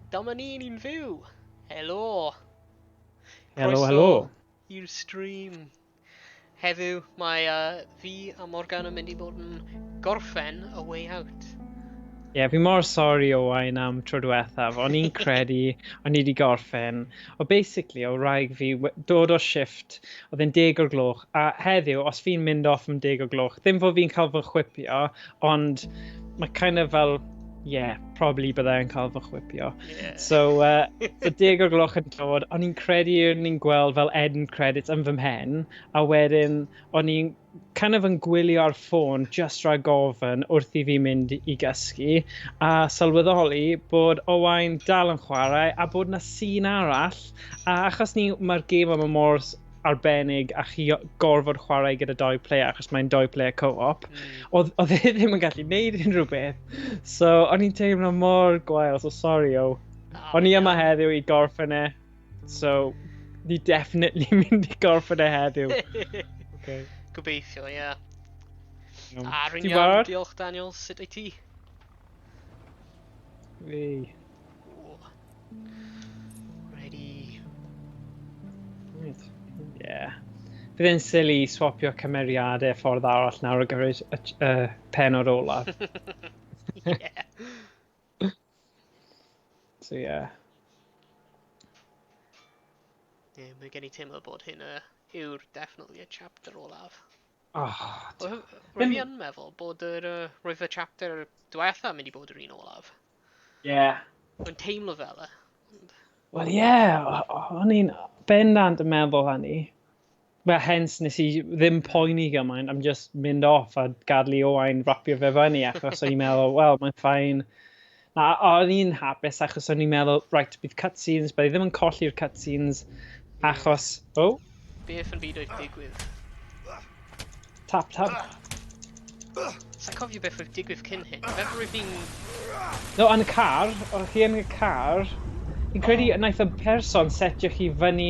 Dyma ni'n fyw. Helo. Helo, Croeso helo. i'r stream. Heddiw mae fi a Morgan yn mynd i fod yn gorffen A Way Out. Ie, fi mor sori Owain am tro diwethaf. O'n i'n credu o'n i wedi gorffen. O basically, o wraig fi dod o shift, oedd e'n 10 o'r gloch. A heddiw, os fi'n mynd off am 10 o'r gloch, ddim fod fi'n cael fy chwipio, ond mae kind of fel, probably byddai'n cael fy chwipio. Yeah. So 10 o'r gloch yn dod, o'n i'n credu o'n i'n gweld fel end credits yn fy mhen, a wedyn o'n i'n kind of yn gwylio ar ffôn just rhag ofyn wrth i fi mynd i gysgu, a sylweddoli bod Owain dal yn chwarae a bod na scene arall, a achos mae'r gêm yma mor arbennig a chi gorfod chwarae gyda doi player achos mae'n doi player co-op, oedd e ddim yn gallu neud unrhyw beth. So o'n i'n teimlo mor gwael, so sorry O'n i yma heddiw i gorffen e, so ni definitely mynd i gorffen e heddiw. Okay. Gobeithio, ie. Ti Rwy'n iawn, barod? diolch Daniel, sut wyt ti? Fi. Ready. Right. Yeah. Bydd e'n silly swapio cymeriadau ffordd arall nawr o gyfer y penod olaf. Yeah. So yeah. Ie, mae gen i teimlo bod hyn yw'r definitely y chapter olaf. Oh, Rwy'n fi yn meddwl bod roedd y chapter diwetha mynd i bod yr un olaf. yeah. Rwy'n teimlo fel e. Wel o'n i'n bendant yn meddwl hynny. Well, hence nes i ddim poeni gymaint, I'm just mynd off a gadlu Owain rapio fe fyny achos o'n i'n meddwl, wel, mae'n ffain. A o'n i'n hapus achos o'n i'n meddwl, right, bydd cutscenes, bydd ddim yn colli'r cutscenes achos, Beth yn byd oedd digwydd? Tap. Sa'n cofio beth oedd digwydd cyn hyn. Beth rwy'n fi'n... No, yn y car, o'ch chi yn y car, fi'n credu wnaeth y person setio chi fyny.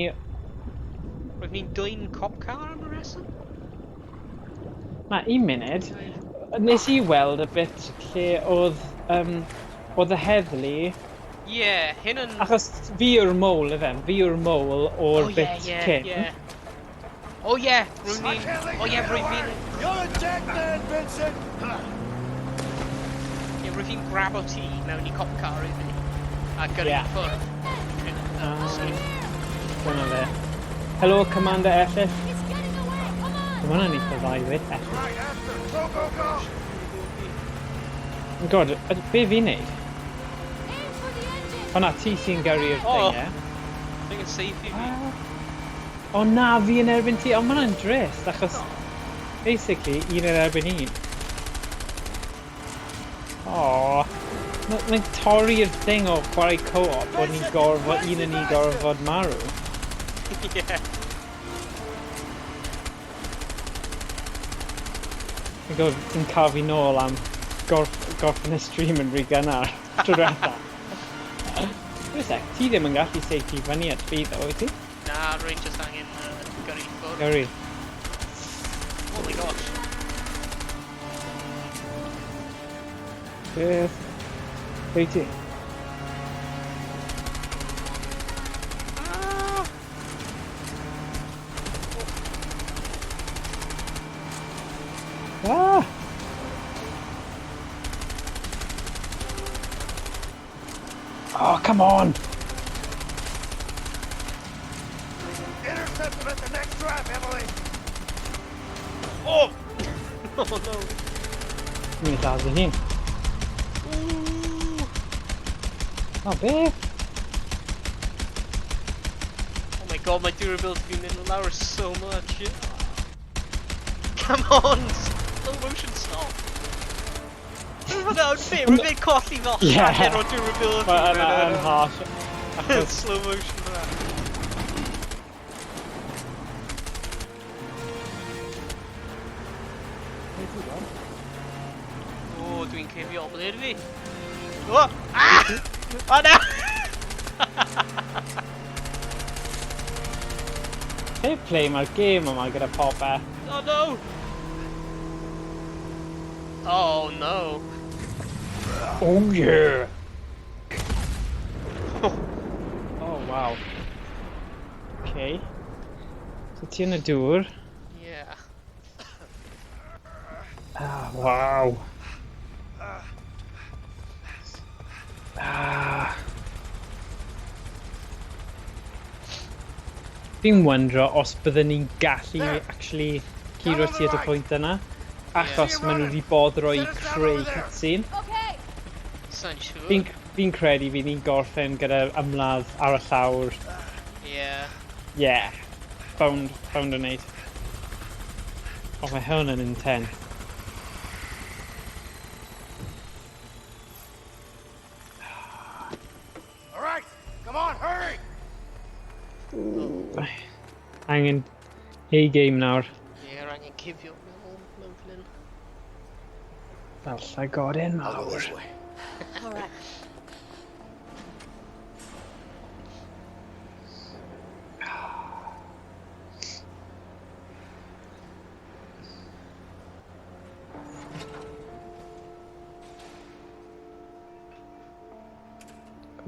Rwy'n ni'n dwy'n cop car am y reswm? Na, un munud. Nes i weld y bit lle oedd y heddlu. Ie, hyn yn... Achos fi yw'r mole, efen. Fi yw'r mole o'r bit cyn. O ie, rwy'n ni'n... O ie, rwy'n fi'n... You're a dead man, Vincent! Ie, rwy'n fi'n grabo ti mewn i cop car i fi. A gyrru Ie. ffwrdd. Dyna fe. Helo, Commander Effith. Mae hwnna'n eitha dda i ddweud, Effith. Right after! Go, go, go! Oh God, be fi'n neud? O na, ti sy'n gyrru'r thing, ie? Thing yn safe i fi. O na, fi yn erbyn ti. O, mae hwnna'n drist, achos basically, un yn erbyn un. O, mae'n torri'r thing o chwarae co-op bod ni'n gorfod, un yn ni gorfod marw. Ie. Fi'n gwybod, ti'n cael fi nôl am gorffen y stream yn rhy gynnar. Tro diwetha. Ti ddim yn gallu seithi fyny at fi ddo, wyt ti? Na, rwy'n just angen gyrru ffwrdd. Gyrru. Oh my gosh. Beth? Be ti? Ah! Oh, come on! Intercept them at the next trap, Emily! Oh! Oh no. Mi'n lladd i hun. Ooh. O, beth? Oh my god, my durability fi'n mynd lawr so much. Come on! Slow motion stop! No, rwy'n fi'n colli fel llawer o durability. Mae'n harsh. Achos, Slow motion for that. O, dwi'n cefio oblyr fi. O! Ah! O na! fair play mae'r game yma gyda popeth. Oh no! Oh no! Oh yeah! Waw. Okay. So ti yn y dŵr. Yeah. Ah, waw. Ah. Fi'n wondro os byddwn ni'n gallu actually curo ti at y pwynt yna. Achos maen nhw wedi boddro i creu cutscene. Okay. Sa'n siŵr. Fi'n credu fi ni'n gorffen gyda'r ymladd ar y llawr. Yeah. Yeah. Found a neud. O, mae hwn yn intense. All right, come on, hurry! Angen A-game nawr. Yeah, angen cifio mewn flyn. Fel llagoryn I'll go mawr. this way. All right.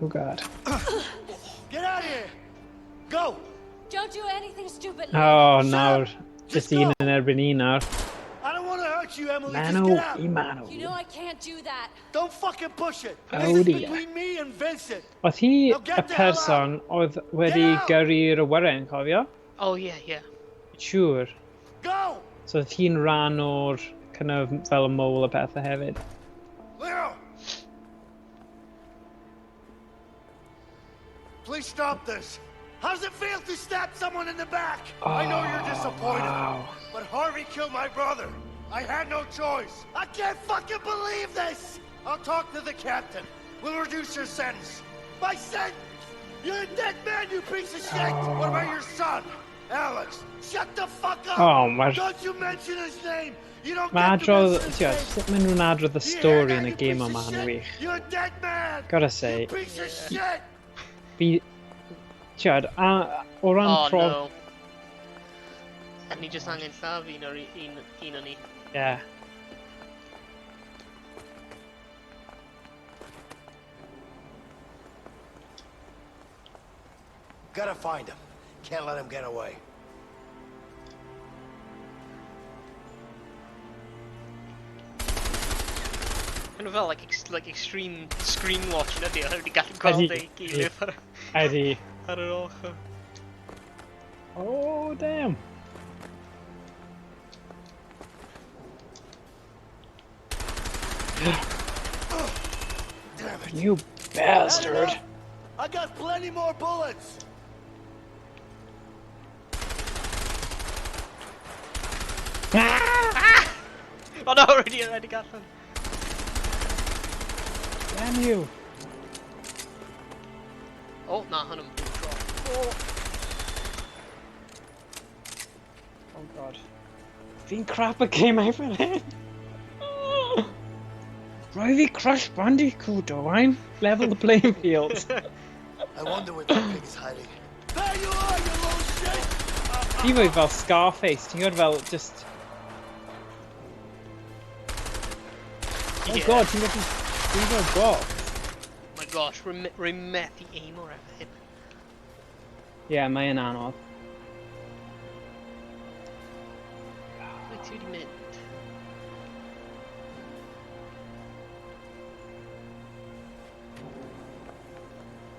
Oh god. Get out of here! Go! Don't do anything stupid. Oh, nawr. Just Just un go. yn erbyn un nawr. I don't want to hurt you, Emily. Just Manw get out. I manw. You know I can't do that. Don't fucking push it. Oh, This is dear. between me and Vincent. Oedd hi Now y get the hell person oedd wedi Get out! gyrru'r awyren, cofio? Oh, yeah, yeah. Siŵr. Go! So oedd hi'n rhan o'r kind of fel y mole a pethau hefyd. Leo! Please stop this. How does it feel to stab someone in the back? I know you're disappointed, Wow. but Harvey killed my brother. I had no choice. I can't fucking believe this! I'll talk to the captain. We'll reduce your sentence. My sentence? You're a dead man, you piece of shit! What about your son? Alex, shut the fuck up! Oh, mae'r... Don't you mention his name! You don't Mae get to adrodd... mention his Tio, name! sut maen nhw'n adrodd y You hear stori that, yn y you game piece yma of yn shit? wych. You're a dead man! Gotta You say, piece of shit! fi... Tiod, o ran Oh, prof... no. Ni just angen lladd un o'r un o'n ni. Yeah. Gotta find him. Can't let him get away. Kind of fel, like extreme screen watching ydi, a wedi gallu gweld ei gilydd Eddie. ar yr ochr. Oh, damn. Damn it. You bastard. I got plenty more bullets. Oh no, already got them. Damn you. Oh, na, hwn yn drop. Oh god. Fi'n crap y game out fan hyn. Rhoi fi Crash Bandicoot o wain. Level the playing field. I wonder where that pig is hiding. There you are, you little shit! Ti fwy fel Scarface, ti'n gwybod fel just... Oh Yeah. god, ti'n gallu... Ti'n fel box. My gosh, rwy methu aim o'r efo hyn. Yeah, mae'n anodd. Ble ti wedi mynd?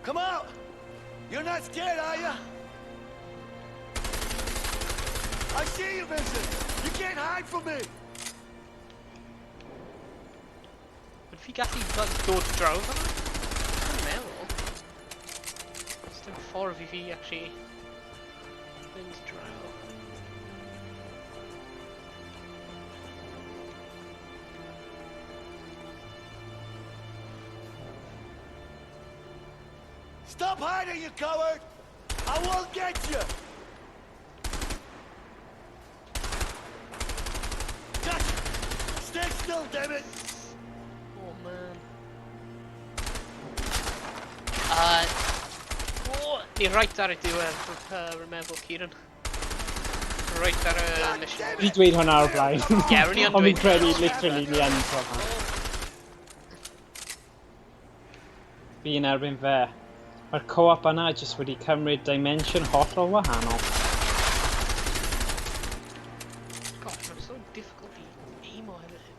Come out! You're not scared, are you? I see you, Vincent! You can't hide from me! Wyt fi gallu dod draw fan yna? Dwi'n meddwl. Oes dim ffordd I fi actually mynd draw. Stop hiding, you coward! I won't get you! Gotcha! Stay still, damn it! Oh man. Ni right ar y diwedd, rwy'n meddwl, Kieran. Right ar y mission. Fi dweud hwnna o'r blaen. Ie, rwy'n i yn Ond fi'n dweud credu hwnna. literally ni yn profa. Fi yn erbyn fe. Mae'r co-op yna jyst wedi cymryd dimension hollol wahanol. Gosh, it's so difficult to aim on everything.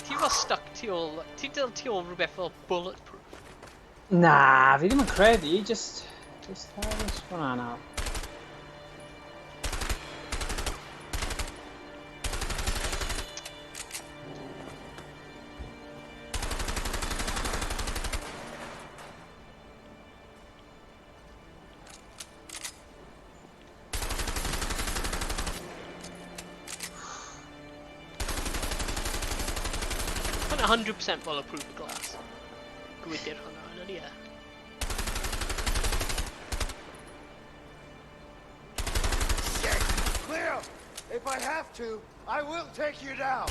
Ti fel stuck tu ôl... Ti dal tu ôl rhywbeth fel bulletproof? Na, fi ddim yn credu, just hwnna nawr. Mae'n 100% bulletproof y glas. Gwydir hwnna yn ydy e. Shit! Cleo! If I have to, I will take you down!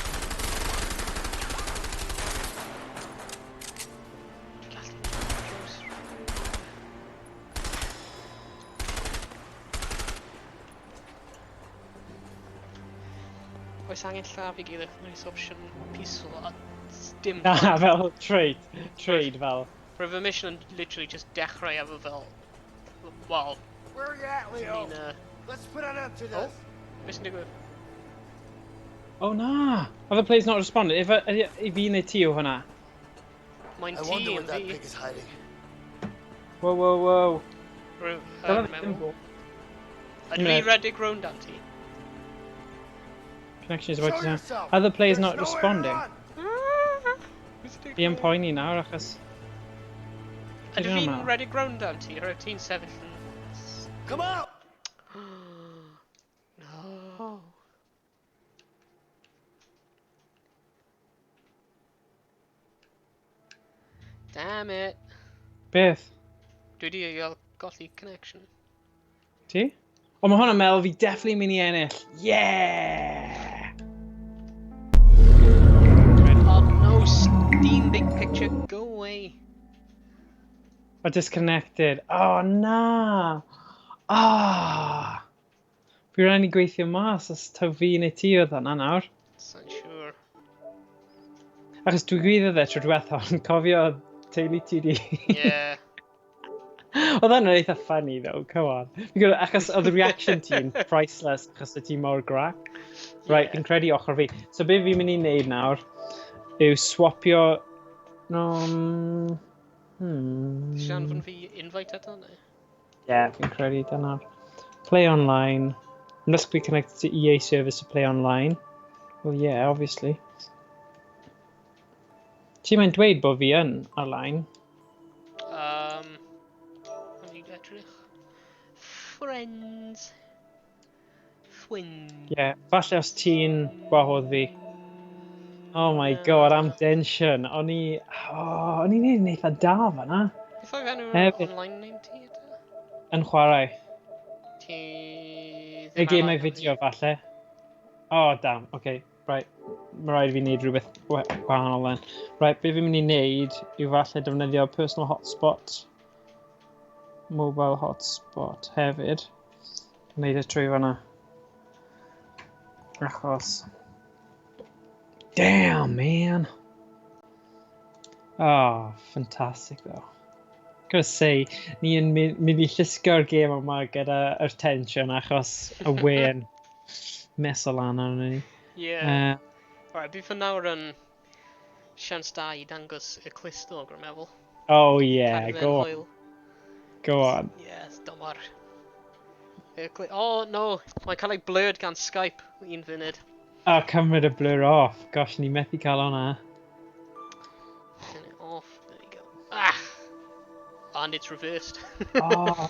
Oes angen llaf I gilydd, nice option peaceful a dim... Na, fel trade fel. Roedd fy mission yn literally just dechrau efo fel... Wel, Where are you at, Leo? ni'n... Let's put an end to this! Beth sy'n digwydd? Oh na! Have the players not responded? I fi neu ti yw hwnna? Mae'n I ti wonder where yn that fi. pig is hiding. Whoa. Dyna ddim Ydw bo- fi redig rownd am ti? Connection is Show about to yourself! Are the players There's not nowhere to responding? run. Fi yn poeni nawr achos... Ydw Dwi fi'n ddim yn redig rownd am ti? Roedd ti'n sefyll yn... Come out! No. Damn it. Beth? Dwi di golli connection. Ti? O mae hwnna'n meddwl fi definitely mynd I ennill. Yeah! Oh no, Steam Big Picture, go away. O disconnected. Oh na! Ah! Fi rhaid ni gweithio mas os taw fi neu ti oedd hwnna nawr. Sa'n siŵr. Achos dwi gwyddoedd e tro diwetha, ond cofio teulu ti di. Yeah. Oedd hwnna'n eitha funny though, come on. Fi'n gwybod, achos oedd y reaction ti'n priceless achos y ti mor grac. Right, fi'n credu ochr fi. So be fi'n mynd I wneud nawr yw swapio... Sian fod fi invite eto, neu? Yeah, fi'n credu dyna. Play online. Must be connected to EA service to play online. Well, yeah, obviously. Ti mae'n dweud bod fi yn online. Let me edrych. Friends. Twin. Yeah, falle os ti'n gwahodd fi. Oh my god, am tension. O'n i'n neud yn eitha da fan'na. If I've enw Hefyd. online name ti eto? Yn chwarae. Ti... Y gemau fideo falle. Oh, damn, okay, right. Mae rhaid fi wneud rhywbeth gwahanol then. Right, be fi'n mynd I wneud yw falle defnyddio personal hotspot. Mobile hotspot hefyd. Wneud y trwy fan'na. Achos... Damn, man! Oh, fantastic though. Gotta say, ni yn mynd I llusgo'r gêm yma gyda yr tension achos y wen mes o lan arno ni. Yeah. Alright, bydd fy nawr yn sians da I dangos y clustog o'r meddwl. Oh yeah, Cadw fe'n go on. hwyl. Go on. Yes, dymor. Oh no, mae'n cael ei blurred gan Skype un funud. Oh, cymryd y blur off. Gosh, ni methu cael hwnna. Turn it off, there we go. Ah! And it's reversed. Oh,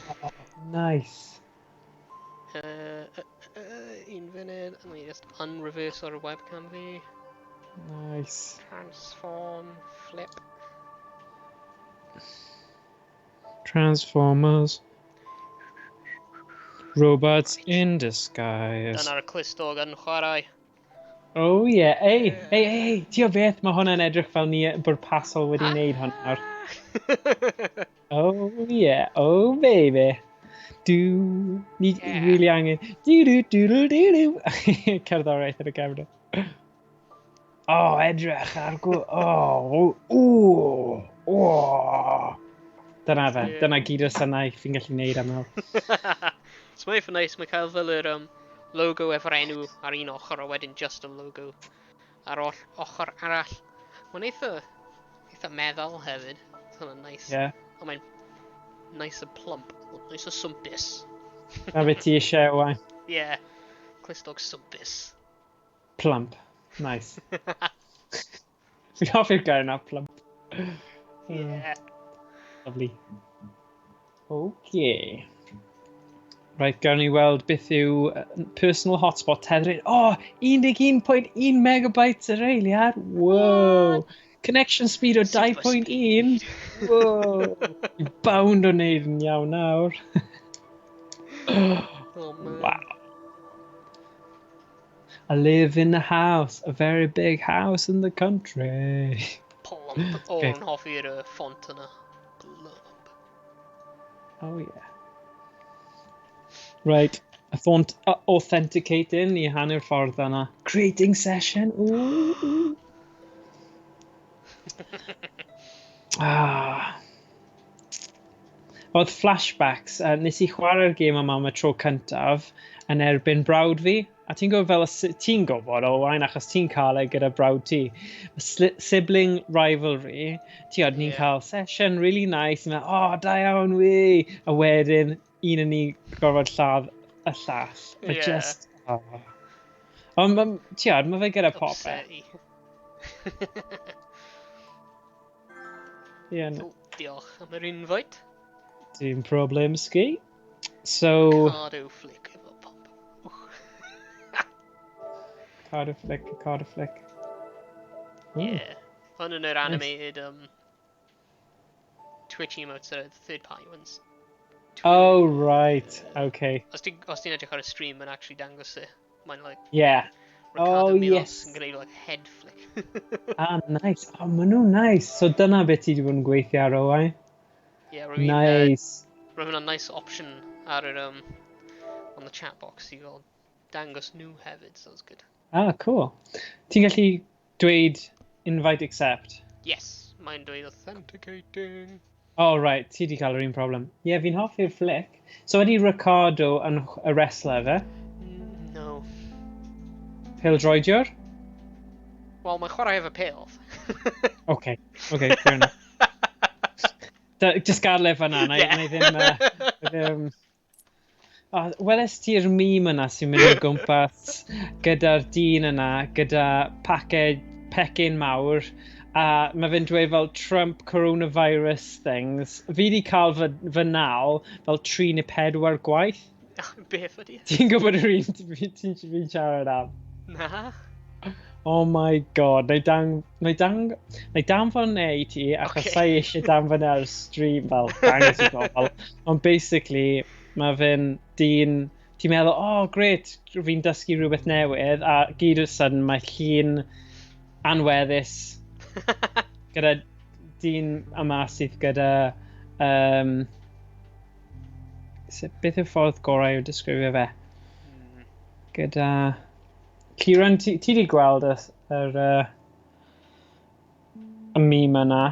nice. Un funud, and we just unreverse o'r webcam fi. Nice. Transform, flip. Transformers. Robots in disguise. Dyna'r clustog yn chwarae. Oh yeah, hey, ti o beth, mae hwnna'n edrych fel ni bwrpasol wedi wneud hwn nawr. Oh yeah, oh baby. Ni really angen. Cerddoriaeth ar y camera. edrych ar Dyna fe, Ie. dyna gyd o synnau fi'n gallu neud am ewch. So mae'n eitha nice, mae cael fel yr logo efo'r enw ar un ochr a wedyn just y logo ar ochr arall. Mae'n eitha meddal hefyd. Hwna'n nice. Ie. Ond mae'n nice a plump, nice a swmpus. Na beth ti eisiau, wai. Yeah, clustog swmpus. Plump. Nice. Fi'n hoffi'r gair yna, plump. Yeah. Lovely. Okay. Right, gawn ni weld beth yw personal hotspot Tetherin. 11.1 megabytes yr eiliad. Whoa. Connection speed o Super 2.1. Whoa. You bound o wneud yn iawn nawr. Oh man. Wow. I live in a house, a very big house in the country. Plump. Okay. O'n hoffi'r font yna. Plump. Oh yeah. Right, a font authenticating i hanner ffordd yna. Creating session. Ooh. Oedd flashbacks, nes I chwarae'r gêm yma am y tro cyntaf yn erbyn brawd fi. A ti'n gwybod fel ti'n gwybod o wain achos ti'n cael e gyda brawd ti. Sibling rivalry. Tiod, ni'n Ie. cael session really nice. Da iawn wi. A wedyn, un yn ni gorfod lladd y llall. But Ie. just... Ond, tiod, mae fe gyda popeth. Upsetty. Ie, So, diolch am yr invite. dim problem ski. So, Cardo flick efo pop. card a flick. Ooh. Yeah. Hwn yn yr animated Twitch emotes, the third party ones. Oh, right. Okay. Os ti'n edrych ar y stream, mae'n actually dangos e. Mae'n like Yeah. Ricardo Oh, Milos yes. yn gwneud like head flick. Nice. Maen nhw'n nice. So dyna beth ti wedi bod yn gweithio ar o, ai? Yeah, rwy'n Nice. Rwy'n a nice option ar yr on the chat box i gael dangos nhw hefyd, so that's good. Cool. Ti'n gallu dweud invite accept? Yes, mae'n dweud authenticating. Oh, right. Ti wedi cael yr un problem. Yeah, fi'n hoffi'r flick. So ydy Ricardo yn y wrestler, fe? No. Pêl-droediwr? Wel, mae'n chwarae efo pale. Okay, fair enough. Just gadael e fan'na, na i ddim... Weles ti'r meme yna sy'n mynd o gwmpas gyda'r dyn yna, gyda pecyn mawr, a mae fe'n dweud fel Trump coronavirus things. Fi wedi cael fy nal fel 3 neu 4 gwaith. Beth ydi? Ti'n gwybod yr un ti'n siarad am? Na. Oh my god, na i danfon neu I ti, achos Okay. sai eisiau danfon ar stream fel dangos I bobl. Ond basically, mae fe'n dyn, ti'n meddwl, great, fi'n dysgu rhywbeth newydd, a gyd o'r sudden mae llun anweddus gyda dyn yma sydd gyda... beth yw'r ffordd gorau o disgrifio fe? Gyda... Ciaran, ti di gweld y meme yna?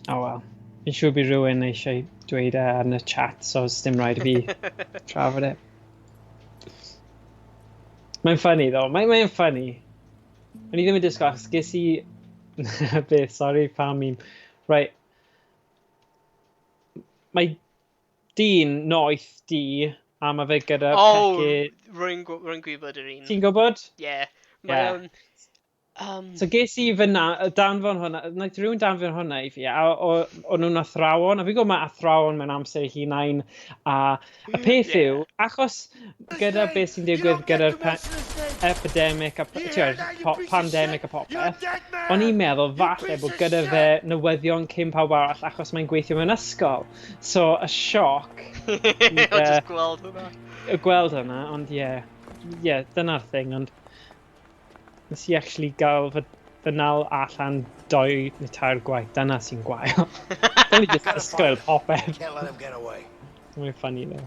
Wel. Fi'n siŵr bydd rhywun eisiau dweud yn y chat, so oes dim rhaid I fi trafod e. Mae'n funny ddo, mae'n funny. O'n I ddim yn disgwyl, achos ges I... Beth, sorry, fan meme. Right. Mae dyn noeth di, a mae fe gyda pecyn... Rwy'n gwybod yr un. Ti'n gwybod? Yeah. Yeah. Mae So ges I fy danfon hwnna, naeth rhywun danfon hwnna I fi, a o'n nhw'n athrawon, a fi'n gwybod mae athrawon mewn amser I hunain, a y peth Yeah. yw, achos gyda beth sy'n digwydd gyda'r epidemic, pandemic a popeth, o'n i'n meddwl falle bod gyda fe newyddion cyn pawb arall achos mae'n gweithio mewn ysgol. So, y sioc, I'll just gweld hwnna. y gweld hwnna, ond dyna'r thing, ond nes I actually gael fy nal allan 2 neu 3 gwaith, dyna sy'n gwael. Dyna just ysgol popeth. Can't let him get away. Mae'n funny though.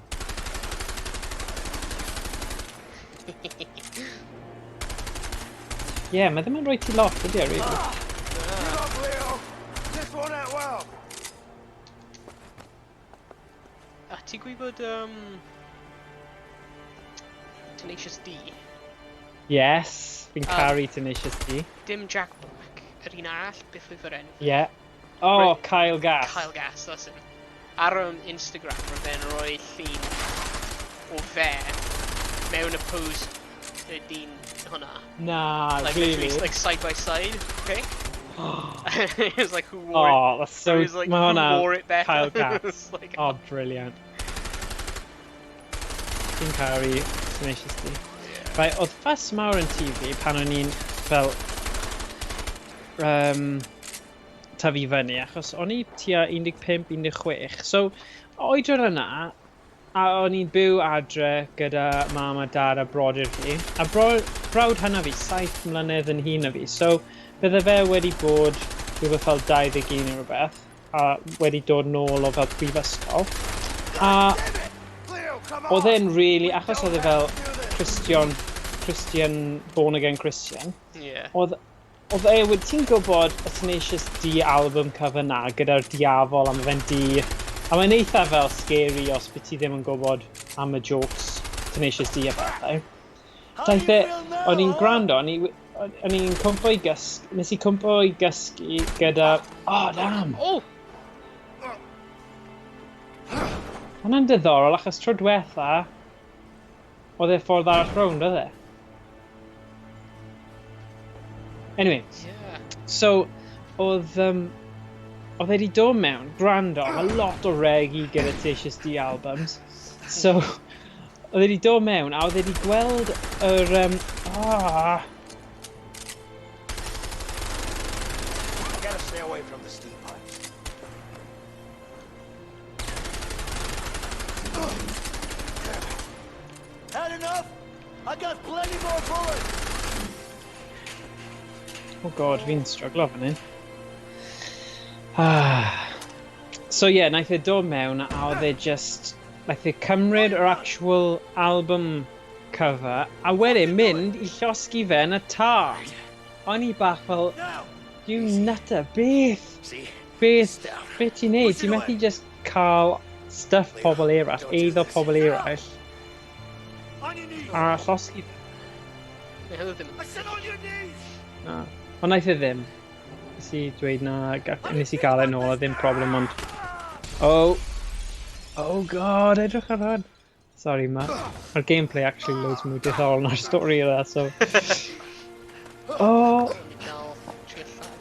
Ie, mae ddim yn rhoi ti lot, ydy e, really. Give up, Leo! This won't end well! A ti'n gwybod, Tenacious D? Yes, fi'n caru Tenacious D. Dim Jack Black, yr un arall, beth oedd yr enw? Ie. Oh, Right. Kyle Gass. Kyle Gass, that's him. Ar Instagram, roedd fe'n rhoi llun o fe mewn y pose y dyn hwnna. Nah, Like, really? literally, like side by side, okay? It was like, who wore it? Oh, that's so... It was like, Mae who hwnna wore it better? Kyle It Gass. was like, Oh, brilliant. Fi'n caru Tenacious D. Right, oedd fuss mawr yn TV pan o'n i'n fel tyfu fyny, achos o'n i tua 15-16. So, oedran yna, a o'n i'n byw adre gyda mam a dad a brodyr fi. A brawd hynna fi, 7 mlynedd yn hun na fi. So, bydde fe wedi bod rhywbeth fel 21 neu rhywbeth, a wedi dod nôl o fel prifysgol. A Leo, come on! oedd e'n really, achos oedd e fel Christian, born again Christian, yeah. oedd e wedi ti'n gwybod y Tenacious D album cover na gyda'r diafol am y fe'n D, a mae'n eitha fel scary os beth ti ddim yn gwybod am y jokes Tenacious D a bethau. Daeth e, o'n i'n gwrando, o'n i'n cwmpo i gysgu, nes i cwmpo i gysgu gyda, oh damn, Oh! hwnna'n diddorol achos tro diwetha, oedd e ffordd arall rownd, oedd e? Anyway, Yeah. so, oedd e wedi dod mewn, gwrando, a lot o reggae gyda Tenacious D albums. So, oedd e wedi dod mewn, a oedd e wedi gweld yr, I gotta stay away from the steam pipes. Had enough? I got plenty more bullets! oh god, fi'n struglo fan hyn. So yeah, naeth e dod mewn, a oedd e just, naeth e cymryd yr actual album cover, a wedyn mynd i llosgi fe yn y tar. O'n i bach fel, Now! you nutter, beth? See? Beth ti'n neud? Ti'n methu just cael stuff pobl eraill, eiddo pobl eraill, On your knees! a llosgi fe. Neu ddim. I said on your knees! Na. Ond naeth e ddim. Nes i dweud na, nes i gael e nôl, a ddim problem, ond... Oh! Oh god, edrych ar hwn! Sorry, mae'r gameplay actually loads mwy diddorol na'r stori yna, so... Oh! Dal, trio lladd.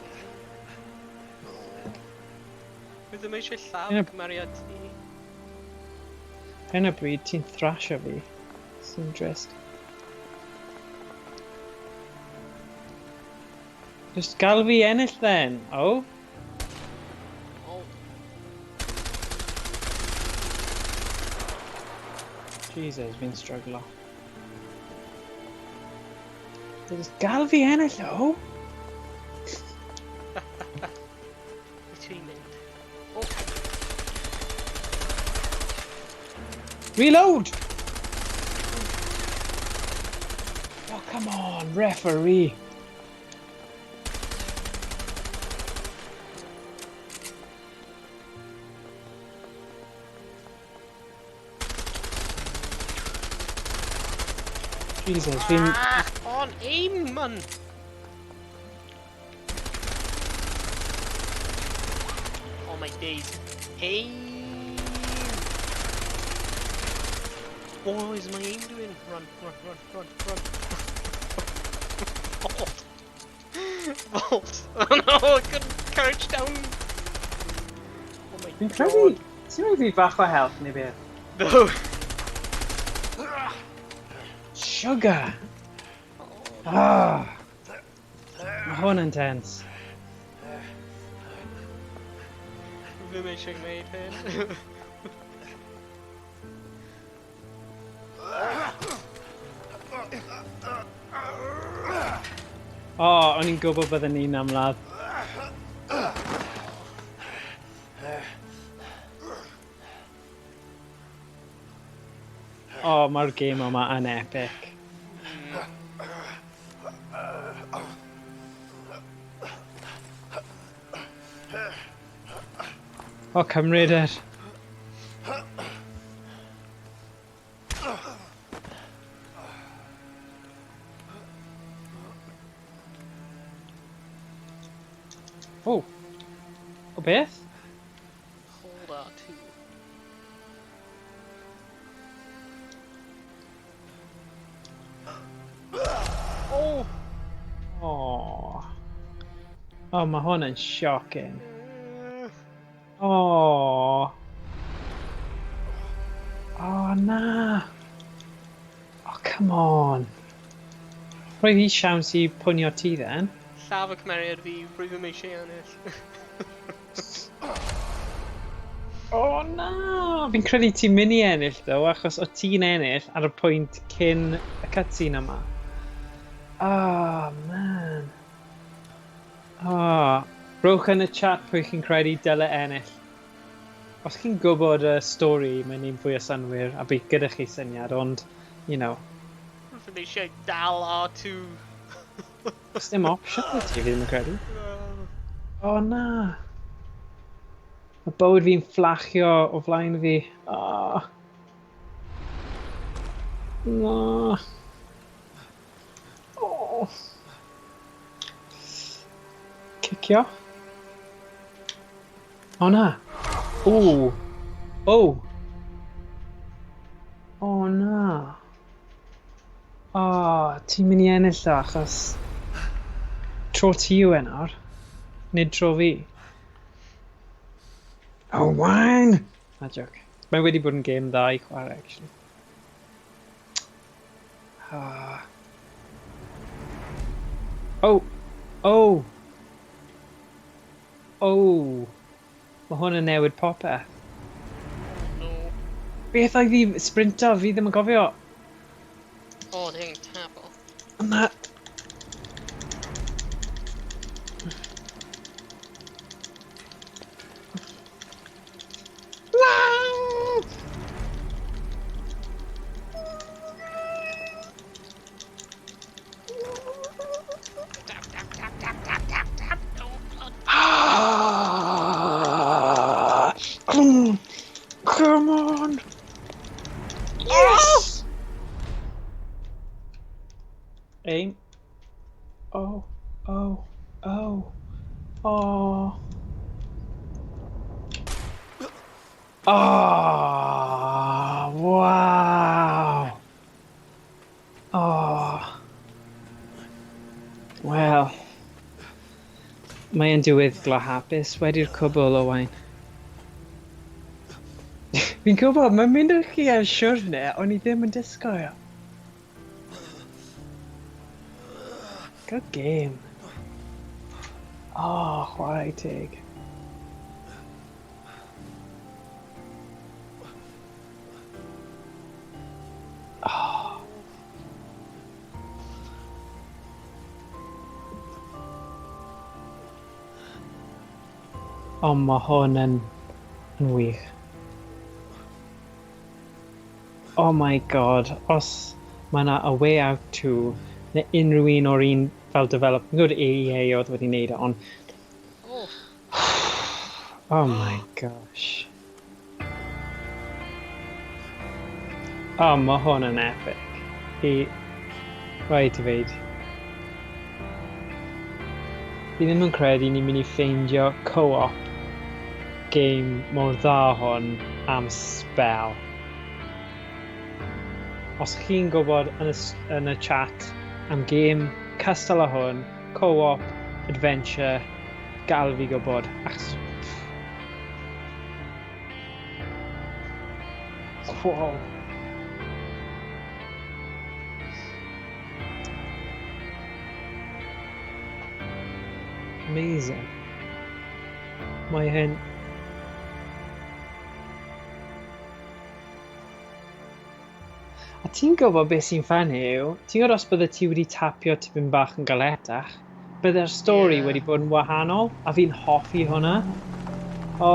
Bydd ddim eisiau Ie. lladd cymeriad ti. Hyn o bryd, ti'n thrasio fi. Sy'n drist. Just gal fi ennill then, oh? Oh, Jesus, fi'n struglo. Just gal fi ennill, oh? wyt ti'n mynd? Oh, Reload! Oh, come on, referee. Jesus, fi'n... on aim, man! Oh my days. Aim! What is my aim doing? Run, run, run, run, run. Vault! Vault! Oh no, I couldn't crouch down! Oh my Fi'n god. credu... Ti'n rhaid fi bach o help neu beth? No! Sugar! Ah! Mae hwn yn tense. Ddim eisiau gwneud hyn. O, o'n i'n gwybod byddwn ni'n amladd. O, mae'r game yma yn epic. O, cymryd yr... O! O beth? Hold R2. Oh! O. O, mae hwn yn shocking. Uh, O. O, na. O, come on. Roedd hi siawns i pwnio ti then. Llaf y cymeriad fi, rwy ddim eisiau ennill. O na! Fi'n credu ti'n mynd i ennill ddo, achos o ti'n ennill ar y pwynt cyn y cutscene yma. Oh, man. Oh. Rowch yn y chat pwy chi'n credu dyle ennill. Os chi'n gwybod y stori, mae'n un fwy o synwyr, a bydd gyda chi syniad, ond, you know, Rwy ddim eisiau dal R2. does dim opsiwn i ti, fi ddim yn credu. O na! Mae bywyd fi'n fflachio o flaen fi. O. Na. O. Cicio. O na. O. O. O na. O, ti'n mynd i ennill o achos tro ti yw e nawr, nid tro fi. Oh, wine! Na joke. Mae wedi bod yn game dda i chwarae, actually. Ah. Oh! Oh! Oh! Mae hwn yn newid popeth. No. Beth oedd fi sprinto? Fi ddim yn cofio. Oh, dang, tapo. Na. Tap, tap, tap, tap, tap, tap, tap. No, blood. Ah! Come on! Yes! Aim. Oh, oh, oh, oh. Oh, wow. Oh. Wel. Mae'n diweddglo hapus wedi'r cwbl o wain. Fi'n gwybod, mae'n mynd â chi ar siwrne, ond i ddim yn disgwyl. Good game. Oh, chwarae teg. Oh. Ond mae hwn yn wych. Oh my god, os mae yna A Way Out 2, neu unrhyw un o'r un fel develop, yn gwybod AEA oedd wedi wneud e, ond... Oh, Oh my gosh. Oh, mae hwn yn epic. Rhaid i feid. Fi ddim yn credu ni'n mynd i ffeindio co-op game mor dda hwn am spell. Os chi'n gwybod yn y chat am game cystal â hwn, co-op, adventure, gael fi gwybod. Wow. Amazing. Mae hyn... A ti'n gwybod beth sy'n ffani yw, ti'n gwybod os bydde ti wedi tapio tipyn bach yn galetach, bydde'r stori wedi bod yn wahanol, a fi'n hoffi hwnna. O,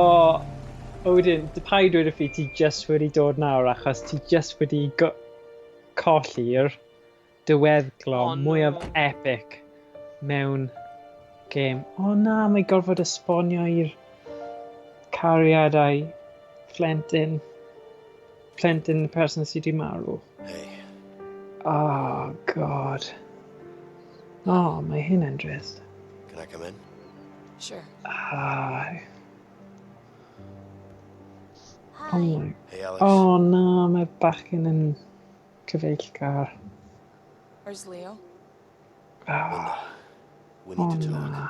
wedyn, paid dweud wrth fi ti just wedi dod nawr achos ti just wedi colli'r diweddglo mwyaf epic mewn game. O na, mae gorfod esbonio i'r cariadau plentyn. Plentyn y person sydd wedi marw. Hey, Oh, God. Oh, mae hynna'n drist. can I come in? Sure. Ai. Hi. Oh, my... Hey, Alex. Oh, na, mae bachgen yn cyfeillgar. Where's Leo? Oh, We need oh to talk. na.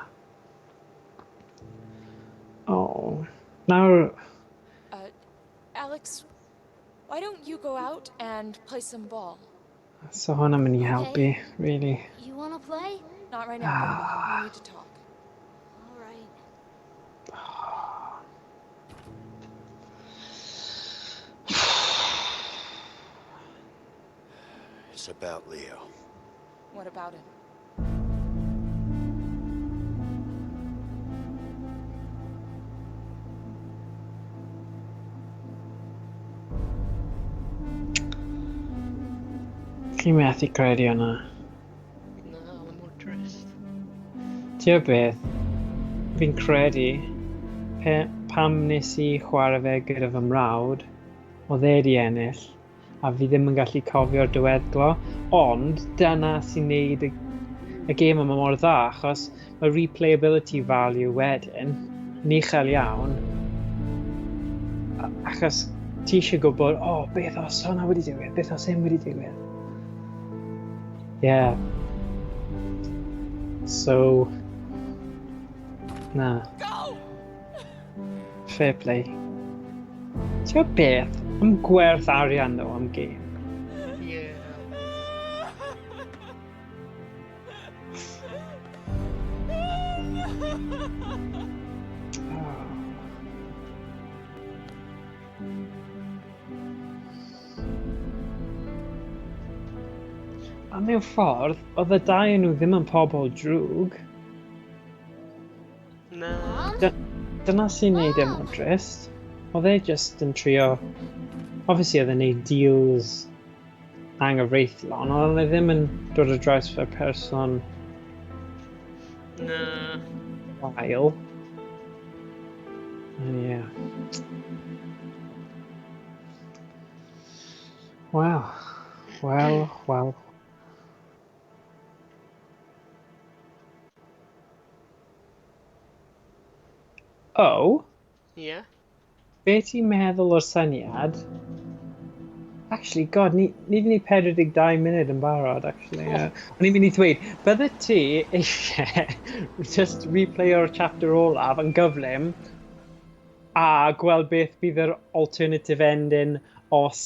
Oh. Nawr, Alex, why don't you go out and play some ball? so hwnna'n mynd i helpu, Okay. really. You wanna play? Not right now, baby. We need to talk. All right. It's about Leo. What about it? Chi methu credu hwnna. Na, mae'n mor trist. Ti'n gwbod beth? Fi'n credu pam nes i chwarae fe gyda fy mrawd, oedd e di ennill, a fi ddim yn gallu cofio'r diweddglo, ond dyna sy'n neud y gêm yma mor dda, achos mae replayability value wedyn yn uchel iawn, achos ti eisiau gwybod, beth os hwnna wedi digwydd, beth os hyn wedi digwydd. Yeah. So, na. Go! Fair play. Ti'n gwybod beth? Am gwerth arian ddo am gêm. Yeah. A mewn ffordd, oedd y dau o nhw ddim yn pobl drwg. Na. Dyna sy'n neud e mor drist. Oedd e just yn trio... Obviously oedd e'n neud deals anghyfreithlon, ond oedd e ddim yn dod o draws fel person Na. wael. And yeah. Well. Oh, Yeah. be ti'n meddwl o'r syniad? Actually, god, ni ni 42 munud yn barod, actually. O'n i'n mynd i ddweud, bydde ti eisiau just replay o'r chapter olaf yn gyflym a gweld beth bydd yr alternative ending os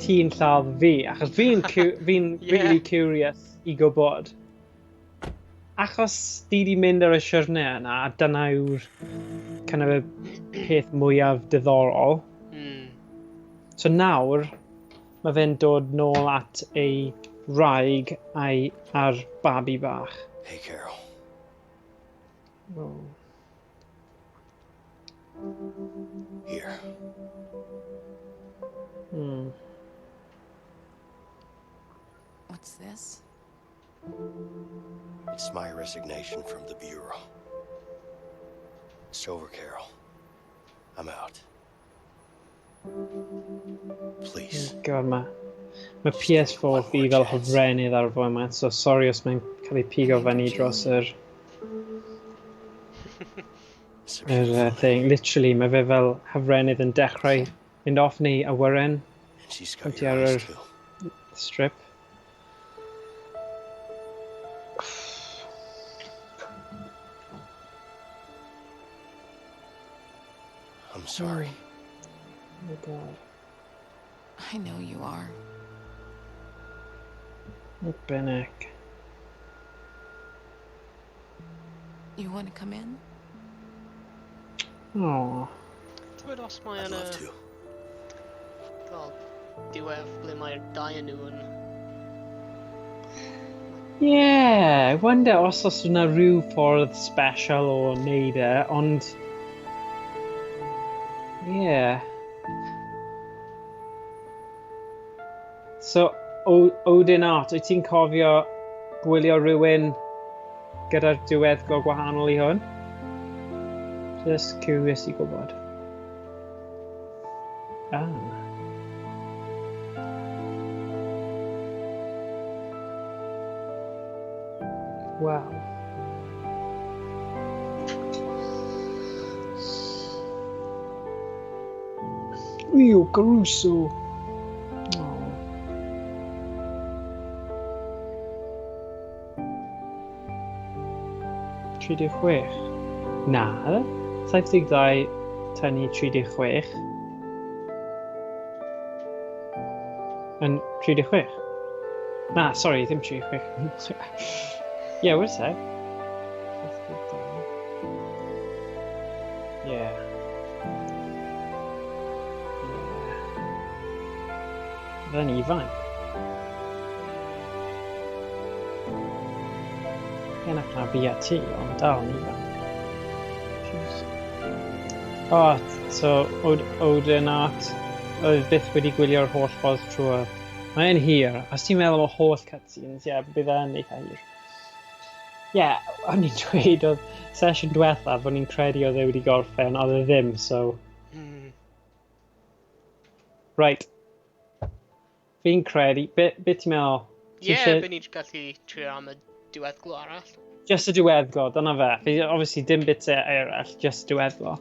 ti'n lladd fi, achos fi'n Yeah. really curious i gwybod. Achos di di mynd ar y siwrne yna, a dyna yw'r kind of y peth mwyaf diddorol. So nawr, mae fe'n dod nôl at ei wraig a'r babi bach. Hey, Carol. Oh. Here. What's this? It's my resignation from the Bureau. It's over, Carol. I'm out. Please. God, mae PS4 fi fel hofrennydd ar fwy yma, so sorry os mae'n cael ei pigo fyny dros yr It's a beautiful night, thing. Literally, mae fe fel hofrennydd yn dechrau mynd off ni awyren and she's got Put your your- eyes too. strip. I'm sorry. Oh my god. I know you are. Bennick. You want to come in? Oh. Dwi'n os mae I'd yn love to. fel diwedd ble mae'r dau yn nhw yn... Yeah, I wonder os yna rhyw ffordd special o wneud e, ond... Yeah. So, Odin Art, wyt ti'n cofio gwylio rhywun gyda'r diweddglo gwahanol i hwn? Just curious i gwybod. Ah. Wow. Rio Caruso. Oh. Tri deg chwech. Na, 72 tynnu 36 yn 36. Na, sorry, ddim 36. Yeah, what's that? Yeah. Then ifanc. Enach na fi a ti, ond dal yn ifanc. Oh, so Odin Art oedd byth wedi gwylio'r holl ffordd trwy'r... Mae'n hir. Os ti'n meddwl o holl cutscenes, bydd e'n eitha hir. O'n i'n dweud oedd sesiwn diwethaf o'n i'n credu oedd e wedi gorffen, oedd e ddim, so... Right. Fi'n credu... Be ti'n meddwl? Bydd ni'n gallu trio am y diweddglo arall. Just y diweddglo, dyna fe. Obviously, dim bit eraill, just diweddglo.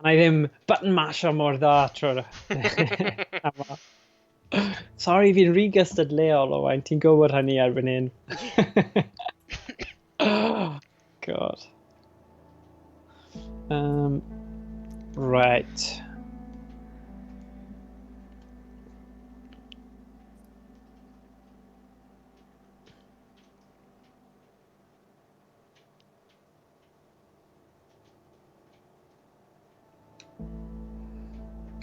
And I ddim button masher mor dda trwy'r... Sorry, fi'n rhy gystadleol o wain, ti'n gwybod hynny erbyn hyn. God. Right.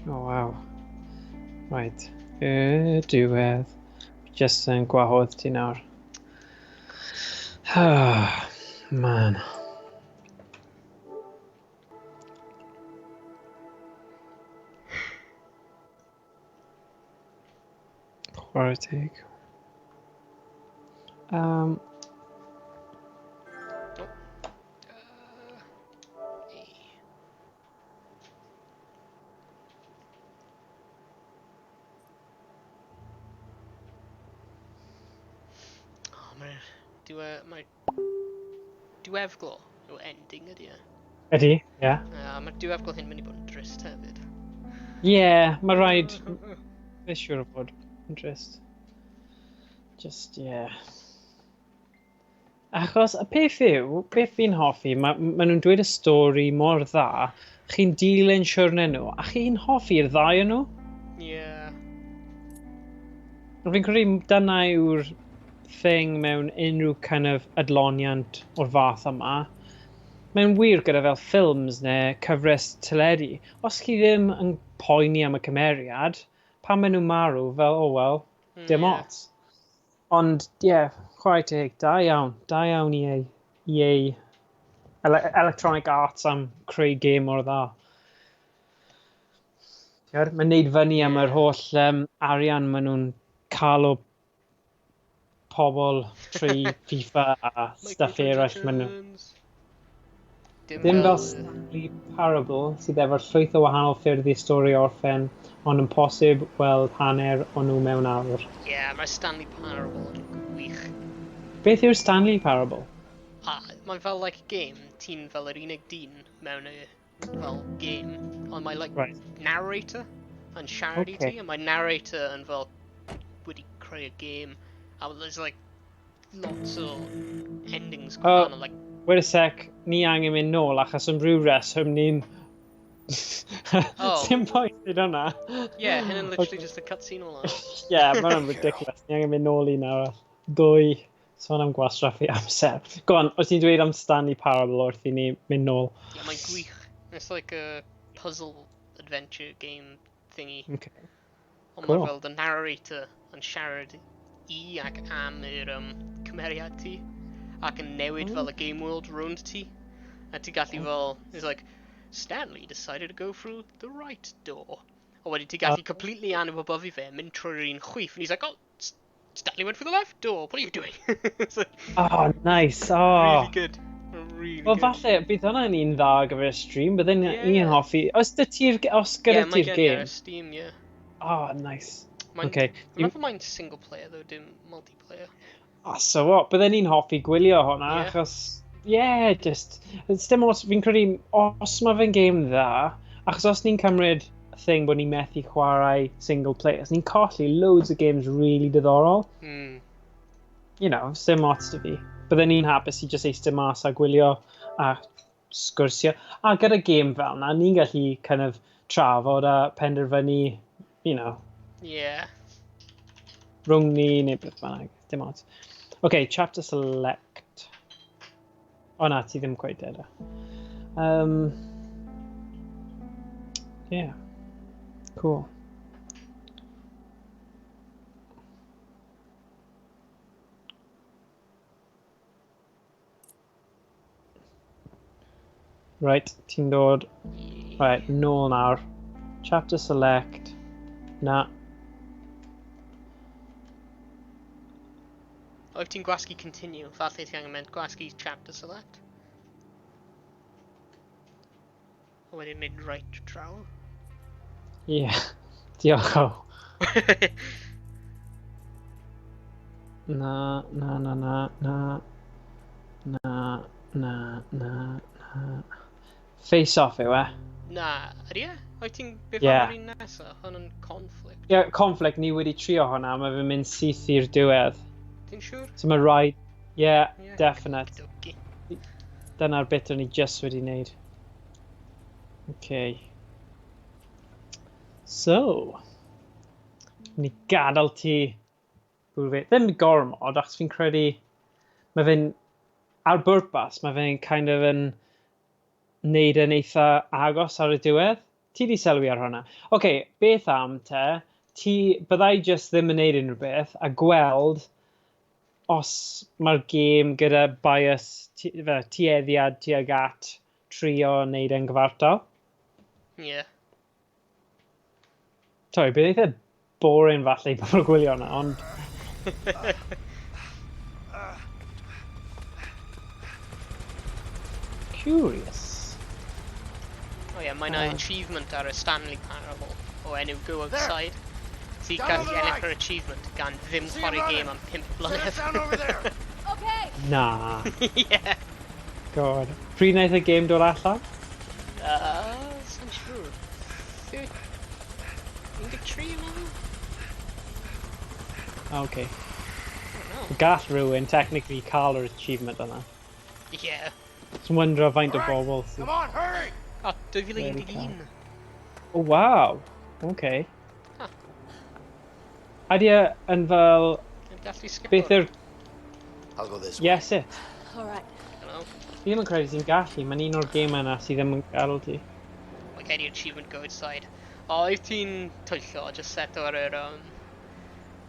Oh wow. Right. Diwedd. Just yn gwahodd ti nawr. Man. Chwarae teg. Mae diweddglo yw ending ydi e. Ydy, ie. Mae'r diweddglo hyn mynd i bod yn drist hefyd. Ie, mae rhaid... Fe siwr o fod yn drist. Just, Achos y peth yw, beth fi'n hoffi, ma' nhw'n dweud y stori mor dda, chi'n dilyn siwrne nhw, a chi'n hoffi'r ddau o nhw. Fi'n credu dyna yw'r thing mewn unrhyw kind of adloniant o'r fath yma. Mae'n wir gyda fel ffilms neu cyfres teledu. Os chi ddim yn poeni am y cymeriad, pan maen nhw'n marw, fel, dim ots. Ond, chwarae teg, da iawn i Electronic Arts am creu gêm o'r dda. Mae'n neud fyny am yr holl arian maen nhw'n cael o pobl trwy FIFA a stuff eraill maen nhw. Dim fel Stanley Parable sydd efo'r llwyth o wahanol ffyrdd i stori orffen, ond yn posib weld hanner o nhw mewn awr. Mae Stanley Parable yn gwych. Beth yw'r Stanley Parable? Mae'n fel game, ti'n fel yr unig dyn mewn fel game, ond mae narrator yn siarad i ti, a mae narrator yn fel wedi creu y game, a there's lots o endings gwahanol, Wait a sec, ni angen mynd nôl achos yn rhyw reswm ni'n... Dim pwynt i hwnna. Hyn yn literally just a cutscene o lan. Mae'n ridiculous. Ni angen mynd nôl i nawr. Dwy, sôn am gwastraffu amser. Go on, os ti'n dweud am Stanley Parable wrth i ni mynd nôl. Mae'n gwych. It's like a puzzle adventure game thingy. Ond mae fel the narrator yn siarad i ac am yr cymeriad ti. Ac yn newid fel y game world rownd ti. A ti gallu fel, it's like, Stanley decided to go through the right door. O wedi ti gallu completely anwybyddu fe, mynd trwy'r un chwith, and he's like, Stanley went for the left door, what are you doing? Nice, Really good. really Wel, good. falle, bydd hwnna'n un dda gyfer stream, byddai'n Ie. un hoffi... Os gyda Mae ti'r gen i ar game... Steam, ie. Oh, nice. Mae'n... Okay. Mae'n mae'n single player, though, dim multiplayer. So what? Byddai'n un hoffi gwylio hwnna, Ie. achos... Yeah, just... Dim os... Fi'n credu, os mae fe'n game dda, achos os ni'n cymryd thing bod ni'n methu chwarae single players, ni'n colli loads of games really diddorol. You know, dim ots da fi. Byddai'n un hapus i just eistedd mas a gwylio a sgwrsio. A gyda game fel yna, ni'n gallu kind of trafod a penderfynu, you know, Yeah. rhwng ni neu beth bynnag, dim ots. Okay, chapter select. O na, ti ddim quite dead. Yeah. Cool. Right, ti'n dod. Right, nôl nawr. Chapter select. Na. O, if ti'n gwasgu continue, falle ti angen mynd gwasgu chapter select. A wedyn mynd right draw. Yeah. Diolch o. Na, na, na, na, na. Na, na, na, na. Face off yw e. Na, ydy e? Oed ti'n beth Ie. am yr un nesa? Hwn yn conflict. Yeah, conflict, ni wedi trio hwnna, mae fe'n mynd syth i'r diwedd. Ti'n siŵr? So mae rhaid... Yeah, Ie. definite. Okidoki. Dyna'r bit o'n i just wedi wneud. Okay. So. Ni gadael ti... Ddim gormod, achos fi'n credu... Mae fe'n... Ar bwrpas, mae fe'n kind of yn... Neud yn eitha agos ar y diwedd. Ti di sylwi ar hwnna. Okay, beth am te? Byddai just ddim yn neud unrhyw beth a gweld os mae'r game gyda bias tueddiad tuag at trio wneud yn gyfartal. Ie. Sorry, bydd eitha boring falle i bobl gwylio hwnna, ond... Curious. O ie, mae'n achievement ar y Stanley Parable o enw Go Outside. Ti'n Down on gallu the ennill right. yr achievement gan ddim See you chwarae running. game am 5 Set blynedd. us down over there. Okay. Na. Ie. God. Pryd wnaeth y game dod allan? Sa'n siŵr. 13 yma? Okay. No. Gall rhywun technically cael yr achievement yna. Ie. Dwi'n wondro faint o All right, bobl Come sydd... on, hurry. O, 2011. Oh, wow. Okay. Huh. Ydy e yn fel... Yn gallu skip Beth yw'r... I'll go this way. Yes, it. All right. Fi ddim yn credu ti'n gallu. Mae'n un o'r game yna sydd ddim yn gadael ti. Mae gen i achievement Go Outside. O, if ti'n twyllo, just set o'r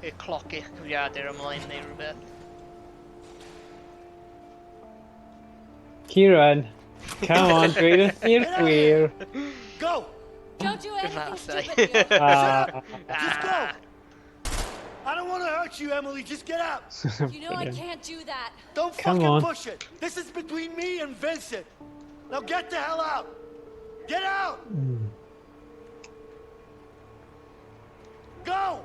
y cloc eich cyfriadur ymlaen neu rhywbeth. Kieran, come on, dweud wrth ni'r gwir. Go. Don't do anything Falle. stupid, Neil. Ah, Just go. I don't want to hurt you, Emily. Just get out. You know I brilliant. can't do that. Don't Come fucking on. push it. This is between me and Vincent. Now get the hell out. Get out. Go.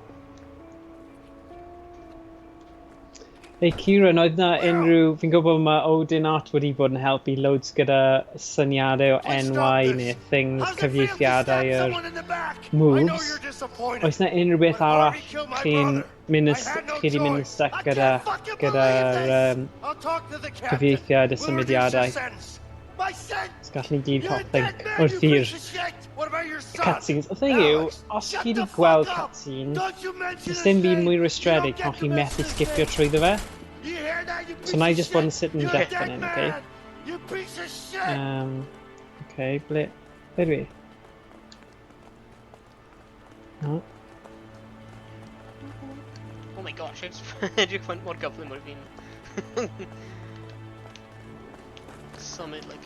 Hey Kieran, oedd na unrhyw... Fi'n gwybod mae Odin Art wedi bod yn helpu loads gyda syniadau o Let's stop enwau this. neu things How's it feel to cyfieithiadau stab yr someone in the back? I know moves. you're disappointed. Oes na unrhyw beth but arall Harvey killed my chi'n brother. mynd I yn had no chi di mynd yn choice. stuck I gyda can't fucking believe this. gyda'r I'll talk to the captain. cyfieithiad y We'll reduce your symudiadau. sentence. My sentence. Gall ni gyd You're a hop dead think man, you wrth i'r piece of shit. What about your son? cutscenes. Y thing yw, Alex, os shut chi the di fuck gweld up. cutscene, Don't you mention does his dim byd name. mwy You don't restredig get pan to chi'n mention methu his skipio name. trwyddo fe. You hear that, you So piece na i of just bod yn shit? sit yn You're a deafyn dead hyn, okay? man. You piece of shit. Okay, ble dwi? No. Oh my gosh, edrych faint mor gyflym oedd fi'n symud, like...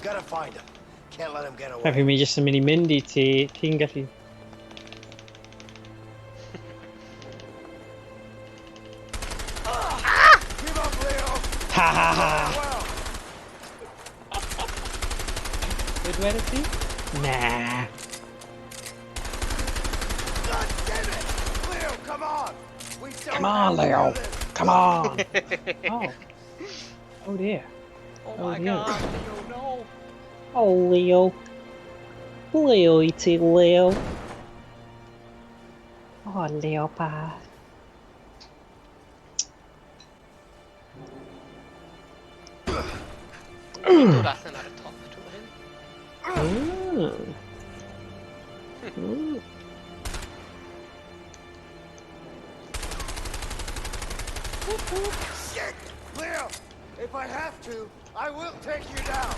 Gotta find him. Can't let him get away. Hefyd mi jyst yn mynd i mynd I ti, ti'n gallu... Give up, Leo. Well, Be dweud ti? Na. God damn it! Leo, come on! We don't Come on, have to do Leo. this. Come on. Oh. Oh dear. Oh Oh, my dear. god, Leo, no! Oh, Leo. Leo, E.T. Leo. Oh, Leo pa. Ni'n dod allan ar y top to hyn. Shit! Leo, if I have to, I will take you down.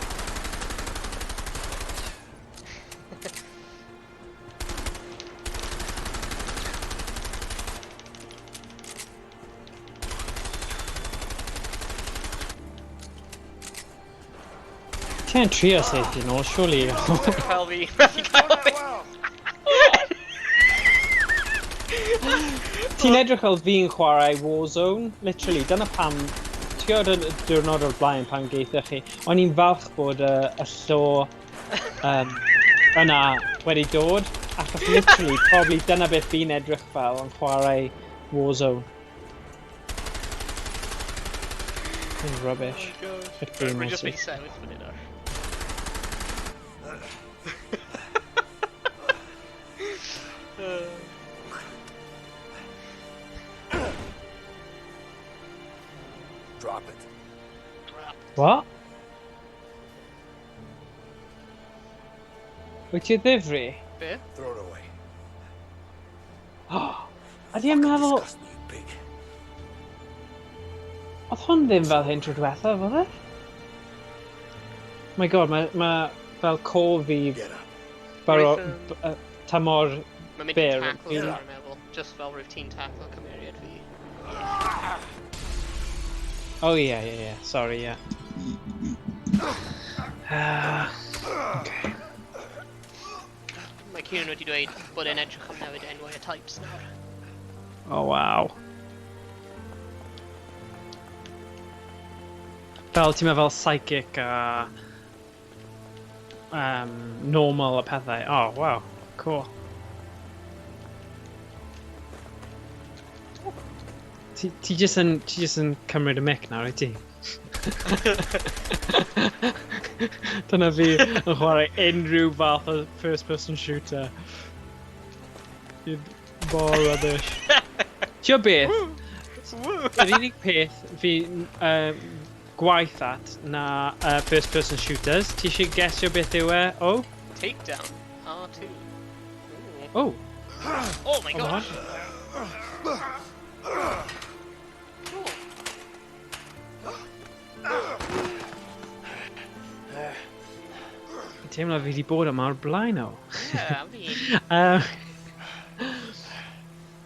Can't trio safety, no, surely. Fel fi, You've done that well. Ti'n edrych fel fi'n chwarae Warzone, literally, dyna pam, ti'n gwybod y diwrnod o'r blaen pan geithoch chi, o'n i'n falch bod y llo yna wedi dod, achos literally, probably dyna beth fi'n edrych fel yn chwarae Warzone. It's rubbish. It's really We're just messy. being sewed for dinner. Drop it. What? Wyt ti ddifri? Be? Throw it away. Ydy yn meddwl, Disgust me, you pig. oedd hwn ddim fel hyn trwy diwethaf, oedd e? My god, mae fel co fi Get up. baro Weith, tamor Mae'n mynd i byr. tackle fi, dwi'n meddwl. Just fel routine tackle cymeriad fi. Oh yeah, sorry, yeah. Okay. Mae Kieran wedi dweud bod e'n edrych am newid enwau y types nawr. Oh wow. Fel ti'n meddwl psychic a normal a pethau. Oh wow, cool. Ti jyst yn cymryd y mic nawr, wyt ti? Dyna fi yn chwarae unrhyw fath o first person shooter. Bo rubbish. Ti'n beth? Yr unig peth fi gwaith at na first person shooters. Ti eisiau guessio beth yw e? Oh? Takedown. R2. Oh. Oh my Oh, gosh. Teimlo fi wedi bod yma o'r blaen o. Yeah, fi.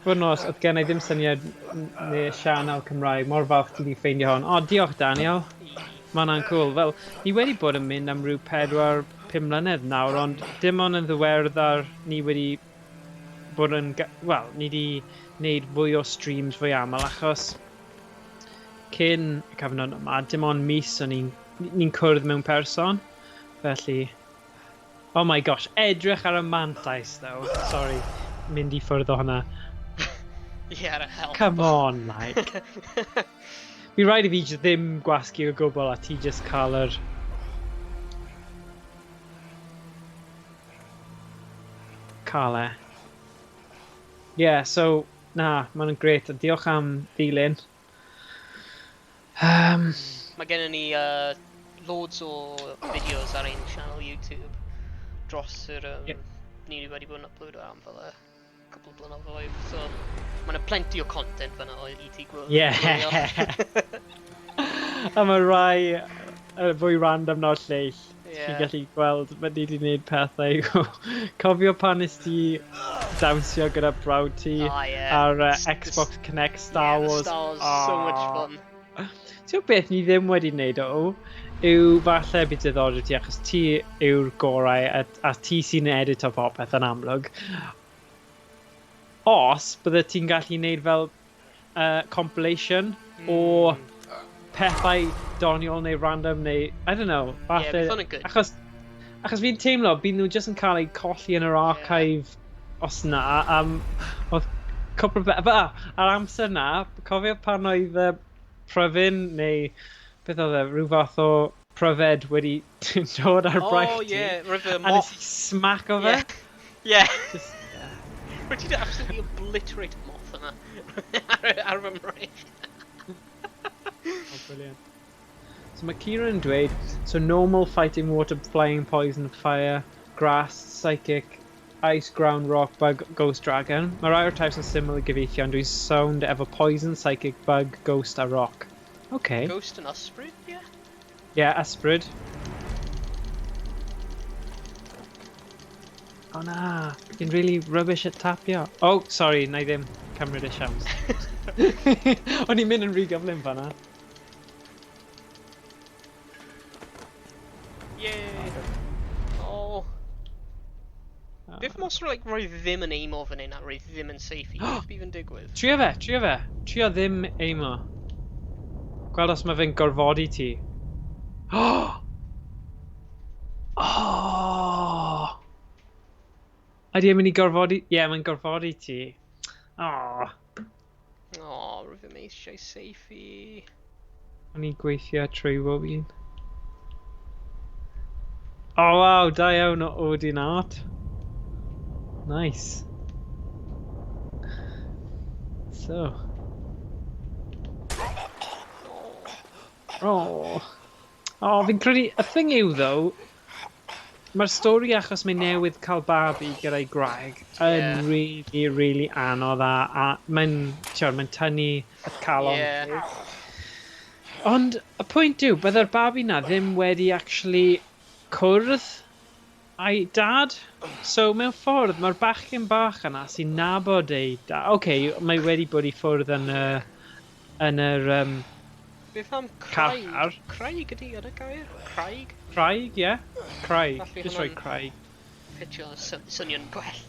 Fod nos, oedd gen i ddim syniad neu sianel Cymraeg, mor falch ti wedi ffeindio hon. O, diolch Daniel. Mae hwnna'n cool. Fel, ni wedi bod yn mynd am rhyw 4-5 mlynedd nawr, ond dim ond yn ddiweddar ni wedi bod yn... Wel, ni wedi gwneud fwy o streams fwy aml, achos cyn y cyfnod yma, dim ond mis o'n ni'n cwrdd mewn person. Felly... Oh my gosh, edrych ar y mantais, though. Sorry, mynd I ffwrdd o hwnna. Yeah, help. Come on, like. Mi rhaid I fi jyst ddim gwasgu o gwbl a ti jyst cael yr... Cael e. Yeah, so, na, ma'n grêt. Diolch am ddilyn. Mae gennym ni loads o fideos ar ein channel YouTube dros yr... Ni wedi bod yn uploadio am fel couple blynyddoedd, so mae yna plenty o content fan'na I ti gweld. Yeah. A mae rai fwy random na'r lleill. Ti'n gallu gweld, mae ni wedi gwneud pethau. Cofio pan nes ti dawnsio gyda brawd ti ar Xbox Connect Star Wars. Star Wars, so much fun. Ti'n beth ni ddim wedi gwneud o, yw falle bydd diddordeb ti achos ti yw'r gorau a ti sy'n edito popeth yn amlwg. Os bydde ti'n gallu gwneud fel compilation o pethau doniol neu random neu, I don't know. Ie, bydd hwn yn good. Achos fi'n teimlo, bydd nhw jyst yn cael eu colli yn yr archive os na. Oedd cwpl o beth, ar amser na, cofio pan oedd pryfyn neu beth oedd e, rhyw fath o pryfed wedi dod ar braich ti. River A Moth. nes i smack o fe. Yeah. Just, Rwyt ti absolutely obliterate moth yna. ar fy mreich. Oh, brilliant. So mae Kieran yn dweud, so normal, fighting, water, flying, poison, fire, grass, psychic, ice, ground, rock, bug, ghost, dragon. Mae rai o'r types yn syml i gyfeithio, ond dwi'n sound efo poison, psychic, bug, ghost a rock. Okay. Ghost and Ysbryd, yeah? Yeah, ysbryd. Oh na, fi'n really rubbish at tapio. Oh, sorry, na i ddim cymryd y siawns. O'n i'n mynd yn rhy gyflym fan'na. Yay! Oh. Beth mos roi ddim yn aimo fan hyn a roi ddim yn safe i? Beth bydd yn digwydd? Trio fe. Trio ddim aimo. Gweld os mae fe'n gorfodi ti. Oh! Ydy e'n mynd i gorfodi? Ie, mae'n gorfodi ti. Oh. Oh, roi ddim eisiau safe i. O'n i'n gweithio trwy bob un. Oh wow, da iawn o Odin art. Nice. So. Oh. Oh, fi'n credu, y thing yw though, mae'r stori achos mae newydd cael babi gyda'i graig yn really, really anodd a mae'n tynnu y calon. Yeah. Ond y pwynt yw, byddai'r babi na ddim wedi actually cwrdd a'i dad. So mewn ffordd, mae'r bachgen bach yna sy'n nabod ei dad. Okay, mae wedi bod i ffwrdd yn yr Beth am car. Craig? Craig ydi yn y gair? Craig? Craig, ie. Craig. Felly Just rhoi hwnna'n- Craig. Ffitio swnio'n gwell.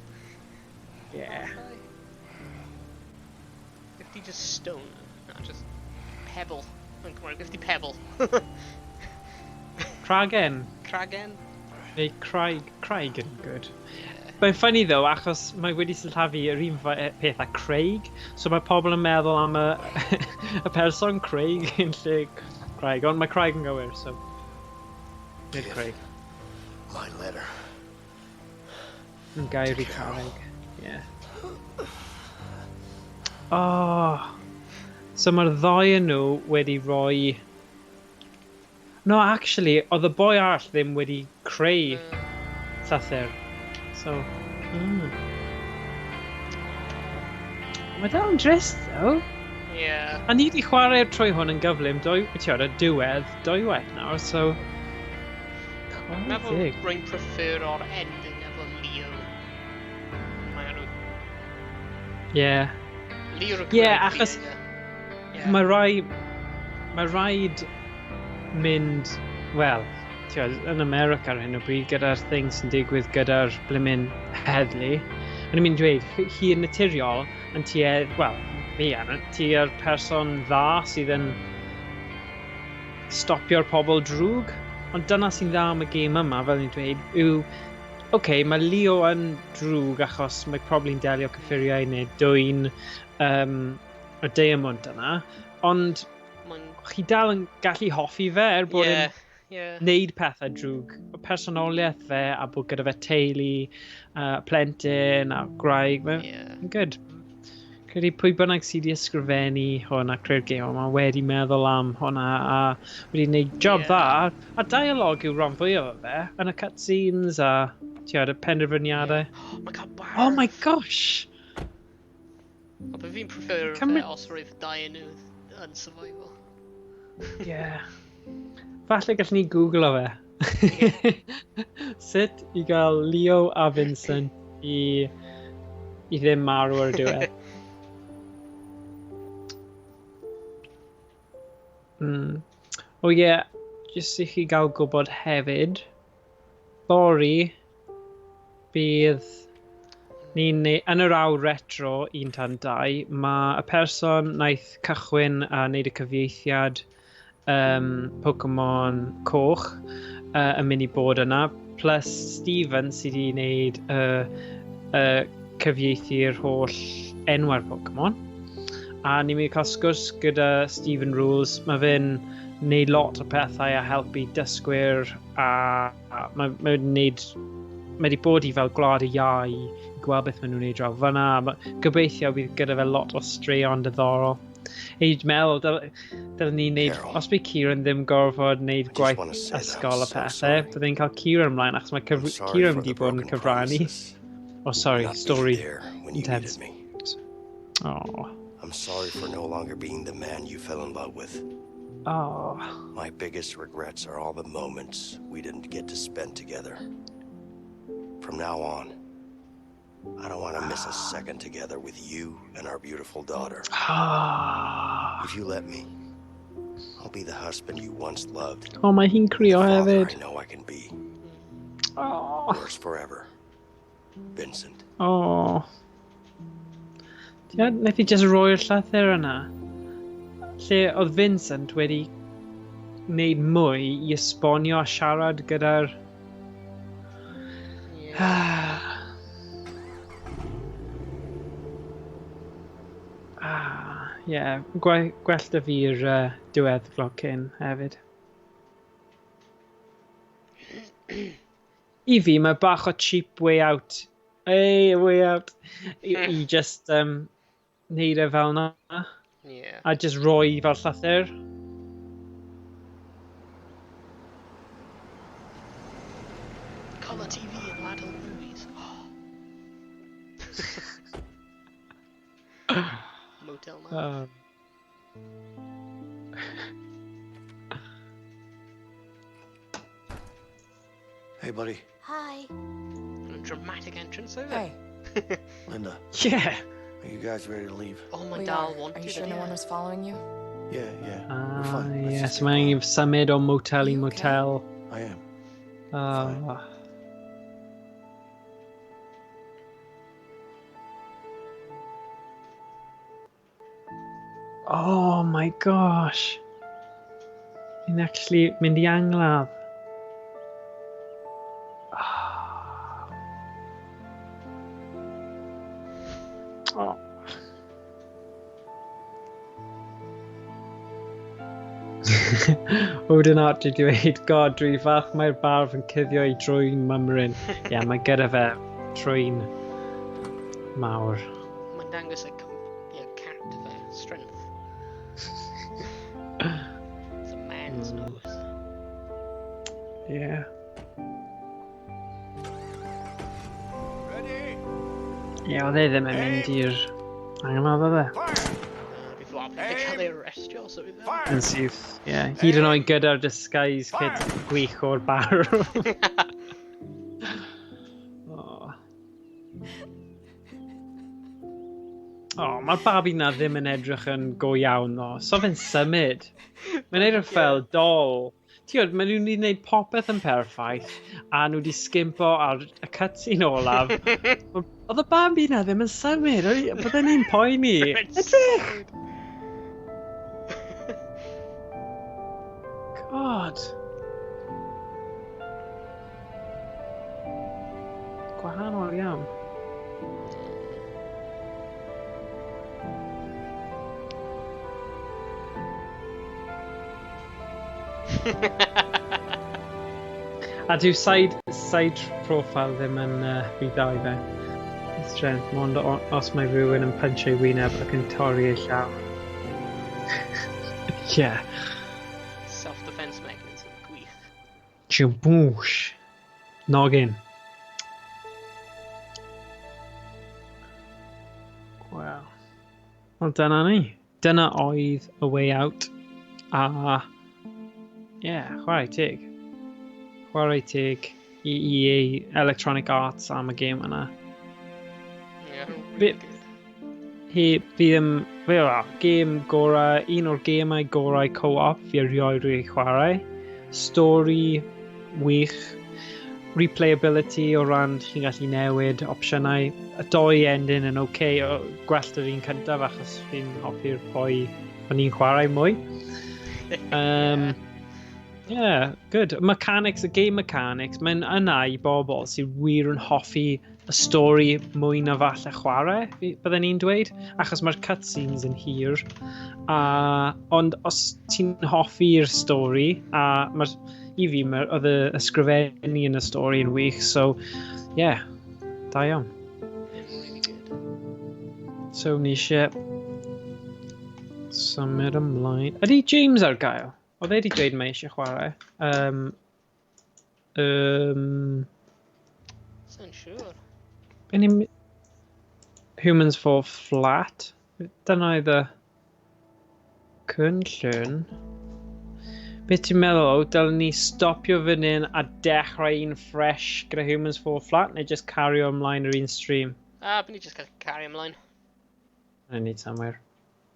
Yeah. If di just stone, no, just pebble. Yn Cymraeg, if di pebble. Cragen. Cragen? Neu Craig. Craig yn good. Mae'n ffynnu ddo, achos mae wedi sylfafu yr un peth â Craig. So mae pobl yn meddwl am y person Craig yn lle Craig. Ond mae Craig yn gywir, so... Nid Craig. My letter. Yn gair i Craig. Yeah. Oh. So mae'r ddoi yn nhw wedi rhoi... No, actually, oedd y boi arall ddim wedi creu llythyr. So, Mae dal yn drist, though. Yeah. A ni wedi chwarae trwy hwn yn gyflym, y diwedd, 2 waith nawr, so... Meddwl rwy'n prefer o'r ending efo Leo. Mae nhw... Yeah. Leo Ie, achos mae rhaid mynd, wel, yn America ar hyn o bryd gyda'r thing sy'n digwydd gyda'r blimyn heddlu. O'n i'n mynd dweud, hi yn naturiol yn ti yw'r person dda sydd yn stopio'r pobl drwg. Ond dyna sy'n dda am y gêm yma, fel ni'n dweud, yw, mae Leo yn drwg achos mae probably yn delio cyffuriau neu dwyn y diamond yna. Ond chi dal yn gallu hoffi fe bod yn neud pethau drwg. Y personoliaeth fe a bod gyda fe teulu, plentyn a gwraig. Mae'n good. Credu pwy bynnag sydd wedi ysgrifennu hwn a creu'r gêm yma wedi meddwl am hwnna a wedi gwneud job dda. A dialog yw ron fwy o fe yn y cutscenes a y penderfyniadau. Oh my gosh! Ond fi'n prefer fe os roedd dau yn nhw yn survival. Yeah. Falle gallwn ni googlo fe. Sut i gael Leo a Vincent i ddim marw ar y diwedd. O ie, jyst i chi gael gwybod hefyd, Bori bydd ni'n yn yr awr retro 1 tan 2, mae y person naeth cychwyn a wneud y cyfieithiad Pokemon coch yn mynd I bod yna, plus Stephen sydd wedi wneud cyfieithu'r holl enwau'r Pokemon. A ni'n mynd I cael sgwrs gyda Stephen Rules. Mae fe'n wneud lot o pethau a helpu dysgwyr a mae wedi bod I fel gwlad y iau I gweld beth maen nhw'n wneud draw fyna. Gobeithio bydd gyda fe lot o straeon diddorol. Dwi'n meddwl, dylwn ni'n wneud, os bydd Kieran ddim gorfod wneud gwaith ysgol a pethau, byddai'n cael Kieran ymlaen, achos mae Kieran wedi bod yn cyfrannu. Oh, sorry, story intense. Oh. I'm sorry for no longer being the man you fell in love with. Oh. My biggest regrets are all the moments we didn't get to spend together. From now on, I don't want to miss a second together with you and our beautiful daughter. If you let me, I'll be the husband you once loved. Oh, mae hi'n crio Father hefyd. I know I can be. Oh. Yours forever, Vincent. Oh. Wnaeth I just roi'r llythyr yna. Lle oedd Vincent wedi wneud mwy I esbonio a siarad gyda'r... Yeah, gwell da fi'r diweddglo cyn hefyd. I fi, mae bach o cheap way out. Hey, way out. I just wneud e fel na. Yeah. A just roi fel llythyr. Colour TV and adult movies. Motel now. Hey, buddy. Hi. A dramatic entrance over. Hey, Linda, Yeah. are you guys ready to leave? Oh, my we dal are. wanted Are you sure it, no one yeah. was following you? Yeah, we're fine. Let's Yes, just get mae'n going. symud o motel I You okay? motel. I am. Oh. Oh my gosh. Mi'n actually mynd I angladd. Oh. Odin Archie dweud, God, dwi falch mae'r barf yn cuddio I drwy'n mymryn. Ie, mae gyda fe trwy'n mawr. Mae'n dangos y character fe, strength. It's a man's nose. Ie. Ready? Ie, oedd e ddim yn mynd i'r angladd oedd e. Fire! Before I cael ei arrestio, so iddo. Fire! Yn syth, ie. Hyd yn oed gyda'r disguise kit gwych o'r bar. Oh. Oh, mae'r babi na ddim yn edrych yn go iawn o. So fe'n symud. Mae'n edrych fel dol. Tiod, maen nhw wedi gwneud popeth yn perffaith a nhw wedi skimpo ar y cutscene olaf. Oedd y babi na ddim yn symud. Byddai'n un poeni. Edrych! God. Gwahanol iawn. A dyw side profile ddim yn byd dda I fe. Strength, mond os mae rhywun yn punch ei wyneb ac yn torri ei llaw. Yeah. Self-defense mechanism, gwych. Jaboosh. Noggin. Wel. Wel dyna ni. Dyna oedd A Way Out. A... yeah, chwarae teg. Chwarae teg I EA Electronic Arts am y gêm yna. Yeah, really Bit- good. Gêm gorau, un o'r gemau gorau co-op fi erioed wedi chwarae. Story wych. Replayability o ran chi'n gallu newid opsiynau. Y doi ending yn okay, gwell yr un cyntaf achos fi'n hoffi'r boi o'n i'n chwarae mwy. Yeah, good. Mechanics, y game mechanics, mae'n yna I bobl sydd wir yn hoffi y stori mwy na falle chwarae, byddwn ni'n dweud, achos mae'r cutscenes yn hir. Ond os ti'n hoffi'r stori, I fi, oedd y ysgrifennu yn y stori yn wych, so, yeah, da iawn. Really good. So, ni eisiau symud ymlaen. Ydy James ar gael? Oedd wedi dweud mae eisiau chwarae. Sa'n siŵr. Humans Fall Flat. Dyna oedd y cynllun. Beth ti'n meddwl? Dylen ni stopio fan hyn a dechrau un fresh gyda Humans Fall Flat, neu just cario ymlaen yr un stream? Bydd ni just cael carry ymlaen. I need somewhere.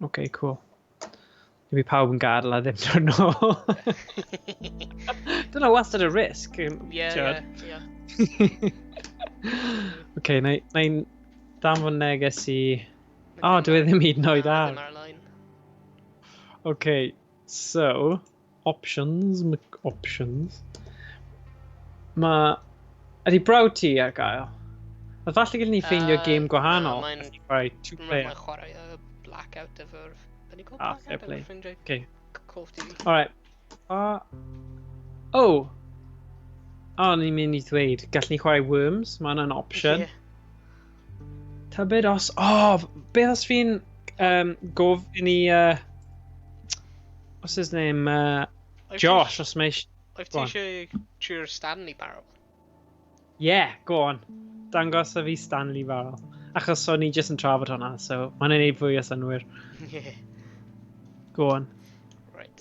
Okay, cool. Maybe pawb yn gadael a ddim dod nôl. Dyna wastad y risg. Yeah. Okay, na'n danfon neges I... O, dwi ddim hyd yn oed ar. Okay, so... Options. Ydy brawd ti ar gael? Oedd falle gyda ni ffeindio game gwahanol. Right, two player. Mae'n chwarae Blackout efo'r... fair play. Okay. Call of Duty. Alright. Ni'n mynd I ddweud, gallwn ni chwarae Worms, mae hwnna'n option. Ta beth os... beth os fi'n gofyn I... what's his name? Josh, os mae... Oedd ti eisiau trwy'r Stanley Barrel? Yeah, go on. Dangos a fi Stanley Barrel. Achos o'n I jyst yn trafod hwnna, so mae'n gwneud fwy o synwyr. Go on. Right.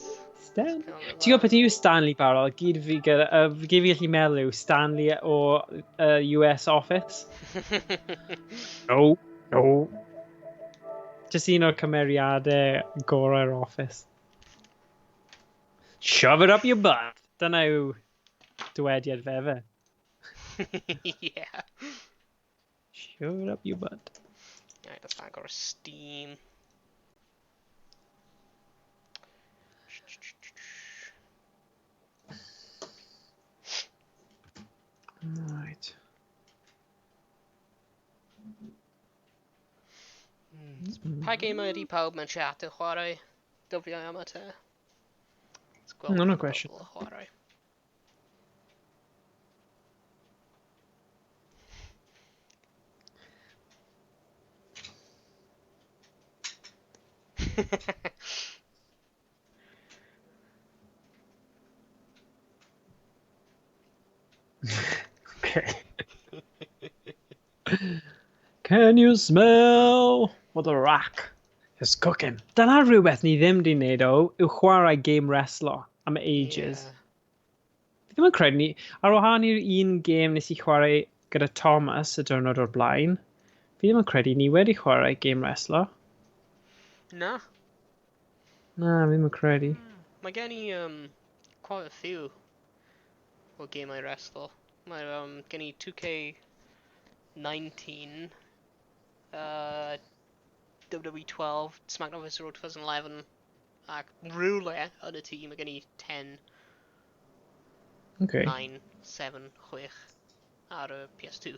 Ti'n gwybod beth yw Stanley Barrel? Gyd fi gallu meddwl yw Stanley o US Office. No. Just un o'r cymeriadau gorau'r Office. Shove it up your butt. Dyna yw dywediad fe. Yeah. Shove it up your butt. Right, let's back our Steam. Right. Pa game ydy pawb mewn chat yn chwarae? Dyfiau am y te. No question. Chwarae. Okay. Can you smell what the rack is cooking? Dyna rhywbeth ni ddim di wneud yw chwarae game wrestler am ages. Fi ddim yn credu ni, ar wahân i'r un game nes I chwarae gyda Thomas y diwrnod o'r blaen, fi ddim yn credu ni wedi chwarae game wrestler. Na. Na, fi ddim yn credu. Mae gen I quite a few o gemau wrestle. Mae gen I 2K19, WWE 12, SmackDown vs Raw 2011, ac rhywle yn y tîm mae gen I 10, Okay. 9, 7, 6 ar y PS2.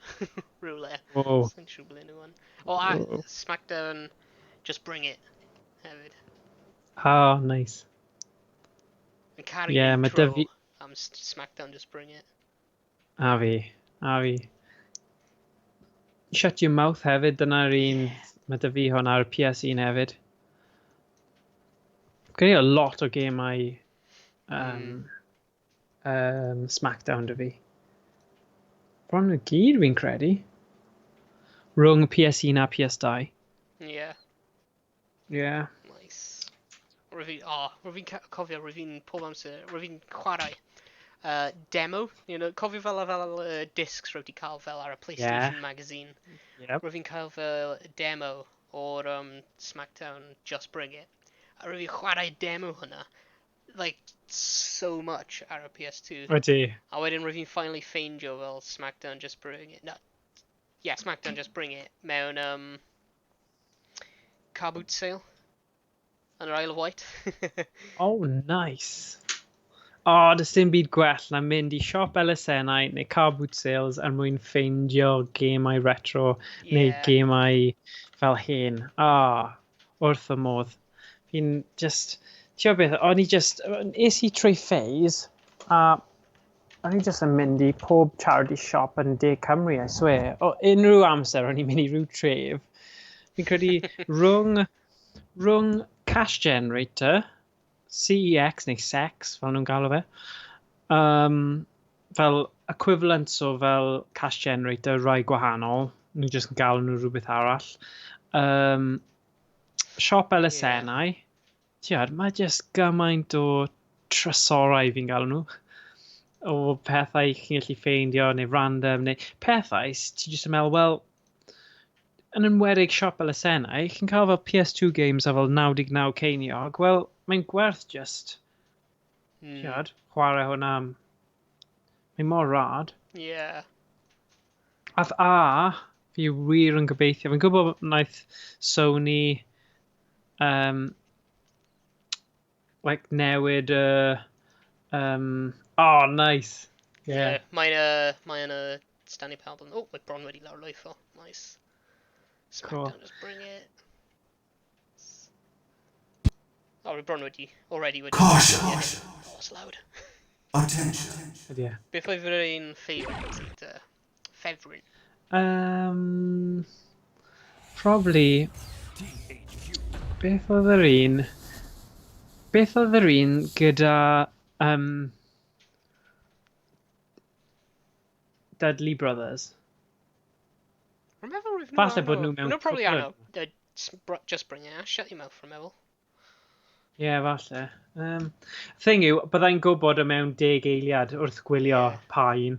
Rhywle. Whoa. Sa'n siŵr ble nhw yn. A SmackDown Just Bring It hefyd. Oh, nice. Yn caru Yeah, mae intro Davi- am SmackDown Just Bring It. A fi. Shut Your Mouth hefyd, dyna'r un, mae dy fi hwn ar PS1 hefyd. Gen I a lot o gemau SmackDown dy fi. Bron nhw gyd fi'n credu. Rhwng PS1 a PS2. Yeah. Yeah. Nice. Rwy'n cofio, rwy'n pob amser, rwy'n chwarae demo, cofio fel discs rwy'n cael fel ar y PlayStation magazine. Yep. Rwy'n cael fel demo o'r SmackDown Just Bring It. A rwy'n chwarae demo hwnna, like, so much ar y PS2. Ydy. A wedyn rwy'n finally ffeindio fel SmackDown Just Bring It. No, yeah, SmackDown Just Bring It mewn car boot sale. yn yr Isle of Wight. Oh, nice. O, does dim byd gwell na mynd i siop elusennau neu car boot sales er mwyn ffeindio gemau retro neu Yeah. gemau fel hyn. Wrth y modd. Fi'n just... Ti'n beth, o'n i just... Es i trwy phase, a o'n i just yn mynd i pob charity shop yn De Cymru, I swear. O unrhyw amser o'n i'n mynd i rhyw tref. Fi'n credu rhwng Cash Generator, CEX neu SEX, fel nhw'n galw fe, fel equivalents o fel Cash Generator, rai gwahanol, nhw jyst yn galw nhw rhywbeth arall. Siop elusennau, tiad, mae jyst gymaint o trysorau fi'n galw nhw, o pethau chi'n gallu ffeindio, neu random, neu pethau, ti jyst yn meddwl, wel, yn enwedig siop elusennau, chi'n cael fel PS2 games a fel 99 ceiniog, wel, mae'n gwerth just, tiad, chwarae hwnna. Mae'n mor rad. Yeah. Fi wir yn gobeithio. Fi'n gwybod wnaeth Sony newid nice. Yeah. Mae'n Stanley Parable. Oh, mae bron wedi lawrlwytho. Nice. Cool. Smackdown, just bring it. Oh, mae bron wedi... Already wedi... Caution! Yeah. Oh, it's loud. Attention! Yeah. Beth oedd yr un favourite? Ffefryn? Probably... Beth oedd yr un? Beth oedd yr un gyda Dudley Brothers? Remember Falle bod nhw mewn probably cwpl arno. Just bring it. Shut your mouth for a meddwl. Ie, falle. Thing yw, byddai'n gwybod y mewn 10 eiliad wrth gwylio paun.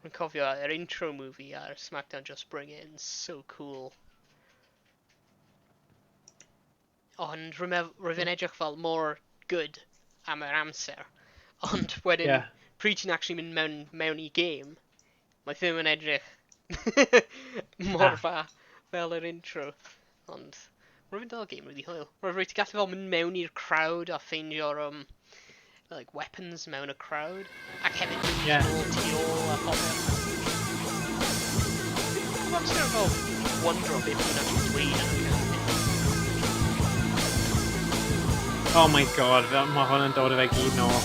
Rwy'n cofio yr intro movie ar SmackDown Just Bring It in, so cool. Ond rwy'n edrych fel more good am yr amser. Ond wedyn, pryd ti'n actually mynd mewn i game, mae ddim yn edrych mor fa fel yr intro. Ond rwy'n dal game really hwyl. Rwy'n ti'n gallu fel mynd mewn i'r crowd a ffeindio'r like weapons mewn y crowd. Ac hefyd mynd nôl tu ôl a popeth. Dwi'n amser fel wondro beth dwi'n actually dweud yn y game. Oh my god, mae hwn yn dod o fe gyd nôl.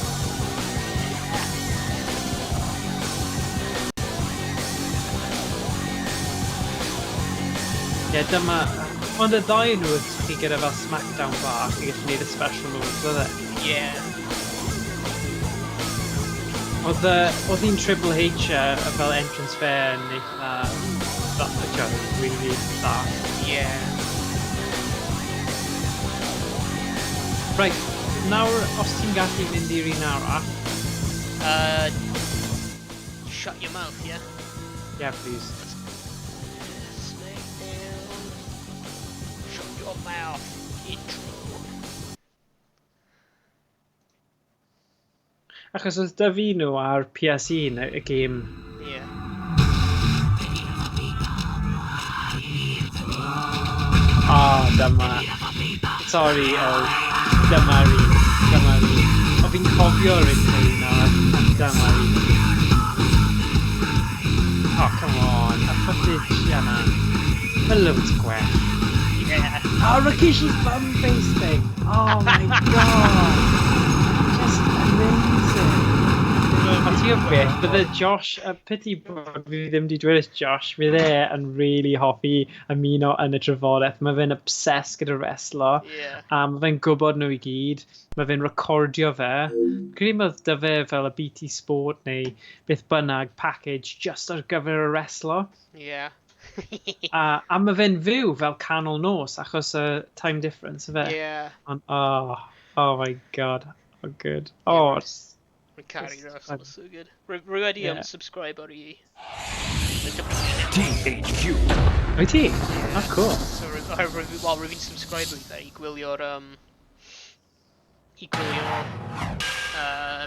Dyma... Ond y ddau nhw ydych chi gyda fel SmackDown bach, chi gallu gwneud y special moves, oedd e? Yeah. Oedd hi'n Triple H fel entrance fair yn eitha... really dda. Yeah. Right, nawr os ti'n gallu mynd i'r un arall. Shut your mouth, yeah? Yeah, please. SmackDown. Shut your mouth. Intro. Achos oedd da fi nhw ar PS1 y gêm. Yeah. Dyma. Sorry, dyma fi. O fi'n cofio'r intro nawr. Dyma fi. Oh, come on. Y footage yna. Mae loads gwell. Yeah. Rikishi's bum face thing. Oh my god. Just amazing. O ti'n beth, bydde Josh, pity bod fi ddim wedi dweud Josh, bydd yn really hoffi ymuno yn y trafodaeth. Mae fe'n obsessed gyda wrestler. Yeah. Mae fe'n gwybod nhw i gyd. Mae fe'n recordio fe. Credu mae dy fe fel y BT Sport neu beth bynnag package just ar gyfer y wrestler. Yeah. A mae fe'n fyw fel canol nos achos y time difference y fe. Yeah. Ond, oh my god. Oh, good. Oh, Rwy'n caru wrestler, so good. Rwy wedi subscribe ar i. THQ. Wyt ti? Oh, cool. So rwy'n subscribe i fe i gwylio'r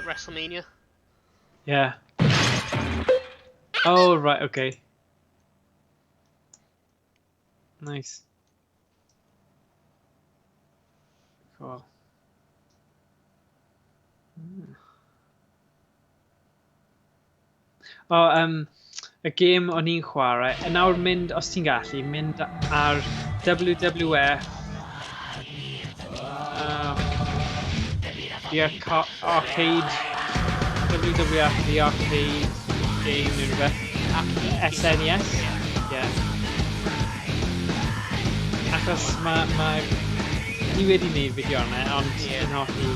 WrestleMania. Yeah. Oh, right, okay. Nice. O, y gêm o'n i'n chwarae, yn nawr mynd, os ti'n gallu, mynd ar WWF, the arcade, WWF, the arcade game neu rhywbeth, SNES, ie. Achos ni wedi gwneud fideo yna, ond Ie. yn hoffi.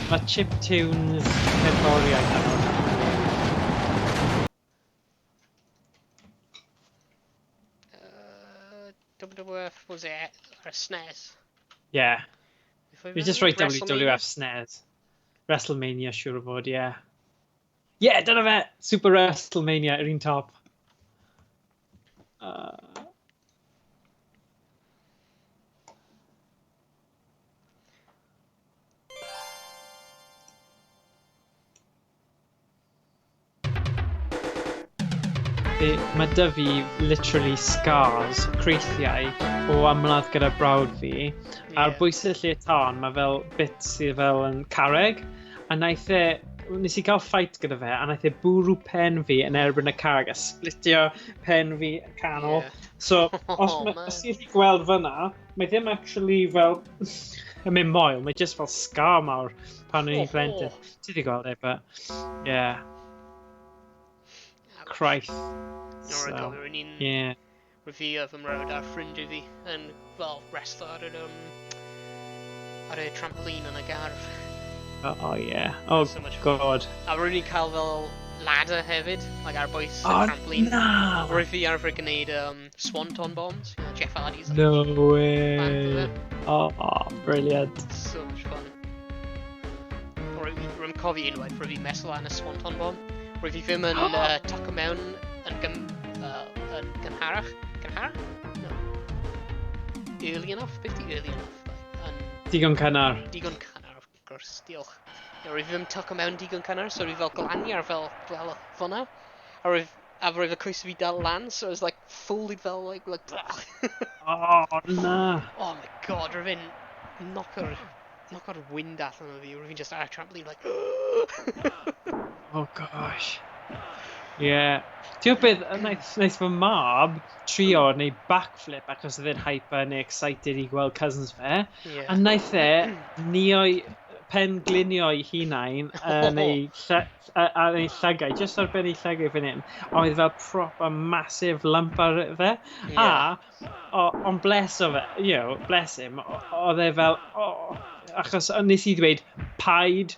Mae chiptunes cerddoriaeth yna. WWF was it ar y SNES? Ie. If I Fi just remember, rhoi WWF SNES. WrestleMania, siŵr o fod, ie. Ie, dyna fe! Super WrestleMania, yr un top. Mae 'da fi literally scars, creithiau, o ymladd gyda brawd fi. A'r Ie. bwysau lle tân, mae fel bit sydd fel yn carreg. A nes i gael fight gyda fe, a naeth e bwrw pen fi yn erbyn y carreg, a splitio pen fi canol. Ie. So, os Oh, man. ti'n gallu gweld fyna, mae ddim actually fel yn mynd moel, mae just fel scar mawr pan o'n i'n plentyn. Ti wedi gweld e, but, yeah, Christ. Nor a gofio ni'n Yeah. review fy mrawd ar ffrindiau fi yn, well, wrestler ar y trampoline yn y gardd. Oh, yeah. Oh, So much God. A rwy'n ni'n cael fel ladder hefyd, like ar bwys y Oh, trampoline. na! Rwy'n fi arfer gwneud Swanton bombs, you know, Jeff Hardy's. No Fan way. of Oh, brilliant. So much fun. Rwy'n cofio unwaith, rwy'n fi mesol yn y Swanton bomb. Rwy'n fi ddim yn tuck o mewn yn gynharach. Gynharach? No. Early enough? Beth di early enough? Digon cynnar. Digon cynnar, of course, diolch. Rwy'n fi ddim tuck o mewn digon cynnar, so rwy'n fel glani ar fel fyna. A rwy'n y coes fi dal lan, so it was like folded fel like Oh, na. Oh my god, rwy'n knock o'r wind allan o fi, rwy'n just ar y trampoline like Oh, gosh. Yeah. Ti'n gwybod beth, wnaeth fy mab trio wneud backflip achos oedd e'n hyper neu excited i gweld cousins fe. Yeah. A wnaeth pen glinio i hunain yn ei llygau, just ar ben ei llygau fan hyn. A oedd fel proper massive lump ar fe. Yeah. Ond bless o fe, bless him, oedd e fel, achos nes i ddweud, paid,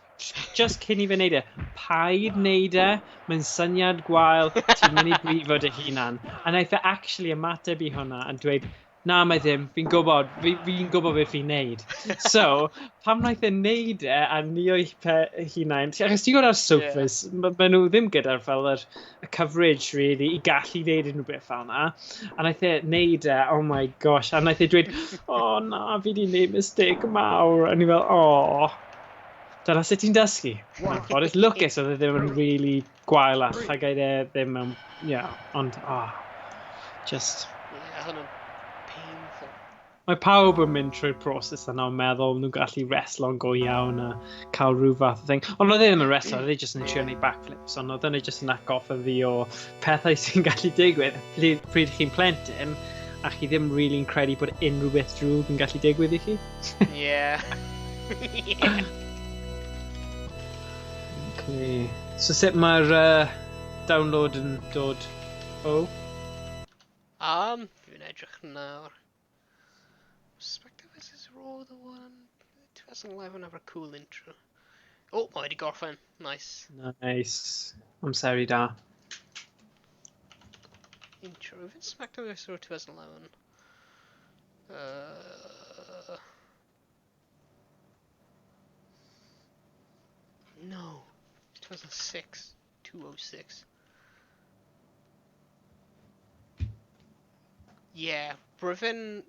just cyn i fe wneud e, paid wneud e, mae'n syniad gwael, ti'n mynd i brifo dy hunan. A wnaeth e actually ymateb I hwnna yn dweud, na mae ddim, fi'n gwybod beth fi'n neud. So, pam wnaeth e wneud e a nio'i hunain, achos ti'n gwybod ar sofas, maen nhw ddim gyda'r fel y coverage really I gallu neud unrhyw beth fel yna. A wnaeth e wneud e, oh my gosh, a wnaeth e dweud, na, fi di wneud mistake mawr. A ni fel, dyna sut ti'n dysgu. It's lwcus oedd e ddim yn really gwaelach, a gael e ddim yn, ond, just... Yeah, hwnna'n painful. Mae pawb yn mynd trwy'r broses yna o'n meddwl nhw'n gallu wrestlo'n go iawn a cael rhyw fath o thing. Ond oedd e ddim yn wrestlo, oedd e jyst yn trio neud backflips, ond oedd e jyst yn atgoffa fi o pethau sy'n gallu digwydd pryd chi'n plentyn, a chi ddim really'n credu bod unrhyw beth drwg yn gallu digwydd I chi. Yeah. Yeah. Okay. So sut mae'r download yn dod o? Fi'n edrych nawr. Spectre vs Raw, the one 2011 have a cool intro. Oh, mae wedi gorffen. Nice. Nice. Amseru da. Intro. If it's Spectre vs Raw 2011. No. 2006. 206. Yeah, Riven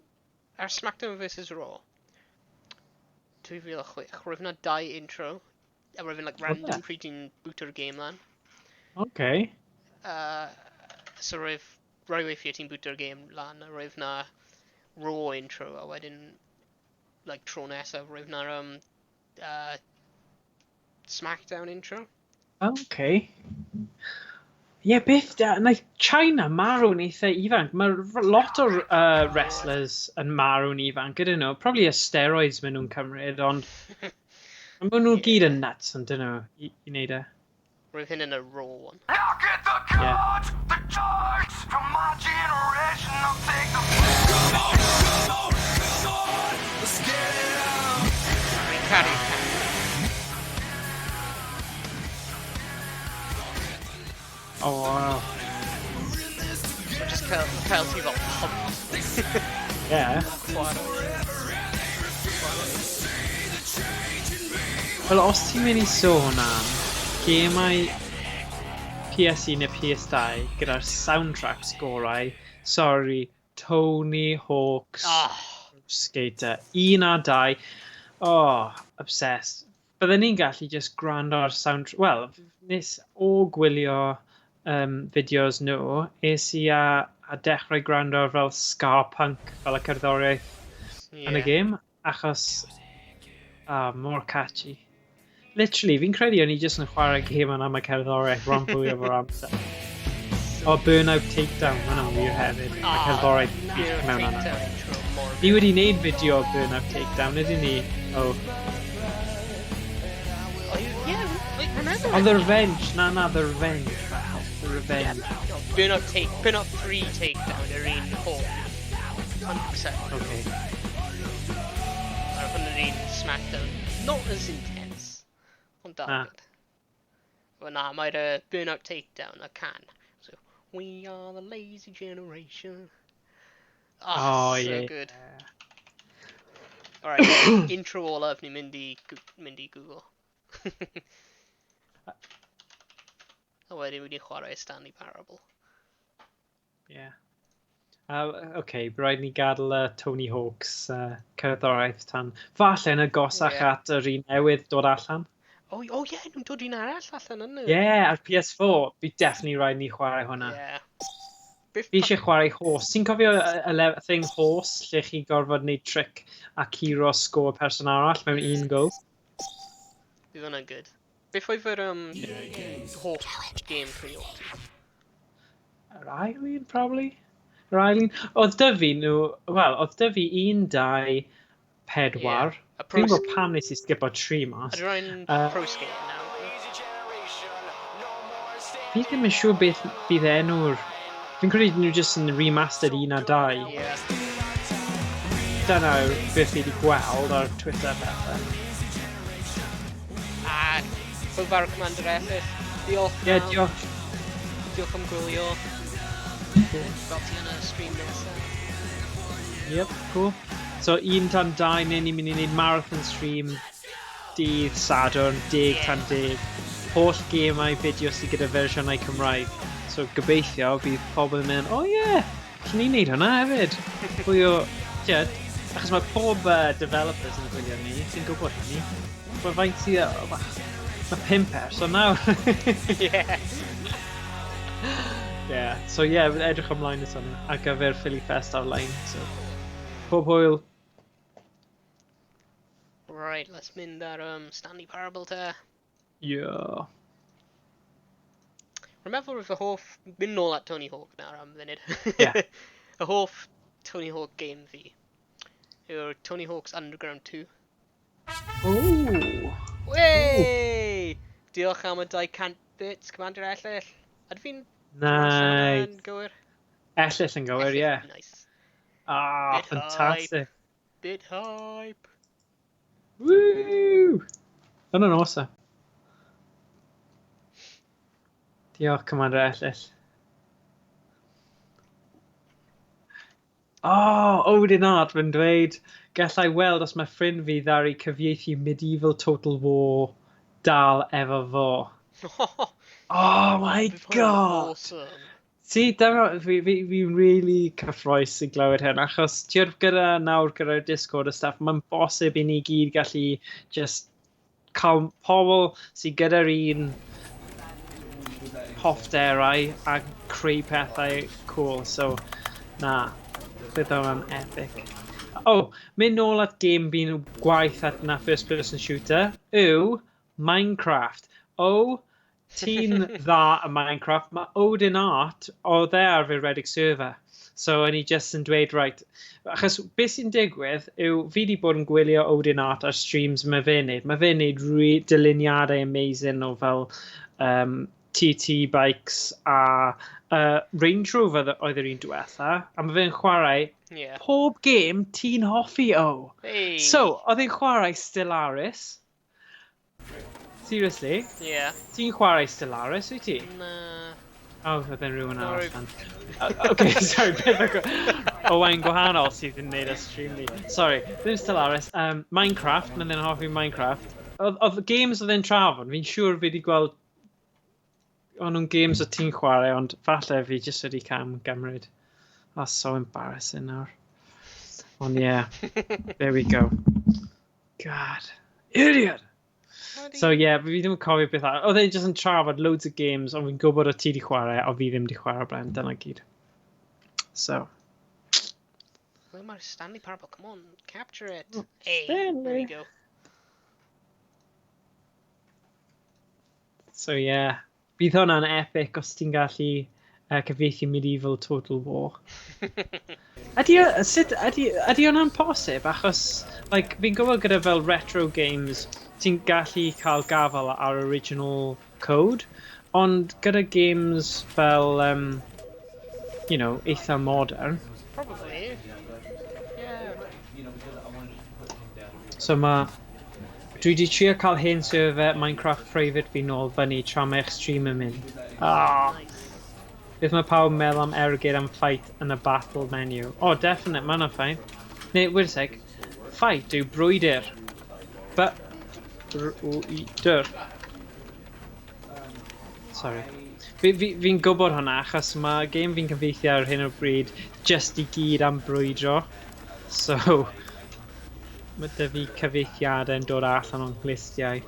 ar SmackDown vs Raw 2006, Riven a 2 intro, a Riven like random pryd ti'n boot o'r game lan. Okay. So roi weithio ti'n boot o'r game lan, a roedd na Raw intro, a wedyn like tro nesaf, roedd na SmackDown intro. Okay. Ie, beth, naeth China marw'n eitha ifanc. Mae lot o wrestlers yn marw'n ifanc, ydyn nhw. Probably y steroids maen nhw'n cymryd, ond maen nhw gyd yn nuts, ond dyn nhw i wneud e. Roedd hyn yn y raw one. Now get the Ie. cards, the charts from my generation. I'll take the let's get it on. Mae'n caru can. O, wow. Mae'n just cael ti fel pump. Ie. Wel, os ti'n mynd i sôn am gemau PS1 neu PS2 gyda'r soundtracks gorau, sorry, Tony Hawk's Skater 1 a 2, obsessed. Byddwn ni'n gallu just gwrando ar soundtrack, wel, nes o gwylio fideos nhw, es I a dechrau gwrando ar fel ska punk fel y cerddoriaeth yn y gêm, achos mor catchy. Literally, fi'n credu o'n I jyst yn chwarae gêm yna am y cerddoriaeth ron fwy o'r amser. O, Burnout Takedown, hwnna'n wir hefyd. Y cerddoriaeth bych mewn yna. Ni wedi wneud fideo o Burnout Takedown, ydyn ni? O, The Revenge, na, The Revenge. The Revenge. Burnout 3 takedown yr un hwn. 100%. Okay. Ar hwn yr un Smackdown. Not as intense. Ond dal good. Wel na, mae'r Burnout Takedown a can. So, we are the lazy generation. So yeah. good. Alright, intro olaf ni mynd I Google. A wedyn wedi chwarae Stanley Parable. Yeah. Okay, rhaid ni gadael Tony Hawk's cerddoriaeth tan. Falle yn agosach at yr un newydd dod allan. Oh yeah, nhw'n dod un arall allan yn nhw. Yeah, ar PS4. Fi definitely rhaid ni chwarae hwnna. Yeah. Fi eisiau chwarae horse. Ti'n cofio y thing horse lle chi gorfod wneud trick a curo sgôr person arall mewn un go? Bydd hwnna'n good. Beth oedd yr Hawk game priod? Yr Eileen, probably? Yr Eileen? Oedd dy fi nhw... Wel, oedd dy fi 1, 2, 4. Fi'n gwybod pam nes I skip o 3 mas. Ydy'r ein pro skate nawr? Fi ddim yn siŵr beth bydd enw'r... Fi'n credu nhw jyst yn remastered 1 a 2. Yeah. Dyna beth fi wedi gweld ar Twitter pethau. A Hwyl fawr Commander Effith. Diolch. Ie, diolch. Diolch am gwylio. Gweld ti yn y stream nesaf. Yep, cool. So 1 tan 2, ni'n mynd I wneud marathon stream dydd Sadwrn, 10 tan 10. Holl gemau fideo sydd gyda fersiynau Cymraeg. So gobeithio bydd pobl yn mynd, allwn ni wneud hwnna hefyd. Pwy o, achos mae pob developers yn gwylio ni, sy'n gwybod hynny. Mae faint sydd, mae 5 person nawr. So edrych ymlaen at hwnna, ar gyfer Philly Fest ar-lein. So, pob hwyl. Right, let's mynd ar Stanley Parable te. Yeah. Remember with the hoff... Mynd nôl at Tony Hawk nawr am funud. Yeah. Y hoff Tony Hawk game fi yw'r Tony Hawk's Underground 2. Ooh. Wey! Diolch am y 200 bits, Commander Ellill. Ydw fi'n... Nice. Gywir? Ellill yn gywir, ie. Nice. Bit Fantastic. Bit hype. Woo! Hwna'n awesome. Diolch, Commander Ellill. Odin Art fy'n dweud, gallai weld os mae ffrind fi ddari cyfieithu Medieval Total War dal efo fo. Oh my god! Awesome. See, fi'n really cyffroes I glywed hyn, achos ti'n gyda nawr gyda'r Discord a stuff, mae'n bosib I ni gyd gallu just cael pobl sydd gyda'r un hoffderau a creu pethau cool, so na, bydd hwnna'n epic. Mynd nôl at game fi'n gwaith at na first person shooter yw Minecraft. ti'n dda y Minecraft, mae Odin Art o dde ar fy redeg server. So, o'n i just yn dweud, right, achos beth sy'n digwydd yw fi wedi bod yn gwylio Odin Art ar streams mae fe'n neud. Mae fe'n neud dyluniadau amazing o fel TT bikes a Range Rover oedd yr un diwetha. A mae fe'n chwarae Yeah. pob game ti'n hoffi o. Hey. So, oedd e'n chwarae Stellaris. Seriously? Yeah. Ti'n chwarae Stellaris, wyt ti? Nah. Oh, oedd e'n rhywun No. arall. Okay, sorry, Owain gwahanol sydd yn neud y stream ni. Sorry, ddim Stellaris. Minecraft, mae'n hoffi Minecraft. Oedd games oedd e'n trafod, fi'n siŵr fi wedi gweld o'n nhw'n games o ti'n chwarae, ond falle fi jyst wedi gymryd. That's so embarrassing nawr. Ond yeah, there we go. God, idiot! So yeah, fi ddim yn cofio beth ar. Oedd e'n just yn trafod loads of games, ond fi'n gwybod o ti di chwarae, o fi ddim di chwarae blaen, dyna gyd. So. Well, my Stanley Parable, come on, capture it. Oh, Hey, there Stanley. you go. So yeah, bydd hwnna'n epic os ti'n gallu cyfieithu Medieval Total War. Ydy hwnna'n posib? Achos, like, fi'n gwybod gyda fel retro games, ti'n gallu cael gafel ar original code, ond gyda games fel, you know, eitha modern. Probably. Yeah. So dwi wedi trio cael hen server Minecraft private fi nôl fyny tra mae eich stream yn mynd. Nice. Beth mae pawb yn meddwl am ergyd am fight yn y battle menu? Oh, definite, mae hwnna'n ffain. Neu, wait a sec. Fight yw brwydyr. Brwydyr. Sorry. Fi'n gwybod hwnna, achos mae game fi'n cyfeithio ar hyn o bryd just i gyd am brwydro. So, mae dy fi cyfeithiadau yn dod allan o'n listiau.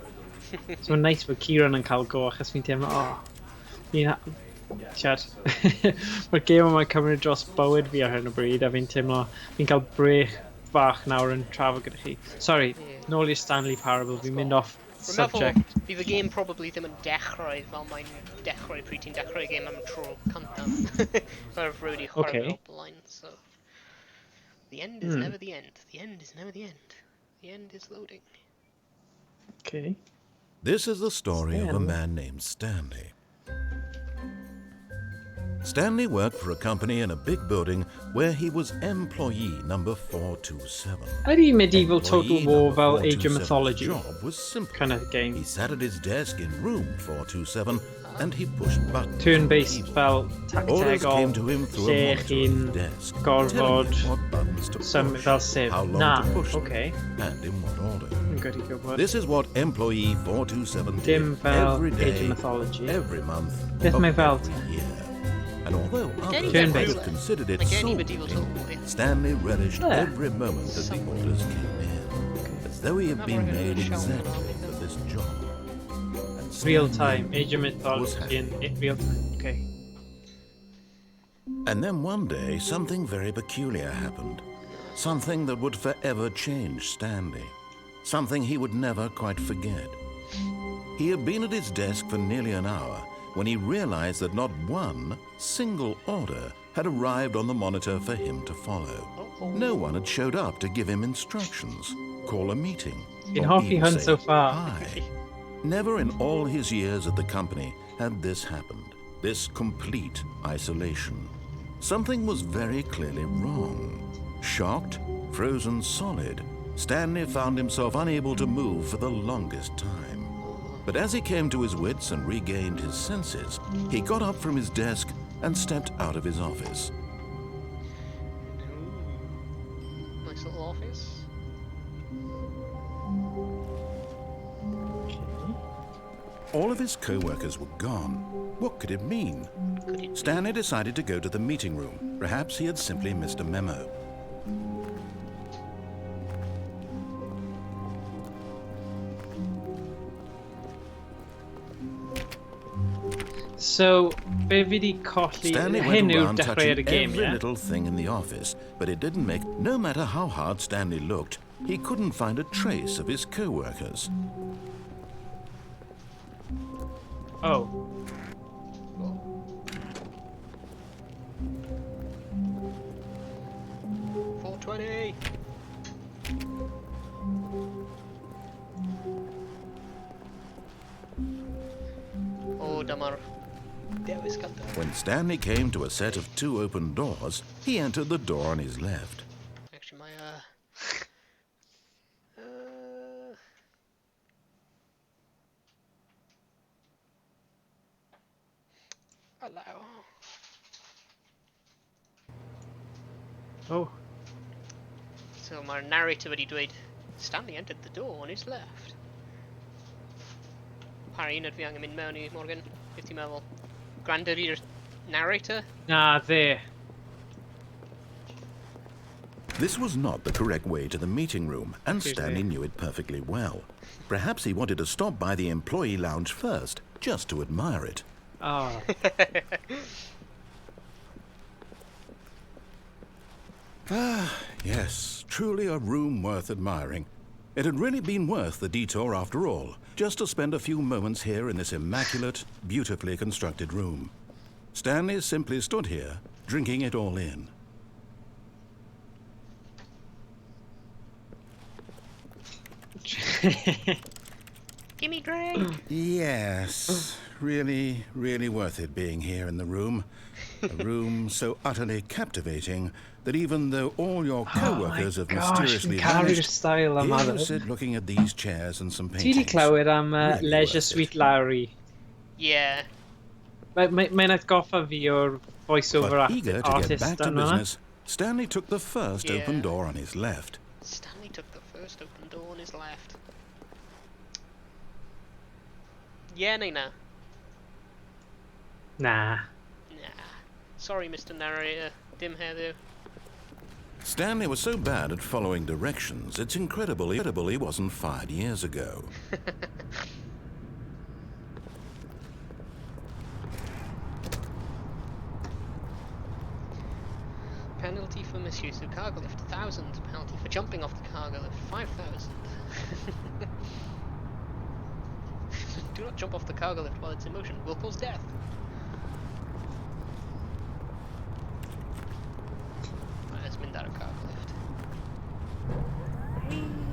So mae'n neis bod Kieran yn cael go, achos fi'n teimlo, Tiad, mae'r game yma'n cymryd dros bywyd fi ar hyn o bryd, a fi'n teimlo, fi'n cael brech bach nawr yn trafod gyda chi. Sorry, nôl i'r Stanley Parable, fi'n mynd off subject. Bydd y game probably ddim yn dechrau fel mae'n dechrau pryd ti'n dechrau game am y tro cyntaf. Mae'r rhaid i chwarae fel blaen, so... The end is never the end. The end is never the end. The end is loading. Okay. This is the story of a man named Stanley. Stanley worked for a company in a big building where he was employee number 427. Ydy Medieval Total Employee War number fel Age of 427's Mythology job was simple. kind of game? He sat at his desk in room 427 and he pushed buttons. Turn-based fel Orders came to tactegol, him through a lle monitor on chi'n his desk, gorfod telling him what buttons to some push, fel sef. how long Na, to push them, okay. and in what order. Yn good i gwybod. This is what employee 427 Dim did fel every Age day, of Mythology. every month, Beth of mae fel every year. And although others Turn-based. might have considered it Like any so medieval boring, total war. Stanley relished Yeah. every moment that the orders came in, as though he had been made exactly for this job. And Real Stanley time, Age of was Mythology in real time. Okay. And then one day, something very peculiar happened. Something that would forever change Stanley. Something he would never quite forget. He had been at his desk for nearly an hour when he realized that not one single order had arrived on the monitor for him to follow. No one had showed up to give him instructions, call a meeting, In or Hockey even Hunt say so far. hi. Never in all his years at the company had this happened, this complete isolation. Something was very clearly wrong. Shocked, frozen solid, Stanley found himself unable to move for the longest time. But as he came to his wits and regained his senses, he got up from his desk and stepped out of his office. Nice little office. All of his co-workers were gone. What could it mean? Could it Stanley decided to go to the meeting room. Perhaps he had simply missed a memo. So, be fi di colli... Stanley Hyn went yw'r around dechreuad touching y game, every ie? little thing in the office, but it didn't make... No matter how hard Stanley looked, he couldn't find a trace of his co-workers. Oh. 420. Oh, dyma'r dewis ganddo. When Stanley came to a set of 2 open doors, he entered the door on his left. Actually, my allow. Oh. So mae'r narrator wedi dweud, Stanley entered the door on his left. Harry, nad fi angen mynd mewn I Morgan. Beth ti'n meddwl? Gwrando i'r narrator? Na, there. This was not the correct way to the meeting room, and Excuse Stanley me. knew it perfectly well. Perhaps he wanted to stop by the employee lounge first, just to admire it. Oh. Yes, truly a room worth admiring. It had really been worth the detour after all, just to spend a few moments here in this immaculate, beautifully constructed room. Stanley simply stood here, drinking it all in. Gimme drink! Yes, really, really worth it being here in the room. A room so utterly captivating that even though all your co-workers have mysteriously Carrier vanished, style am here you I. sit looking at these chairs and some Ti di paintings. clywed am Really Leisure worth Suite it. Lowry? Yeah. Mae'n atgoffa fi o'r voice-over But eager to get artist back to yna. business, Stanley took the first Yeah. open door on his left. Stanley took the first open door on his left. Yeah, neu na? Nah. Nah. Sorry, Mr. Narrator. Dim heddiw. Stanley was so bad at following directions, it's incredible he wasn't fired years ago. Penalty for misuse of cargo lift 1,000. Penalty for jumping off the cargo lift 5,000. Do not jump off the cargo lift while it's in motion. Will cause death. Right, let's mynd ar y cargo lift.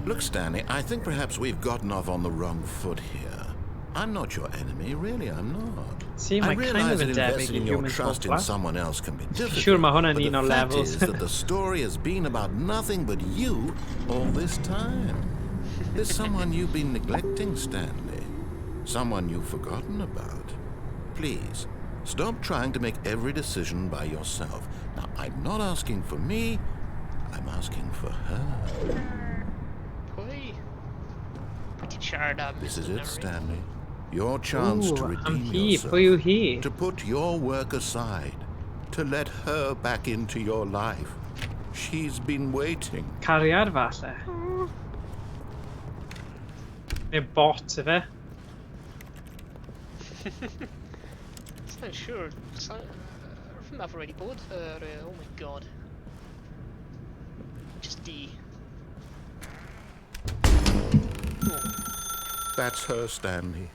Look, Stanley, I think perhaps we've gotten off on the wrong foot here. I'm not your enemy, really, I'm not. See, I mae kind realize of that yn debyg investing I in your Human trust in Fall someone else can be difficult. Siwr mae hwnna'n but un the o'r fact levels. is that the story has been about nothing but you all this time. There's someone you've been neglecting, Stanley. Someone you've forgotten about. Please, stop trying to make every decision by yourself. Now, I'm not asking for me, I'm asking for her. Pwy? Pwy ti'n siarad am, This is Mr. it, Narrator? Stanley. Your chance to Ooh, am redeem hi. yourself. Pwy yw hi? To put your work aside. To let her back into your life. She's been waiting. Cariad, falle. Neu bot, efe. Sa'n siŵr. Rwy'n meddwl wedi bod. Oh my god. Just D. That's her, Stanley.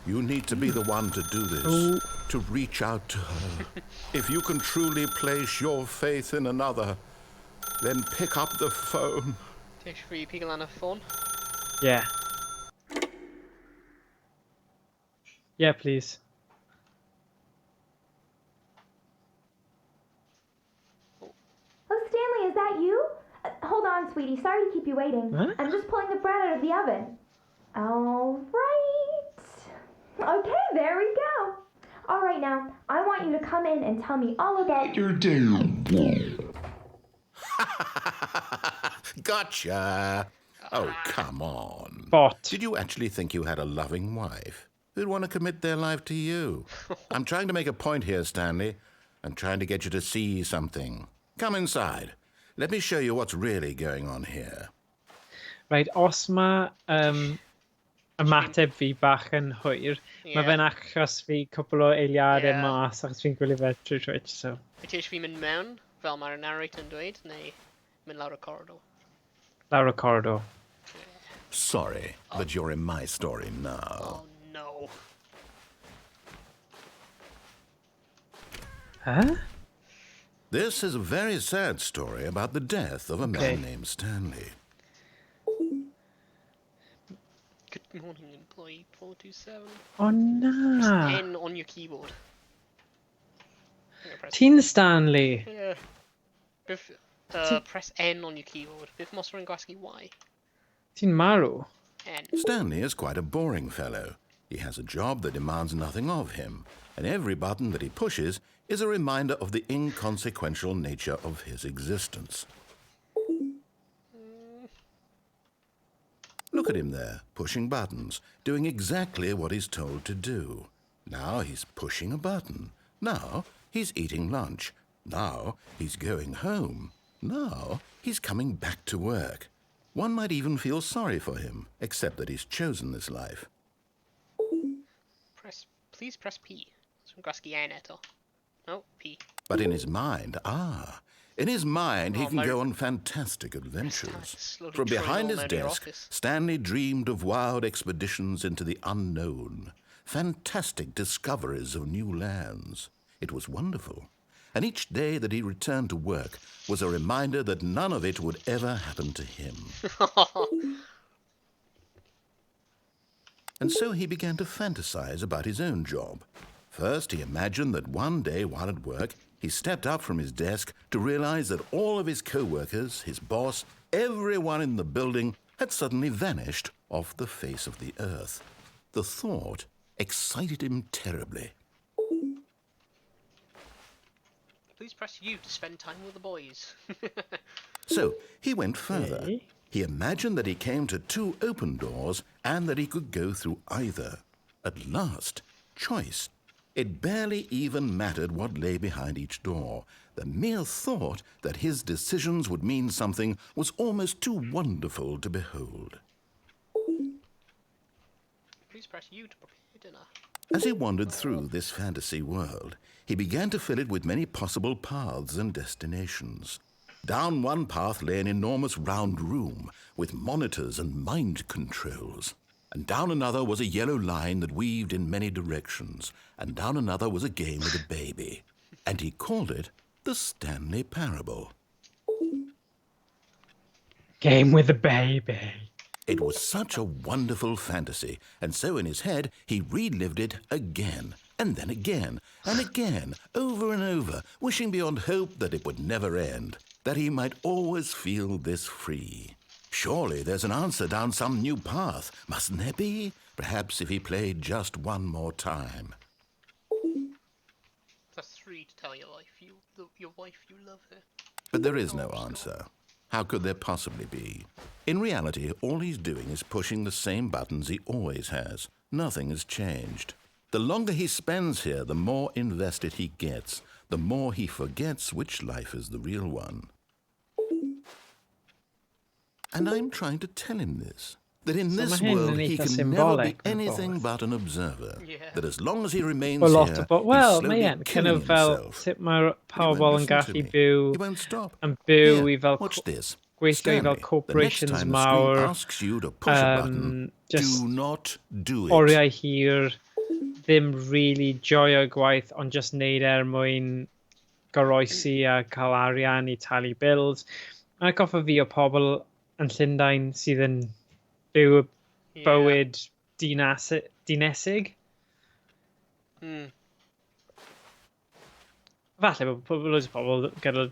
You need to be the one to do this. To reach out to her. If you can truly place your faith in another, then pick up the phone. Ti eisiau fi pigol lan y ffôn? Yeah. Yeah, please. Oh, Stanley, is that you? Hold on, sweetie. Sorry to keep you waiting. Huh? I'm just pulling the bread out of the oven. All right. Okay, there we go. All right, now, I want you to come in and tell me all about your Gotcha. Oh, come on. Bot. Did you actually think you had a loving wife who'd want to commit their life to you? I'm trying to make a point here, Stanley. I'm trying to get you to see something. Come inside. Let me show you what's really going on here. Right, os mae ymateb fi bach yn hwyr, Ie. mae fe'n achos fi cwbl o eiliadau Ie. mas achos fi'n gwylio fe trwy Twitch, so... Wyt ti eisiau fi mynd mewn, fel mae'r narrator yn dweud, neu mynd lawr y corridor? Lawr y corridor. Sorry, but you're in my story now. Oh no. Huh? This is a very sad story about the death of a Okay. man named Stanley. Good morning, employee 427. Oh, Press nah. N on your keyboard. Yeah, press, Teen Stanley. yeah. Press N on your keyboard. Biff Moss Ringoski Y. Teen Maru. N. Stanley is quite a boring fellow. He has a job that demands nothing of him, and every button that he pushes is a reminder of the inconsequential nature of his existence. Look at him there, pushing buttons, doing exactly what he's told to do. Now he's pushing a button. Now he's eating lunch. Now he's going home. Now he's coming back to work. One might even feel sorry for him, except that he's chosen this life. Please press P. Ringoski N eto. No, P. But in his mind, in his mind, he Oh, can my- go on fantastic adventures. slowly From behind his trailing on desk, Erotis. Stanley dreamed of wild expeditions into the unknown, fantastic discoveries of new lands. It was wonderful. And each day that he returned to work was a reminder that none of it would ever happen to him. And so he began to fantasize about his own job. First, he imagined that one day while at work, he stepped up from his desk to realize that all of his co-workers, his boss, everyone in the building had suddenly vanished off the face of the earth. The thought excited him terribly. Please press U to spend time with the boys. So he went further. Okay. He imagined that he came to two open doors and that he could go through either. At last, choice. It barely even mattered what lay behind each door. The mere thought that his decisions would mean something was almost too wonderful to behold. Please press U to prepare dinner. As he wandered through this fantasy world, he began to fill it with many possible paths and destinations. Down one path lay an enormous round room with monitors and mind controls. And down another was a yellow line that weaved in many directions. And down another was a game with a baby. And he called it the Stanley Parable. Game with the baby. It was such a wonderful fantasy, and so in his head he relived it again, and then again, and again, over and over, wishing beyond hope that it would never end, that he might always feel this free. Surely there's an answer down some new path, mustn't there be? Perhaps if he played just one more time. Press 3 to tell your wife you love her. But there is no answer. How could there possibly be? In reality, all he's doing is pushing the same buttons he always has. Nothing has changed. The longer he spends here, the more invested he gets, the more he forgets which life is the real one. And I'm trying to tell him this, that in this ma hyn world yn he eitha can never be symbolic, yn anything bod. but an observer. Yeah. That as long as he remains Well, lot here, o bobl... he's Wel, slowly mae e'n kind killing of fel himself. sut mae But he won't pobl yn listen to gallu me. byw He won't stop. yn byw Here, i fel watch this. gweithio i fel Stanley, the next corporations time the screen mawr, asks you to push a button, just do not do it. oriau hir, ddim really joio gwaith, ond just neud mwyn goroesi a cael arian i talu bills. Mae'n goffa fi o pobl yn Llundain sydd yn byw y Yeah. bywyd dinesig. Hmm. Falle bod loads o pobl gyda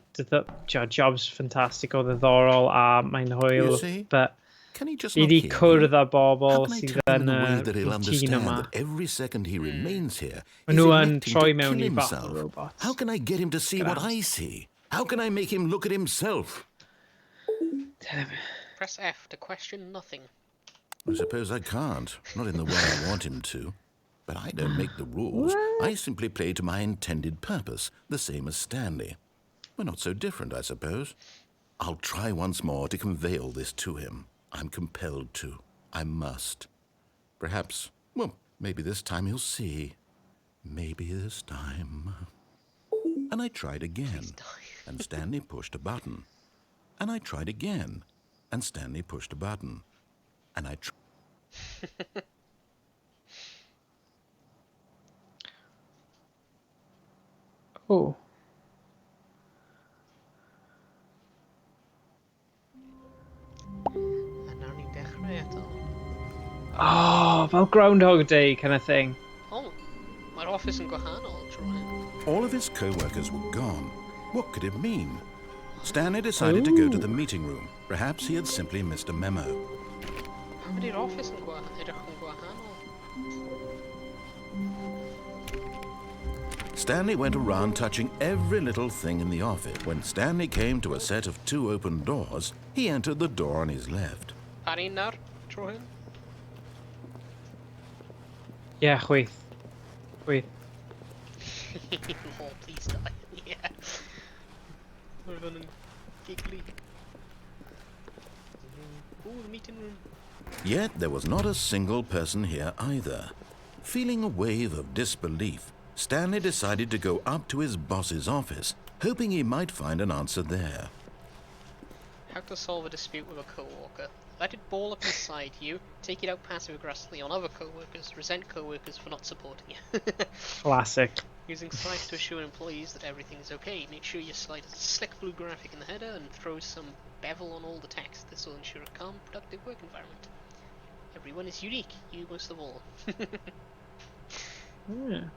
jobs ffantastig o ddiddorol a mae'n hwyl, You see? but Can he just fi not di hear me? cwrdd â How bobl can I sydd tell him in yn a way y that he'll routine understand yma. that every second he remains here, Maen he's nhw yn electing troi to mewn kill i battle himself? robots. How can I get him to see what I see? How can I make him look at himself? Press F to question nothing. I suppose I can't, not in the way I want him to. But I don't make the rules. I simply play to my intended purpose, the same as Stanley. We're not so different, I suppose. I'll try once more to convey all this to him. I'm compelled to. I must. Perhaps, well, maybe this time he'll see. Maybe this time. And I tried again, and Stanley pushed a button. And I tried again, and Stanley pushed a button. And I tried. Oh. A nawn ni dechrau eto. Oh, fel Groundhog Day kind of thing. O, mae'r office yn gwahanol tro hyn. All of his co-workers were gone. What could it mean? Stanley decided to go to the meeting room. Perhaps he had simply missed a memo. Pam ydy'r office yn edrych yn gwahanol? Stanley went around touching every little thing in the office. When Stanley came to a set of 2 open doors, he entered the door on his left. Ar un nawr tro hyn? Yeah, chwyth. Chwyth. Oh, please die. Yeah. Mae hwn yn giggly. Ooh, the meeting room. Yet there was not a single person here either. Feeling a wave of disbelief, Stanley decided to go up to his boss's office, hoping he might find an answer there. How to solve a dispute with a co-worker. Let it ball up inside you, take it out passive-aggressively on other co-workers, resent co-workers for not supporting you. Classic. Using slides to assure employees that everything is okay. Make sure your slide has a slick blue graphic in the header and throw some bevel on all the text. This will ensure a calm, productive work environment. Everyone is unique, you most of all. Yeah.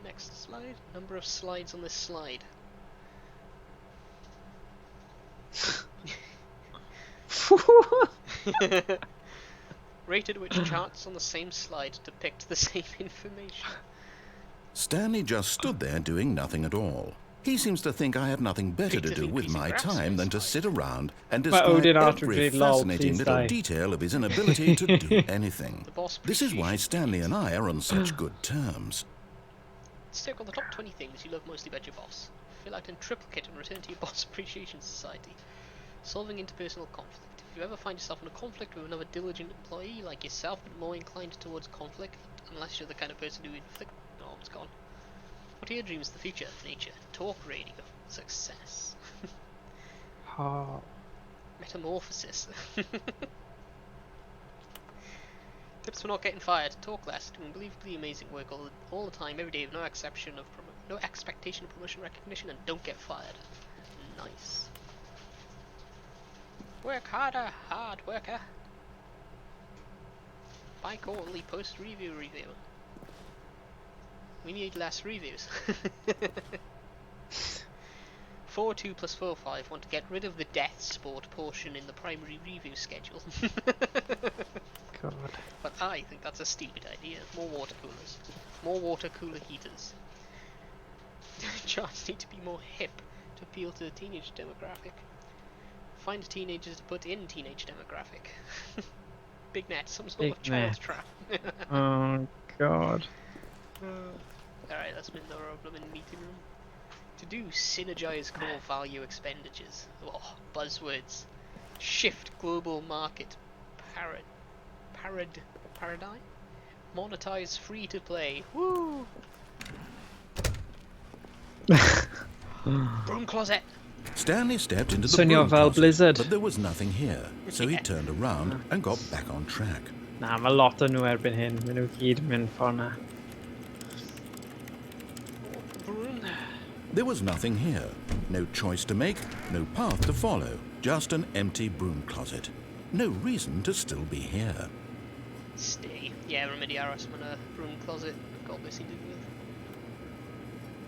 Next slide. Number of slides on this slide. Rated which charts on the same slide depict the same information. Stanley just stood there doing nothing at all. He seems to think I have nothing better to do with my time than to sit around and describe Odin every Arthur lol, fascinating please little die. detail of his inability to do anything. The boss This is why appreciation. Stanley and I are on such good terms. Let's take on the top 20 things you love most about your boss. Fill out in triplicate and return to your boss appreciation society. Solving interpersonal conflict. If you ever find yourself in a conflict with another diligent employee like yourself, but more inclined towards conflict, unless you're the kind of person who inflict... Oh, it's gone. What are your dreams of the future? Nature. Talk radio. Success. Oh. Metamorphosis. Tips for not getting fired. Talk less. Do unbelievably amazing work all the time, every day, with no expectation of promotion recognition, and don't get fired. Nice. Work harder, hard worker. Bi-quarterly post-review review. We need less reviews. 4.2 plus 4.5 want to get rid of the death sport portion in the primary review schedule. God. But I think that's a stupid idea. More water coolers. More water cooler heaters. Charts need to be more hip to appeal to the teenage demographic. Find teenagers to put in teenage demographic. Big net, some sort Big of child's net. trap. Oh, God. Alright, that's been the problem in meeting room. To do synergize core value expenditures. Oh, buzzwords. Shift global market paradigm. Monetize free to play. Woo! Broom closet. Stanley stepped into the Swnio broom fel closet, Blizzard. but there was nothing here, so he turned around and got back on track. Na, mae lot o nhw erbyn hyn. Mae nhw gyd yn mynd ffordd na. Broom. There was nothing here. No choice to make, no path to follow. Just an empty broom closet. No reason to still be here. Stay. Yeah, remedy aros mewn y broom closet. God, beth sy'n digwydd.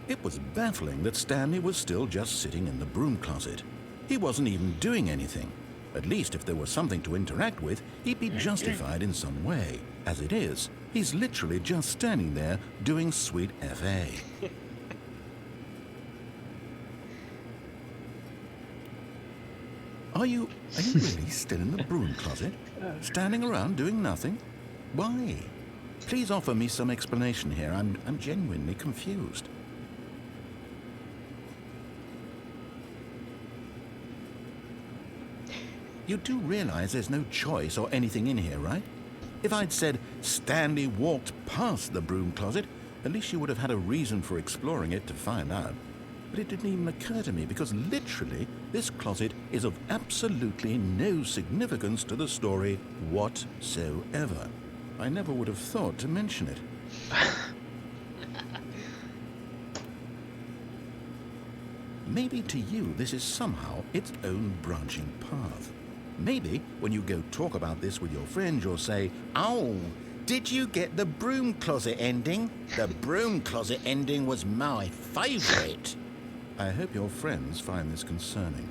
It was baffling that Stanley was still just sitting in the broom closet. He wasn't even doing anything. At least if there was something to interact with, he'd be justified in some way. As it is, he's literally just standing there doing sweet FA. Are you really still in the broom closet? Standing around doing nothing? Why? Please offer me some explanation here. I'm genuinely confused. You do realize there's no choice or anything in here, right? If I'd said Stanley walked past the broom closet, at least you would have had a reason for exploring it to find out. But it didn't even occur to me because literally this closet is of absolutely no significance to the story whatsoever. I never would have thought to mention it. maybe to you this is somehow its own branching path. Maybe when you go talk about this with your friends, you'll say, "Oh, did you get the broom closet ending? The broom closet ending was my favourite." I hope your friends find this concerning.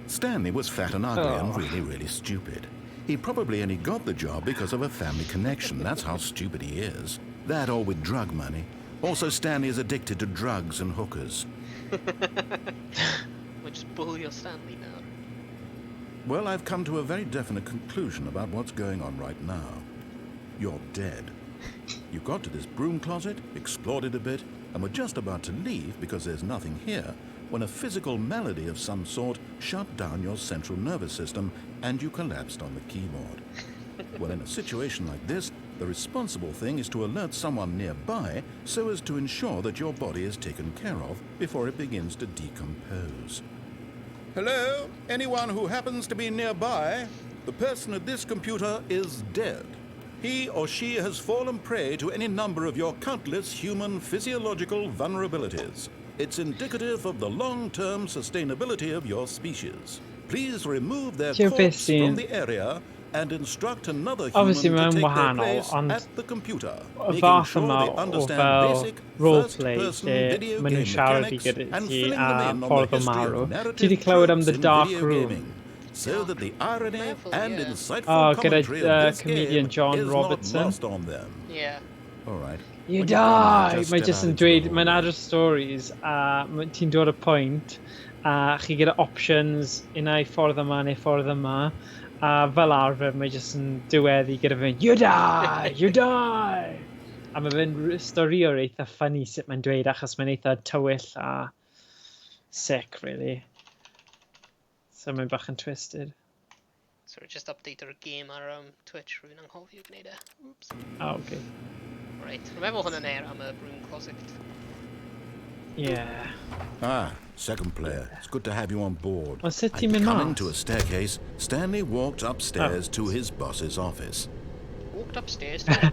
Stanley was fat and ugly and really, really stupid. He probably only got the job because of a family connection. That's how stupid he is. That or with drug money. Also, Stanley is addicted to drugs and hookers. We'll just bully your Stanley now. Well, I've come to a very definite conclusion about what's going on right now. You're dead. You got to this broom closet, explored it a bit, and were just about to leave because there's nothing here, when a physical malady of some sort shut down your central nervous system and you collapsed on the keyboard. Well, in a situation like this, the responsible thing is to alert someone nearby so as to ensure that your body is taken care of before it begins to decompose. Hello? Anyone who happens to be nearby? The person at this computer is dead. He or she has fallen prey to any number of your countless human physiological vulnerabilities. It's indicative of the long-term sustainability of your species. Please remove their corpse from the area and instruct another human to take their place at the computer, making sure they understand basic first-person video game mechanics and filling them in on the history of narrative tropes in video gaming, so that the irony and insightful commentary of this game is not lost on them. Yeah. All right. You die! Mae jyst yn dweud, mae'n adrodd stories, a ti'n dod y pwynt, a chi gyda options, unai ffordd yma neu ffordd yma, a fel arfer mae jyst yn diweddu gyda fe'n, you die! You die! A mae fe'n stori o'r eitha funny sut mae'n dweud, achos mae'n eitha tywyll a sick, really. So mae'n bach yn twisted. So we just update our game ar Twitch rwy'n anghofio gwneud e. Oops. Oh, okay. Right, remember hwn yn air am y broom closet. Yeah. Ah, second player. It's good to have you on board. Well, sut ti'n And mynd coming mas? to a staircase, Stanley walked upstairs to his boss's office. Walked upstairs to his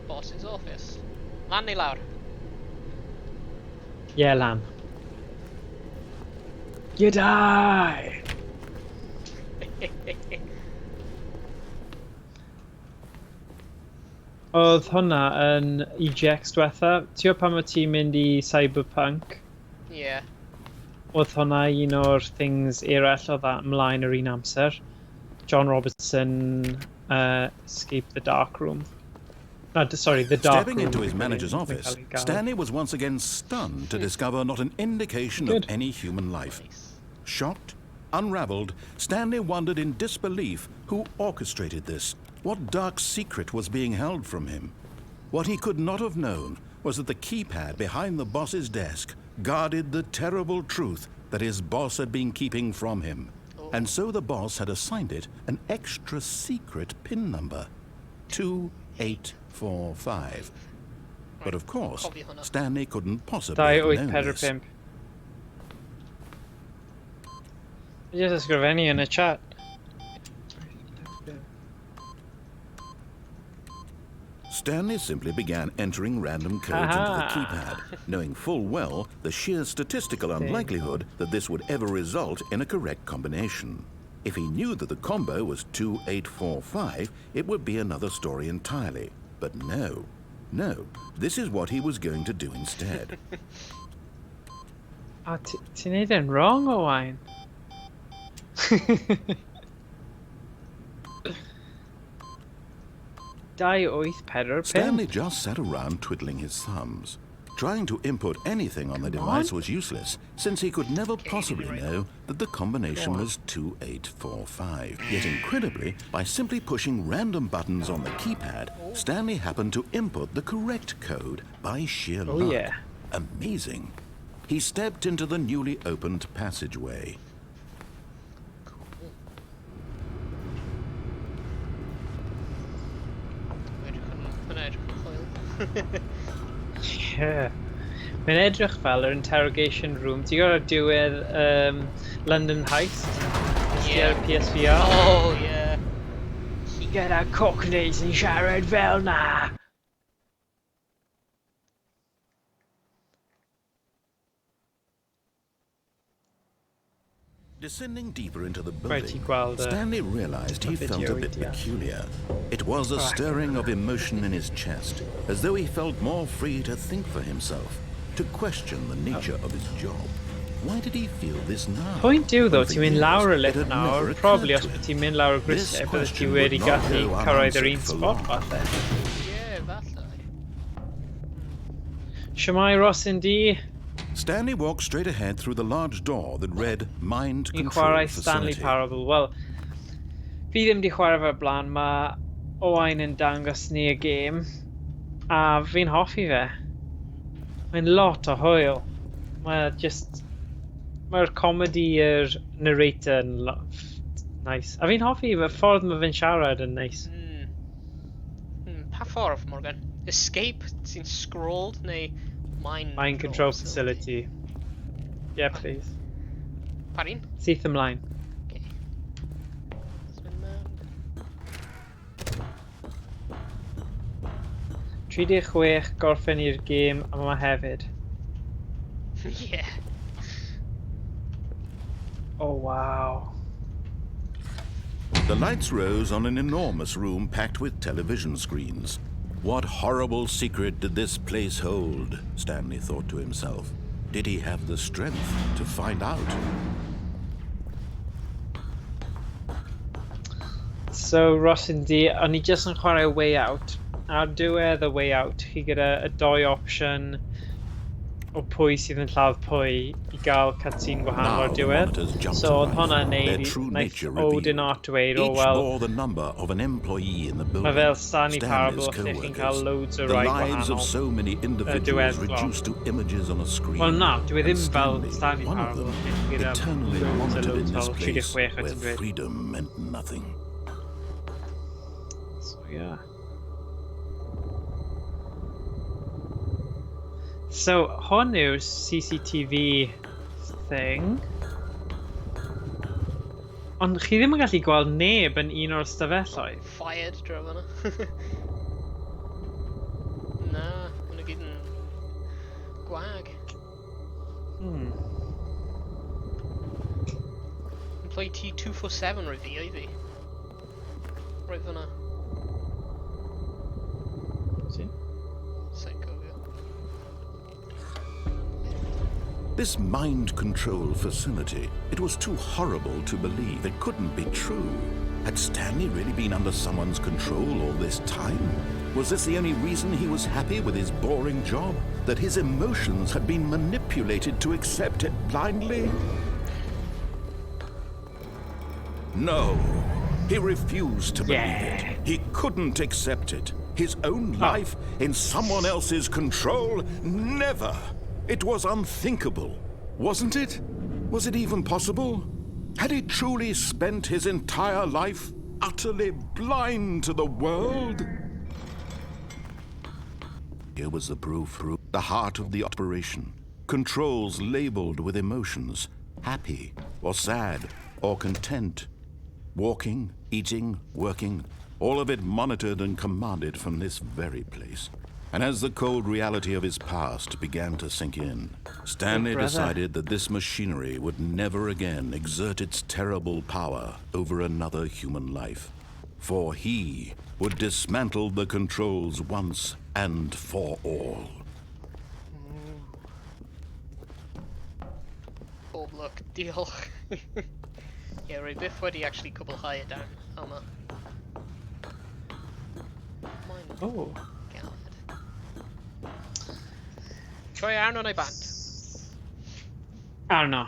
boss's office. Lan neu lawr? Yeah, lan. You die! Oedd hwnna yn EGX diwetha. Ti'n gwybod pan mae ti'n mynd i Cyberpunk? Yeah. Oedd hwnna un o'r things eraill oedd ymlaen yr un amser. John Robertson escaped the dark room. No, sorry, the dark Stepping room. into his manager's office, Stanley was once again stunned to discover not an indication of any human life. Nice. Shocked, unraveled, Stanley wondered in disbelief who orchestrated this. What dark secret was being held from him? What he could not have known was that the keypad behind the boss's desk guarded the terrible truth that his boss had been keeping from him. And so the boss had assigned it an extra secret PIN number, 2845. But of course, Stanley couldn't possibly have known this. 2845. Just ysgrifennu yn y chat. Stanley simply began entering random codes into the keypad, knowing full well the sheer statistical unlikelihood that this would ever result in a correct combination. If he knew that the combo was 2845, it would be another story entirely. But no, this is what he was going to do instead. Ti'n neud yn wrong, Owain? Stanley just sat around twiddling his thumbs. Trying to input anything on the device was useless, since he could never possibly know that the combination was 2845. Yet incredibly, by simply pushing random buttons on the keypad, Stanley happened to input the correct code by sheer luck. Oh yeah. Amazing. He stepped into the newly opened passageway. Yeah. Mae'n edrych fel yr interrogation room. Ti'n gwybod diwedd London Heist? Yeah. PSVR? Oh, yeah. Gyda cockneys yn siarad fel na. Descending deeper into the Right, building, i gweld y Stanley realized he felt a fideo bit idea. peculiar. It was a stirring of emotion in his chest, as though he felt more free to think for himself, to question the nature of his job. Why did he feel this now? Pwynt yw ddo, Over ti'n mynd years, lawr y it lift had nawr, never probably occurred os to bod him. ti'n mynd lawr y This grisiau, bydde ti question wedi would not gallu go cyrraedd yr un unanswered for spot, long. falle. Ie, falle. Siamai Rosin di, Stanley walked straight ahead through the large door that read Mind ni'n Control chwarae Stanley Facility. Parable. Wel, fi ddim di chwarae fe blaen, mae Owain yn dangos ni y gêm, a fi'n hoffi fe. Mae'n lot o hwyl. Mae'r comedi yr narrator yn nice. A fi'n hoffi fe, ffordd mae fe'n siarad yn nice. Pa ffordd, Morgan? Escape sy'n scrolled neu Mind Control Facility. Yeah, please. Pa un? Syth ymlaen. Okay. Let's mynd mewn. 36 gorffen i'r gêm a mae hefyd. Yeah. Oh wow. The lights rose on an enormous room packed with television screens. What horrible secret did this place hold? Stanley thought to himself. Did he have the strength to find out? So, Rosin di, o'n i just yn chwarae Way Out. Ar diwedd y Way Out, chi gyda y doi option o pwy sydd yn lladd pwy i gael cutscene gwahanol Now ar the diwedd. monitors jumped So, to oedd hwnna life, their neud true nature Odin revealed. ar dweud, Each oh well, bore the number of an employee in the building. mae fel Stanley Stanley's Parable lle chi'n cael co-workers. loads o The rai lives of gwahanol. so many individuals diweddglo. reduced to images on a screen. Wel na, dwi And ddim fel Stanley, Stanley one of Parable them, lle chi gyda eternally loads a wanted in loads this o place 36 where wyt yn dweud. freedom meant nothing. So, yeah. So, hwn yw'r CCTV thing. Ond chi ddim yn gallu gweld neb yn un o'r stafelloedd. Fired, dro fanna. Na, hwnna gyd yn gwag. Employee T247 review i fi. Roedd fanna. Psycho, yeah. This mind control facility, it was too horrible to believe. It couldn't be true. Had Stanley really been under someone's control all this time? Was this the only reason he was happy with his boring job? That his emotions had been manipulated to accept it blindly? No, he refused to believe it. He couldn't accept it. His own life in someone else's control? Never! It was unthinkable, wasn't it? Was it even possible? Had he truly spent his entire life utterly blind to the world? Here was the proof, the heart of the operation. Controls labeled with emotions, happy or sad or content. Walking, eating, working, all of it monitored and commanded from this very place. And as the cold reality of his past began to sink in, Stanley decided that this machinery would never again exert its terrible power over another human life. For he would dismantle the controls once and for all. Bob look, deal. Yeah, right, beth wedi actually cwblhau y dan yma. Oh. Galad. Troi arno neu bant? Arno.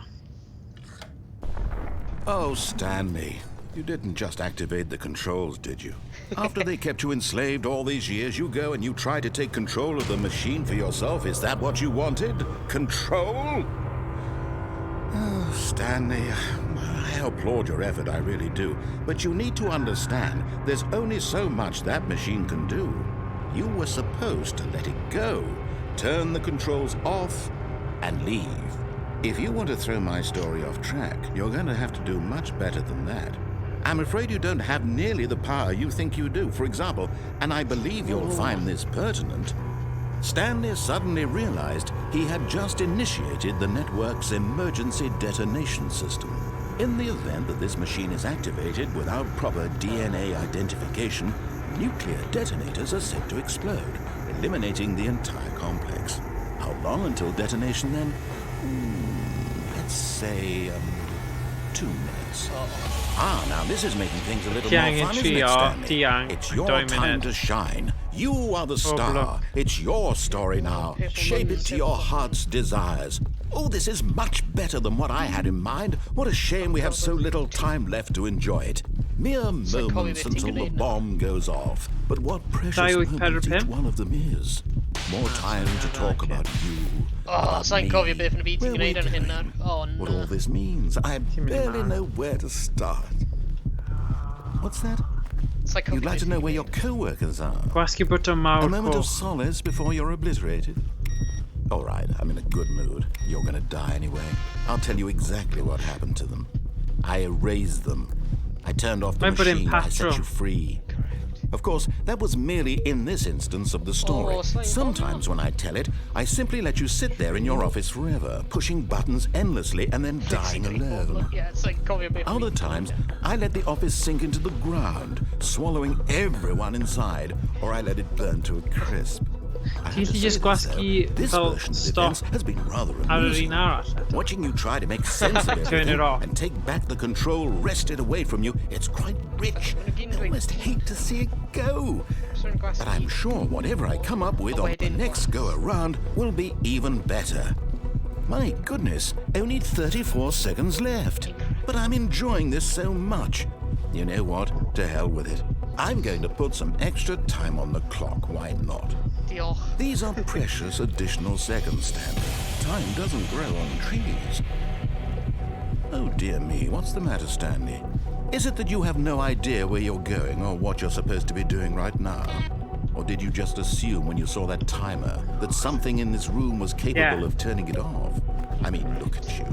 Oh, Stanley, you didn't just activate the controls, did you? After they kept you enslaved all these years, you go and you try to take control of the machine for yourself? Is that what you wanted? Control? Oh, Stanley, I applaud your effort, I really do. But you need to understand, there's only so much that machine can do. You were supposed to let it go, turn the controls off, and leave. If you want to throw my story off track, you're going to have to do much better than that. I'm afraid you don't have nearly the power you think you do. For example, and I believe you'll find this pertinent, Stanley suddenly realized he had just initiated the network's emergency detonation system. In the event that this machine is activated without proper DNA identification, nuclear detonators are set to explode, eliminating the entire complex. How long until detonation then? Let's say, 2 minutes. Ah, now this is making things a little more fun, isn't it, Stanley? It's your time to shine. You are the star. It's your story now. Shape it to your heart's desires. Oh, this is much better than what I had in mind. What a shame we have so little time left to enjoy it. Mere moments until the bomb goes off. But what precious moments each one of them is. More time to talk about you. Oh, sa'n cofio beth yn y byd ti'n gwneud yn hyn nawr. Oh, What no. all this means. I barely know where to start. What's that? Sa'n You'd like to cofio know beth where your co-workers are. Gwasgu bwtwm A mawr moment of coch. solace before you're obliterated. All right, I'm in a good mood. You're gonna die anyway. I'll tell you exactly what happened to them. I erased them. I turned off the Mae'n bod yn machine. I set patrwm. you free. Of course, that was merely in this instance of the story. Sometimes when I tell it, I simply let you sit there in your office forever, pushing buttons endlessly and then dying alone. Yeah, sa'n cofio beth yn y Other byd. times, I let the office sink into the ground, swallowing everyone inside, or I let it burn to a crisp. I have Ti'n to gallu say jyst this, though, gwasgu this fel version of stop events has been rather ar yr amusing. un arall. Watching you try to make sense of Turn everything it off. and take back the control wrested away from you, it's quite rich. I almost hate to see it go. Sa'n But I'm gwasgu. sure whatever I come up with on the next go-around will be even better. My goodness, only 34 seconds left. But I'm enjoying this so much. You know what? To hell with it. I'm going to put some extra time on the clock, why not? Diolch. These are precious additional seconds, Stanley. Time doesn't grow on trees. Oh dear me, what's the matter, Stanley? Is it that you have no idea where you're going or what you're supposed to be doing right now? Or did you just assume when you saw that timer that something in this room was capable of turning it off? I mean, look at you.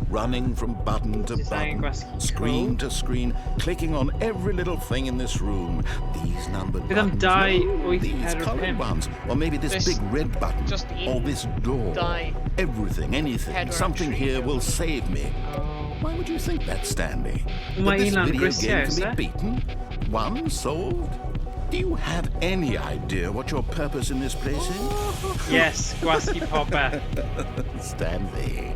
Running from button to button, screen to screen, clicking on every little thing in this room. These numbered Bydd am buttons, dau no, wyth these pedwar colored pump. ones, or maybe this big red button, just un, or this door. dau, Everything, anything, pedwar something tri. here will save me. Why would you think that, Stanley? Mae That this un am video grisiau, game oes can e? be beaten? One solved? Do you have any idea what your purpose in this place is? Yes, gwasgu popeth. Stanley,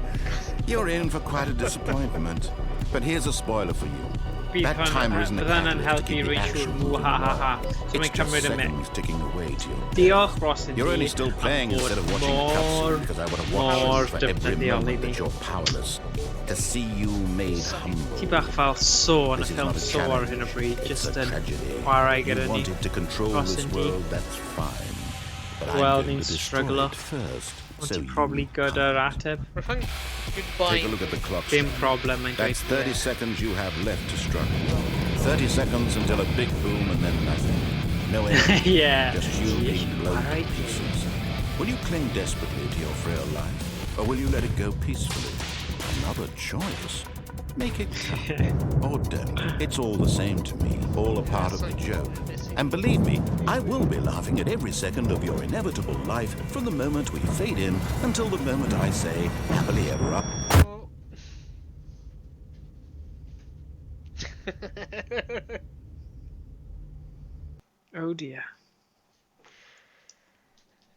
you're in for quite a disappointment. But here's a spoiler for you. Bydd That timer isn't a hwn yn catalyst to helpu keep the rwy action siwr moving ha ha along. ha. So It's mae'n just cymryd y seconds ticking away to you. Diolch, Ross, yn You're only di, still playing am instead of bod watching a cutscene mor- because I would have mor watched for every defnyddiol moment i that fi. you're powerless. To see you made humble. Ti bach fel sôn, y This is ffilm not a sôn ar challenge, hyn o bryd, it's jyst a yn tragedy. chwarae You gyda ni. wanted to control Ross this and Dee. world, that's fine. But Well, I'm going needs to to destroy struggle it off. first. Ond So ti'n you probably good can't. ar ateb. Rwy'n Take a goodbye. look at the clock. Dim Stan. problem, mae'n That's dweud. 30 seconds you have left to struggle. 30 seconds until a big boom and then nothing. No end. Yeah. Just you being blown to Alright. pieces. Will you cling desperately to your frail life? Or will you let it go peacefully? Another choice. Make it count. Or don't. It's all the same to me. All a part of the joke. And believe me, I will be laughing at every second of your inevitable life from the moment we fade in until the moment I say, happily ever up. Oh dear.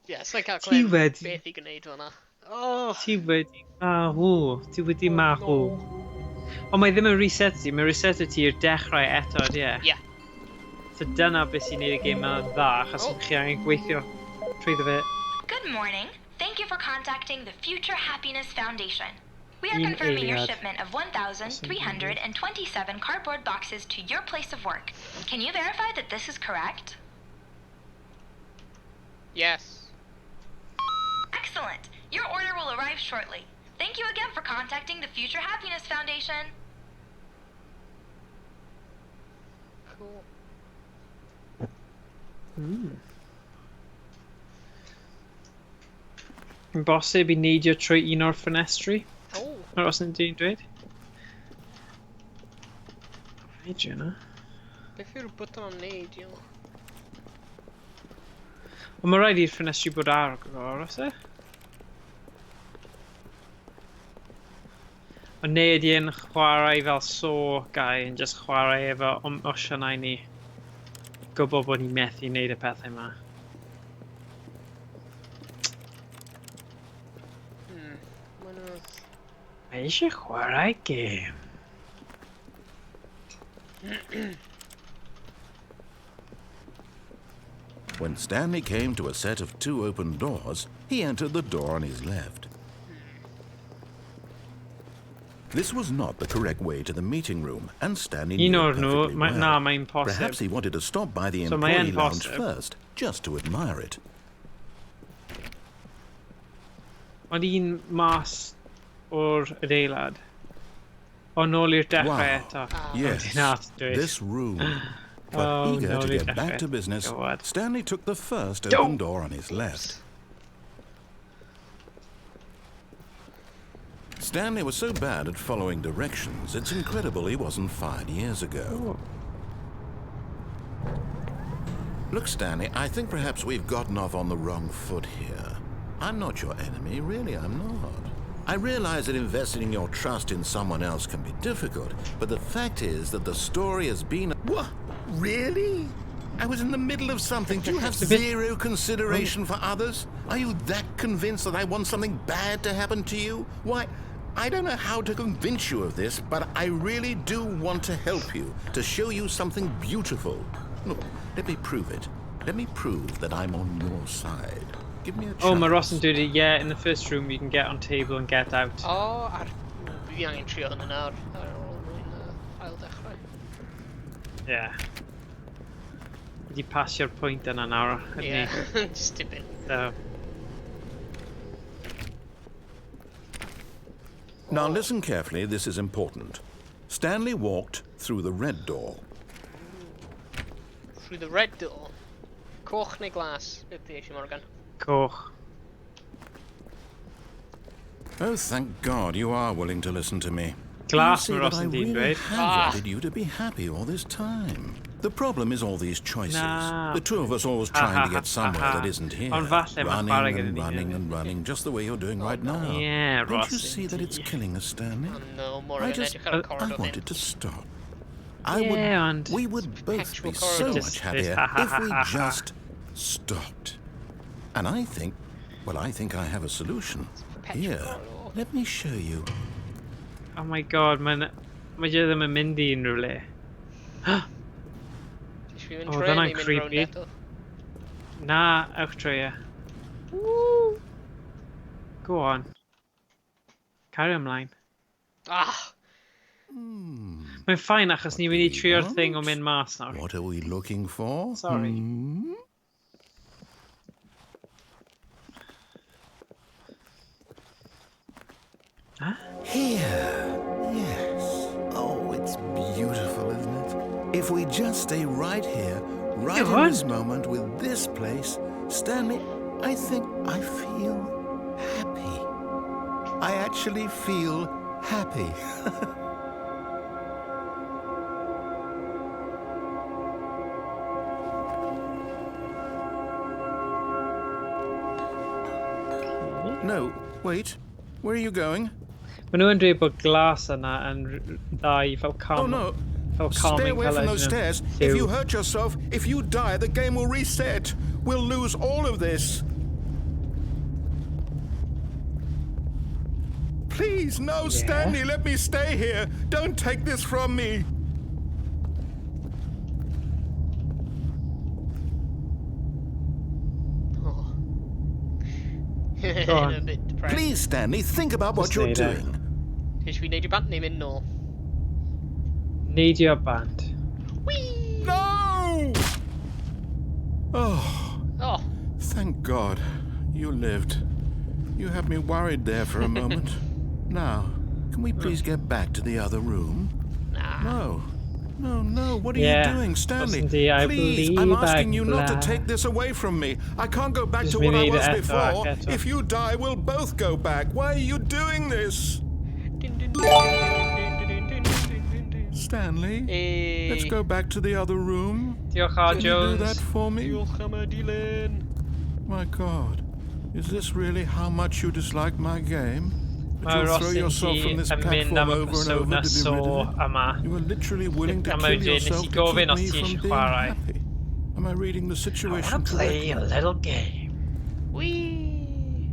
Ie, sa'n cael Ti clem wedi- beth i gwneud hwnna. Oh, Ti wedi marw. Ti wedi marw. Ond mae ddim yn reset ti, mae reset ti i'r dechrau eto, di e? Ie. So dyna beth sy'n neud y game yna dda, achos Oh. chi angen gweithio trwyddo fe. Good morning. Thank you for contacting the Future Happiness Foundation. We are Un confirming your eiliad. shipment of 1,327 cardboard boxes to your place of work. Can you verify that this is correct? yes. Excellent. Your order will arrive shortly. Thank you again for contacting the Future Happiness Foundation. Cool. Yn bosib i neidio trwy un o'r ffenestri, Oh, ar os yn dyn dweud. Neidio yna. beth yw'r bwton o'n neud, yw? Ond mae rhaid i'r ffenestri bod ar o'r os e? Ond neu ydi yn chwarae fel so gai yn just chwarae efo emosiynau ni. Gwybod bod ni'n methu wneud y pethau yma. Mae eisiau chwarae gêm. When Stanley came to a set of 2 open doors, he entered the door on his left. This was not the correct way to the meeting room, and Stanley knew it perfectly well. Na, mae'n posib. Perhaps he wanted to stop by the So mae employee yn lounge posib. first, just to admire it. Ond un mas o'r adeilad. O nôl i'r dechrau Wow. eto. Yes, this room. But eager no, to they get back to definitely business, go on. Stanley took the first open door on his left. Stanley was so bad at following directions, it's incredible he wasn't fired years ago. Look, Stanley, I think perhaps we've gotten off on the wrong foot here. I'm not your enemy, really, I'm not. I realize that investing your trust in someone else can be difficult, but the fact is that the story has been... What? Really? I was in the middle of something. Do you have zero consideration for others? Are you that convinced that I want something bad to happen to you? Why, I don't know how to convince you of this, but I really do want to help you, to show you something beautiful. Look, let me prove it. Let me prove that I'm on your side. Give me a chance. Oh, mae Ross yn dweud, yeah, in the first room you can get on table and get out. O, fi angen trio hynny nawr. Ar ôl mwyn ail dechrau. Yeah. Wedi pasio'r pwynt yna nawr. Ie, just tipyn. So, Now listen carefully, this is important. Stanley walked through the red door. Through the red door. Coch neu glas? Beth di eisiau, Morgan? coch. Oh, thank God you are willing to listen to me. Glas You see mae that Ross I yn dyn, really dweud. have wanted you to be happy all this time. The problem is all these choices. Nah. The two of us always trying to get somewhere that isn't here. Ond falle mae'n Running chwarae gyda and ni running hefyd. and running, just the way you're doing right now. Yeah, Don't Ross. you see that it's killing us, Stanley? O no, mor I yn just, edrych ar y I corridor wanted hyn. to stop. And We would both perpetual be so corridor. much happier if we just stopped. And I think, well, I think I have a solution. perpetual Here, corridor. let me show you. Oh my god, mae ddim yn mynd i unrhyw le. Tisio fi mynd Oh, trwy dyna'n neu mynd rownd creepy. eto? Na, ewch trwy e. Go on. Carry ymlaen. Ah! Mae'n ffain achos ni wedi trio'r thing o mynd mas nawr. What are we looking for? Sorry. Huh? Here. Yes. Oh, it's beautiful, isn't it? If we just stay right here, right Go in on. this moment with this place, Stanley, I think I feel happy. I actually feel happy. No, wait. Where are you going? Maen nhw yn dweud bod glas yna yn dda i fel Oh no. fel Stay calming away from those stairs. If you hurt yourself, if you die, the game will reset. We'll lose all of this. Please, no, Stanley, let me stay here. Don't take this from me. Oh. Go on. A bit depressed. Please, Stanley, think about what Just you're lay there. doing. Tisio fi neud i bant neu mynd nôl? Neidio band. Whee! No! Oh, Oh, thank God you lived. You had me worried there for a moment. Now, can we please get back to the other room? nah. No. No, no, what are Yeah, you doing, Stanley? Rossindi, I Please, believe I'm I asking you not to bla- take this away from me. I can't go back Just to we what I need was it before. eto. If you die, we'll both go back. Why are you doing this? Stanley, let's go back to the other room. Diolch ar Can you do that Jones. for me? Diolch am y dilyn. My God, is this really how much you dislike my game? But Mae you'll Ross throw yn yourself from this yn mynd platform am y over and persona over to be rid so of it. yma. You are literally willing to A kill wedyn nes yourself i to keep gofyn os me ti from eisiau being chwarae. happy. Am I reading the I situation want to play correctly? a little game. Whee!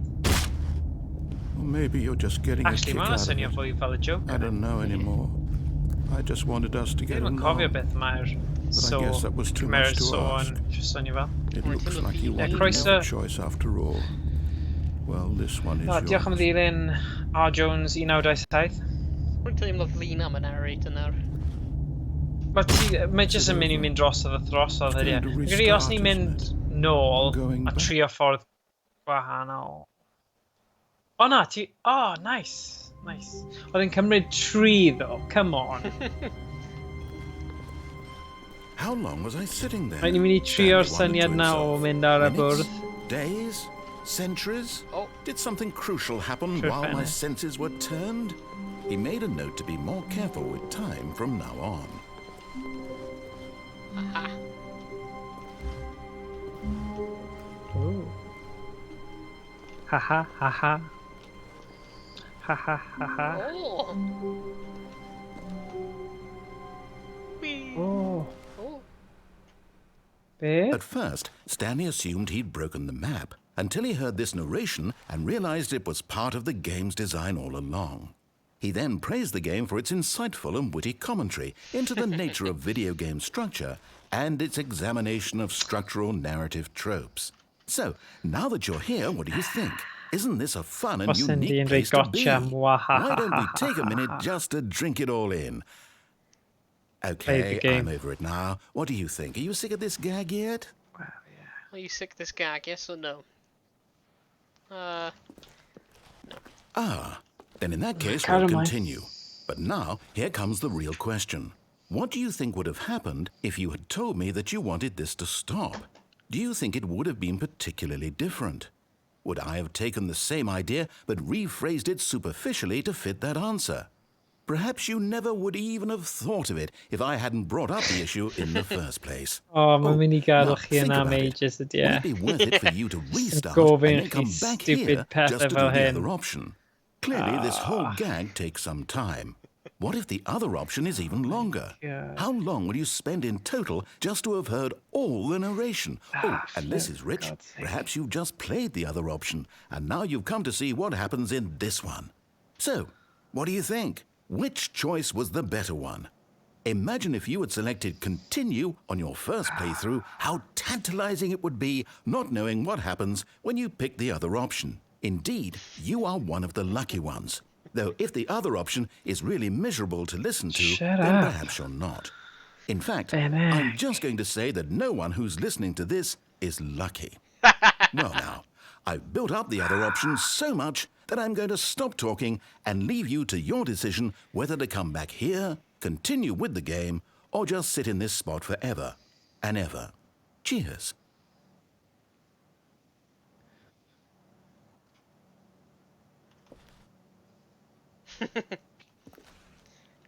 Or maybe you're just getting a Actually, kick mae'n out of swnio it. fwy fel y Joker. I don't know anymore. I just wanted us to get Dwi'n along. cofio beth mae'r so guess that was too much cymeryd to so ask. yn swnio fel. It Oh, looks it's in the like you feed. wanted Croeso. no choice after all. Well, this one is yours. Diolch am ddilyn R Jones 1927. Rwy'n teimlo flin am y narrator nawr. Mae jyst yn mynd i mynd drosodd a throsodd ydy. It's going to Gyda os ni'n restart, mynd isn't nôl Going a back. trio ffordd gwahanol. O na, ti... O, nice. Nice. Oedd yn cymryd 3 ddo, come on. How long was I sitting there? Rhaid ni mynd i trio'r Stanley syniad wondered na to o himself. mynd ar y Minutes? bwrdd. Days? Centuries? Oh. Did something crucial happen Sure, while my fairness. senses were turned? He made a note to be more careful with time from now on. Aha. Ooh. Haha, haha. Haha, haha. Oh! Whee! Oh. Oh. Beth? At first, Stanley assumed he'd broken the map until he heard this narration and realized it was part of the game's design all along. He then praised the game for its insightful and witty commentary into the nature of video game structure and its examination of structural narrative tropes. So, now that you're here, what do you think? Isn't this a fun and Os yn di unique yn rhoi place to be? gotcha, Why don't we take a minute just to drink it all in? Okay, game. I'm over it now. What do you think? Are you sick of this gag yet? Are you sick of this gag, yes or no? Ah, then in that case Carry we'll on. continue. But now, here comes the real question. What do you think would have happened if you had told me that you wanted this to stop? Do you think it would have been particularly different? Would I have taken the same idea but rephrased it superficially to fit that answer? Perhaps you never would even have thought of it if I hadn't brought up the issue in the first place. O, mae'n mynd i now gadw chi think yn am about it. ages ydy Would e. it be worth it for you to restart gofyn and then i come chi back stupid here pethau just to do fel the hyn? other option? Clearly, this whole gag takes some time. What if the other option is even longer? God. How long will you spend in total just to have heard all the narration? Oh, and this is rich. God's sake. Perhaps you've just played the other option, and now you've come to see what happens in this one. So, what do you think? Which choice was the better one? Imagine if you had selected continue on your first playthrough, how tantalizing it would be not knowing what happens when you pick the other option. Indeed, you are one of the lucky ones. Though if the other option is really miserable to listen to, Shut then up. perhaps you're not. In fact, Fennec. I'm just going to say that no one who's listening to this is lucky. Well now, I've built up the other option so much that I'm going to stop talking and leave you to your decision whether to come back here, continue with the game, or just sit in this spot forever and ever. Cheers.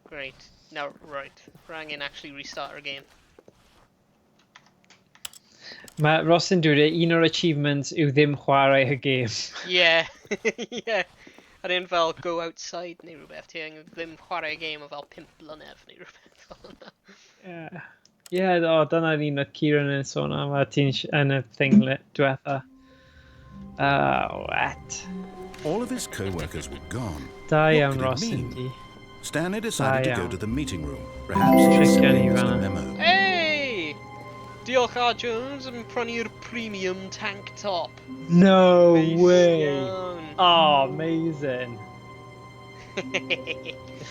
Great. Now, right. Rang in actually restart our game. Mae Ross yn dweud un o'r achievements yw ddim chwarae y gêm. Yeah. Yeah. A un fel go outside neu rhywbeth. Ti angen ddim chwarae y game o fel 5 blynedd neu rhywbeth fel yna. Ie, o, dyna'r un o Kieran yn sôn am, a ti'n yn y thing diwetha. What? All of his co-workers were gone. Da What iawn, could it Ross mean? yn di. Stanley decided to Ah, go yeah. to the meeting room. Perhaps he Trick was gen i sending us a fan'na. memo. Hey! Diolch R Jones yn prynu'r premium tank top. No Neis way! iawn. Oh, amazing.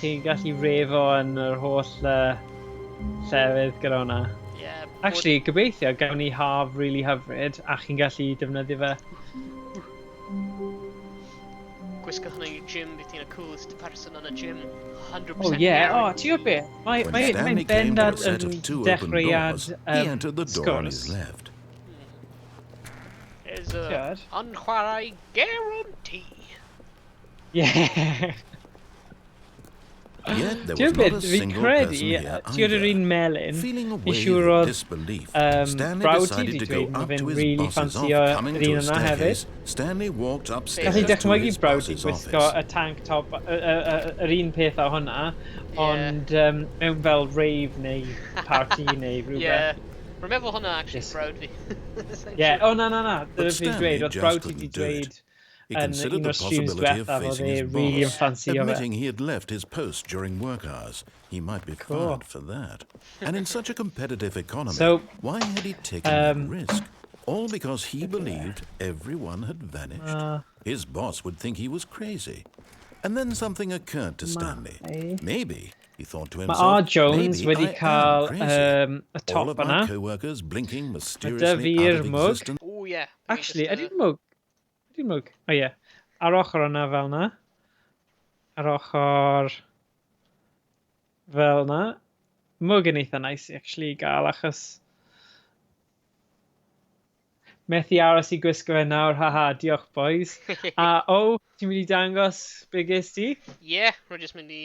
Chi'n gallu refo yn yr holl llefydd gyda hwnna. Yeah, Actually, gobeithio gawn ni haf really hyfryd a chi'n gallu defnyddio fe. Gwisgo hwnna i'w gym, bydd ti'n y coolest person yn y gym. 100% Oh yeah, oh, guaranteed. ti'n gwybod beth? When Mae'n Stanley came to a bendant set yn of two open dechreuad doors, he entered the door on his sgwrs. left. There's a Good. unchwarae guarantee. Yeah. Yet there Ti'n was not a gwybod, fi'n single person credu, here ti'n yr either. un melyn, Feeling a fi'n wave siŵr of oedd disbelief, Stanley brawd ti decided di to go dweud ma up fe'n to his really boss's ffansio office. Coming yr to un a yna hefyd. staircase, Stanley walked Gallu upstairs to dychmygu his brawd ti boss's gwisgo office. y tank top, yr un peth o hwnna, Ie. ond mewn fel rave neu party neu rhywbeth. Yeah. Rwy'n meddwl hwnna actually Yes. brawd fi. Ie, o na, dyna But fi'n Stanley dweud, oedd just brawd ti di couldn't do it. dweud He yn considered un the o'r streams possibility of diwethaf oedd facing e his really yn boss, ffansio fe. admitting he had left his post during work hours. He might be Cool. fired for that. And in such a competitive economy, So, why had he taken that risk? All because he believed everyone had vanished. His boss would think he was crazy. And then something occurred to Stanley. Maybe, he thought to Mae himself, R. Jones maybe wedi I am cael crazy. y All top of my yna. co-workers blinking Da mysteriously fi'r out of mwg. existence. Oh yeah. Actually, ydy'n mwg? Ydy'n mwg? O ie. Ar ochr yna fel yna. Ar ochr fel yna. Mwg yn eitha nice i actually gael achos methu aros i gwisgo fe nawr, haha, diolch boys. A ti'n mynd i dangos be ges ti? Yeah, rwy'n just mynd i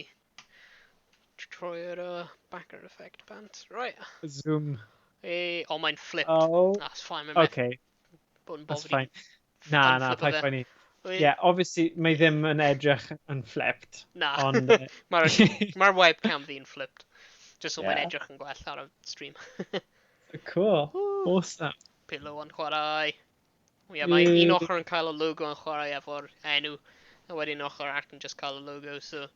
troi'r backer effect bant. Right. Zoom. Mae'n flipped. Oh, That's fine, mae'n okay, bod yn that's bothered i fine. Na, unflippo paid fe. poeni. Wait, Yeah, obviously, mae ddim yn edrych yn flipped. Na. Ond, Mae'r webcam fi'n flipped. Just so mae'n Yeah. edrych yn gwell ar y stream. cool. Awesome. Pillow yn chwarae. Ie, mae un ochr yn cael y logo yn chwarae efo'r enw. A wedyn ochr arall yn just cael y logo, so...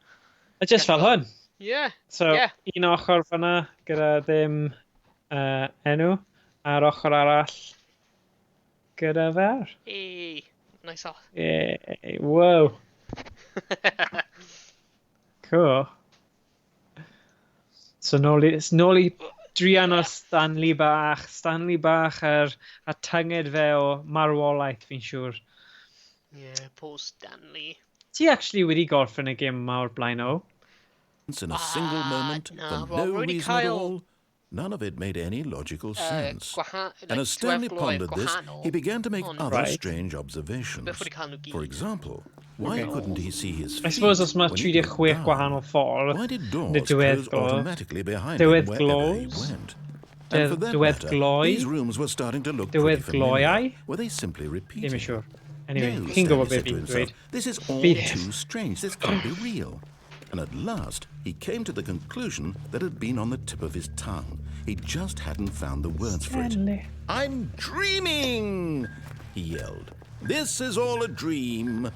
A just fel hwn. Yeah, So, yeah. un ochr fyna gyda ddim enw, a'r ochr arall gyda fer. Hey, nice off. Yay, whoa, cool. So nôl i drian o Stanley bach. Stanley bach ar tynged fe o marwolaeth, fi'n siŵr. Yeah, Paul Stanley. Ti actually wedi gorffen y gêm mawr blaen o? In a single moment, no, for well, no Rudy reason at Kyle- all. None of it made any logical sense. And like, as Stanley pondered this, he began to make on- other Right. strange observations. Beth wedi cael nhw For gyd. example, why Okay. couldn't he see his feet I suppose os mae when he looked 36 down? gwahanol ffordd, Why did doors the close diweddglo, automatically behind him diwedd wherever he glos, went? And for that matter, diweddgloi, these rooms were starting to look pretty diweddgloiau, familiar. Were they simply repeating? ddim yn siŵr. Anyway, No, chi'n gwybod Stanley beth said to fi'n himself, dweud. this is all Fi- too strange. This can't be real. And at last, he came to the conclusion that had been on the tip of his tongue. He just hadn't found the words for it. Stanley. I'm dreaming! He yelled. This is all a dream.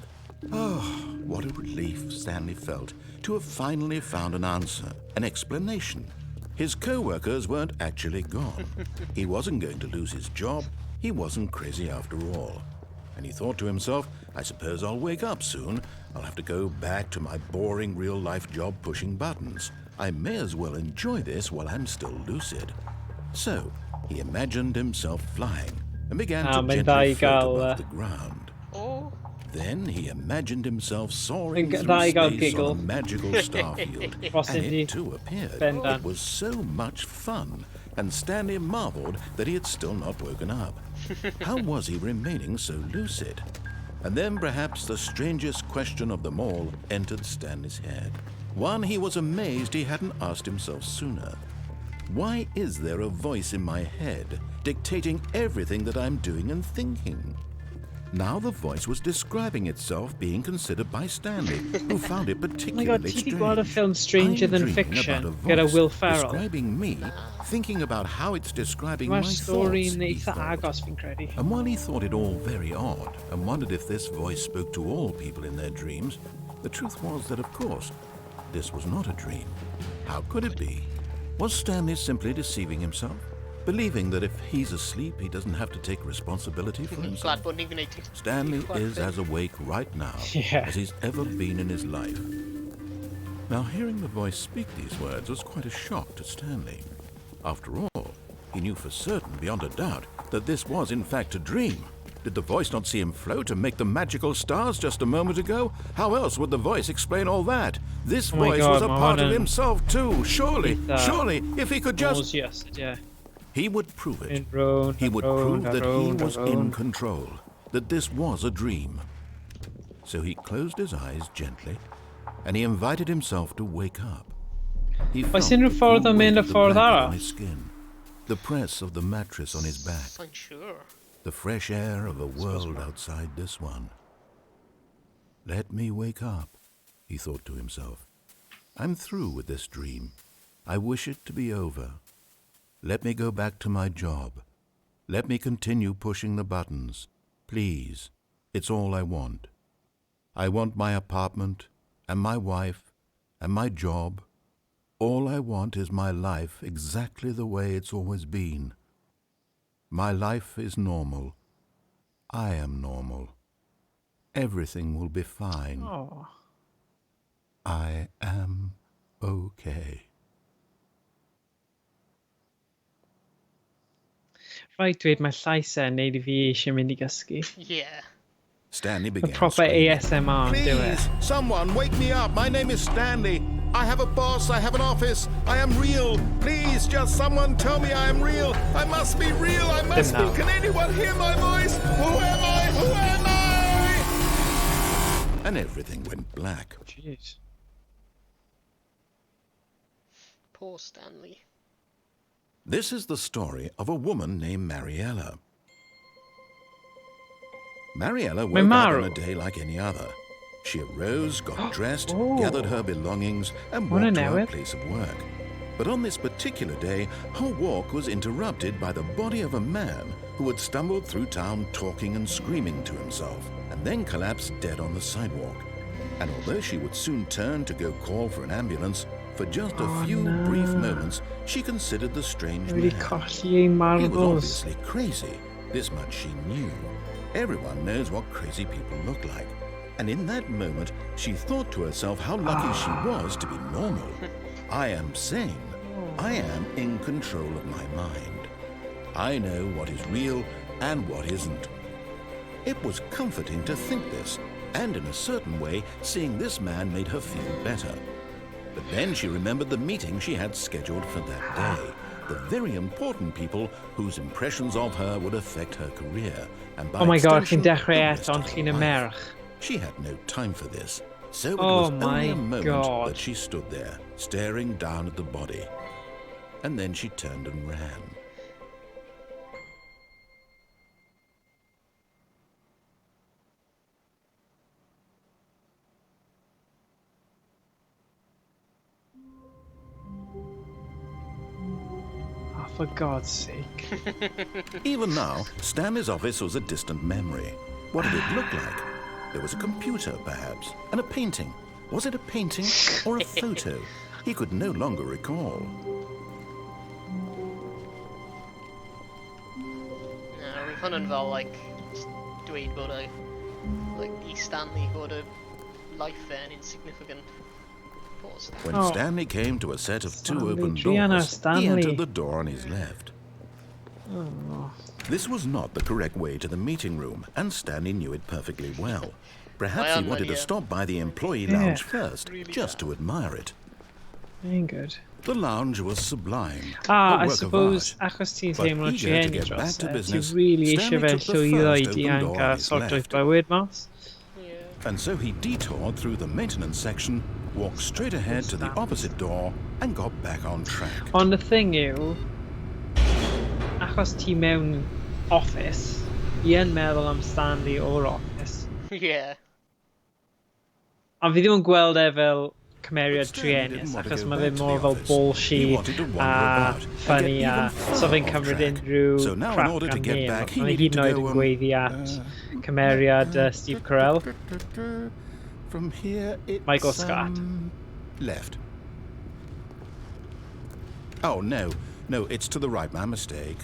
Oh, what a relief Stanley felt to have finally found an answer, an explanation. His co-workers weren't actually gone. He wasn't going to lose his job. He wasn't crazy after all. And he thought to himself, I suppose I'll wake up soon. I'll have to go back to my boring real-life job pushing buttons. I may as well enjoy this while I'm still lucid. So, he imagined himself flying and began to mae'n gently dda i float gael, above the ground. Oh, Then he imagined himself soaring Mae'n through dda i gael space giggle. on a magical star field. Os And ydi it too appeared. bendant. It was so much fun, and Stanley marveled that he had still not woken up. How was he remaining so lucid? And then perhaps the strangest question of them all entered Stanley's head. One he was amazed he hadn't asked himself sooner. Why is there a voice in my head dictating everything that I'm doing and thinking? Now the voice was describing itself being considered by Stanley, who found it Oh my particularly god, ti strange. di gweld y ffilm Stranger I'm Than dreaming Fiction about a gyda voice Will Ferrell? describing me, thinking about how it's describing Mae'r my stori thoughts, yn he eitha thought. agos fi'n credu. And while he thought it all very odd and wondered if this voice spoke to all people in their dreams, the truth was that, of course, this was not a dream. How could it be? Was Stanley simply deceiving himself? Believing that if he's asleep, he doesn't have to take responsibility for himself? glad bod ni'n gwneud it. Stanley is as awake right now Yeah. as he's ever been in his life. Now, hearing the voice speak these words was quite a shock to Stanley. After all, he knew for certain, beyond a doubt, that this was in fact a dream. Did the voice not see him float and make the magical stars just a moment ago? How else would the voice explain all that? This Oh my voice God, was a part of Mohanan. himself too. Surely, surely, if he could just... Just, yeah. He would prove it. Round, He would round, prove that he round, was in round. control, that this was a dream. So he closed his eyes gently and he invited himself to wake up. He Oes felt unrhyw the ffordd o cool mynd weight y of the ffordd blanket arall? on his skin, the press of the mattress on his back, Unsure. the fresh air of a world outside this one. Let me wake up, he thought to himself. I'm through with this dream. I wish it to be over. Let me go back to my job. Let me continue pushing the buttons. Please, it's all I want. I want my apartment, and my wife, and my job. All I want is my life exactly the way it's always been. My life is normal. I am normal. Everything will be fine. Oh. I am okay. Rhaid dweud mae llais e'n neud I fi eisiau mynd I gysgu. Yeah. Stanley Mae began proper screaming. ASMR yn dyw e. Please, someone wake me up. My name is Stanley. I have a boss. I have an office. I am real. Please, just someone tell me I am real. I must be real. I must be. now. Can anyone hear my voice? Who am I? Who am I? And everything went black. Jeez. Poor Stanley. This is the story of a woman named Mariella. Mariella woke up on a day like any other. She arose, got dressed, gathered her belongings, and walked to her place of work. But on this particular day, her walk was interrupted by the body of a man who had stumbled through town talking and screaming to himself, and then collapsed dead on the sidewalk. And although she would soon turn to go call for an ambulance, for just a few brief moments, she considered the strange Wedi man. colli ei He was marbles. obviously crazy. This much she knew. Everyone knows what crazy people look like. And in that moment, she thought to herself how lucky she was to be normal. I am sane. I am in control of my mind. I know what is real and what isn't. It was comforting to think this, and in a certain way, seeing this man made her feel better. But then she remembered the meeting she had scheduled for that day. The very important people whose impressions of her would affect her career, and by Oh my god, extension, chi'n dechrau the rest eto, of ond her chi'n y life. merch. She had no time for this, so it Oh was only my a moment God. that she stood there, staring down at the body. And then she turned and ran. Oh, for God's sake. Even now, Stanley's office was a distant memory. What did it look like? There was a computer, perhaps, and a painting. Was it a painting or a photo? He could no longer recall. No, we've hwn yn fel, like, dweud bod I Stanley bod y life fe'n insignificant. Poor Stanley. When Oh. Stanley came to a set of two Stanley, open Triana, doors, he Stanley. entered the door on his left. Oh. This was not the correct way to the meeting room, and Stanley knew it perfectly well. Perhaps he wanted to stop by the employee lounge first, just to admire it. Very good. The lounge was sublime. Ah, a I work of suppose art. achos ti'n But teimlo eager to trieni get back dros to e, ti business, really eisiau Stanley fe took the llwyddo I first di open door anca on his sortoedd left. bywyd mas. Yeah. And so he detoured through the maintenance section, walked straight ahead to the opposite door, and got back on track. Ond y thing yw, achos ti mewn office, i yn meddwl am Stanley o'r office. Yeah. A fi ddim yn gweld e fel cymeriad But Stanley trienis, didn't want to achos go mae back fe to mor the fel office. He bullshit wanted to wander a about and funny get a even so fe'n further off cymryd track. unrhyw So now in crap order to gan get neb. back, he Mae needed hyd to yn oed go, yn gweiddi at cymeriad Steve Carell. From here, it's Michael Scott. Left. Oh, no. No, it's to the right. My mistake.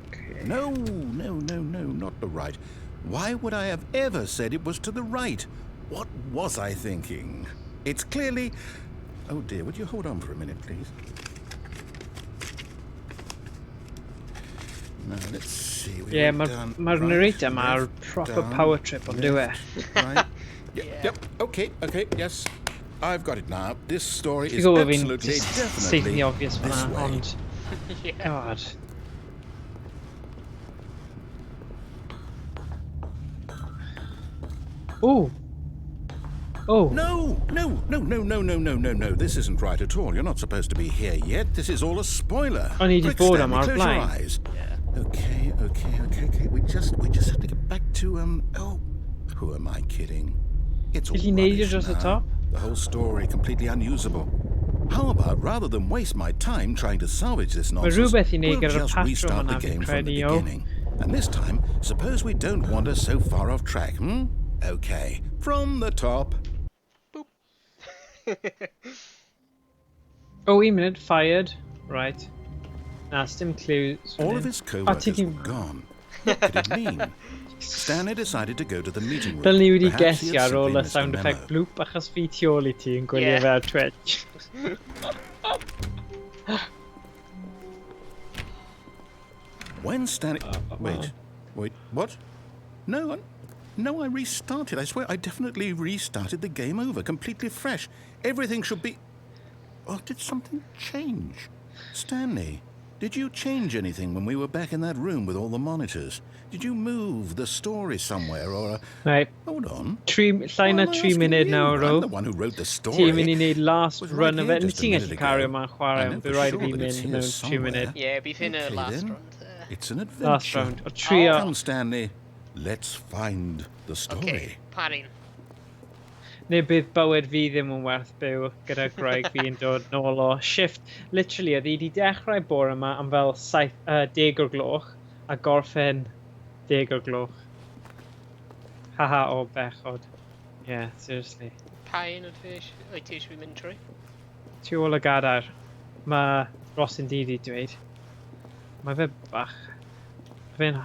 Okay. No, not the right. Why would I have ever said it was to the right? What was I thinking? It's clearly... Oh dear, would you hold on for a minute, please? Now, let's see. We Yeah, went down mae'r right, narrator ma'r left, proper down, power trip ond dyw e. right. Yep, okay, yes. I've got it now. This story Fi'n is gwybod fi'n absolutely, stating definitely the obvious this fyna, way. ond... Yeah. God. Oh. Oh. No, no, no, no, no, no, no, no, no. This isn't right at all. You're not supposed to be here yet. This is all a spoiler. I need to Quick, board Stanley, him, close your blind. eyes. Yeah. Okay. We just have to get back to oh, who am I kidding? It's all Did he need you rubbish just at the now. top? The whole story completely unusable. How about rather than waste my time trying to salvage this nonsense, rhywbeth i neud we'll gyda'r just patrwm restart the yna, fi'n game from the credu, o. beginning. And this time, suppose we don't wander so far off track, hmm? Okay, from the top. Oh, 1 minute, fired. Right. Nah, stim clues. All of his co-workers ti- were gone. What could it mean? Stanley decided to go to the meeting room. Dyl ni wedi Perhaps he had gesio ar ôl simply y missed sound memo. effect bloop achos fi tu ôl i ti yn gwylio Yeah. fe ar Twitch. When Stanley... Wait, what? No, I restarted. I swear, I definitely restarted the game over, completely fresh. Everything should be... Oh, did something change? Stanley, did you change anything when we were back in that room with all the monitors? Did you move the story somewhere, or... Right, Hold on. llai na Why am I 3 asking munud you? nawr I'm o. the one who wrote the story. Ti'n mynd i wneud last Was run right of here it. Ni just a ti'n minute gallu ago. cario yma'n I chwarae, know bydd for rhaid i sure fi that it's mynd here mewn 2 somewhere. munud. Yeah, bydd hyn y Okay, last then. round. It's an adventure. Last round. O trio. Come, Stanley. Let's find the story. Okay, parin. Neu bydd bywyd fi ddim yn werth byw gyda Greg fi yn dod nôl o shift. Literally, oedd hi wedi dechrau bore yma am fel 10 o'r gloch a gorffen 10 o'r gloch. Haha o bechod. Yeah, seriously. Pa un o'r fish? Wyt ti eisiau fi mynd trwy? Tu ôl y gadar. Mae Ross yn didi dweud. Mae fe bach. Fe'n...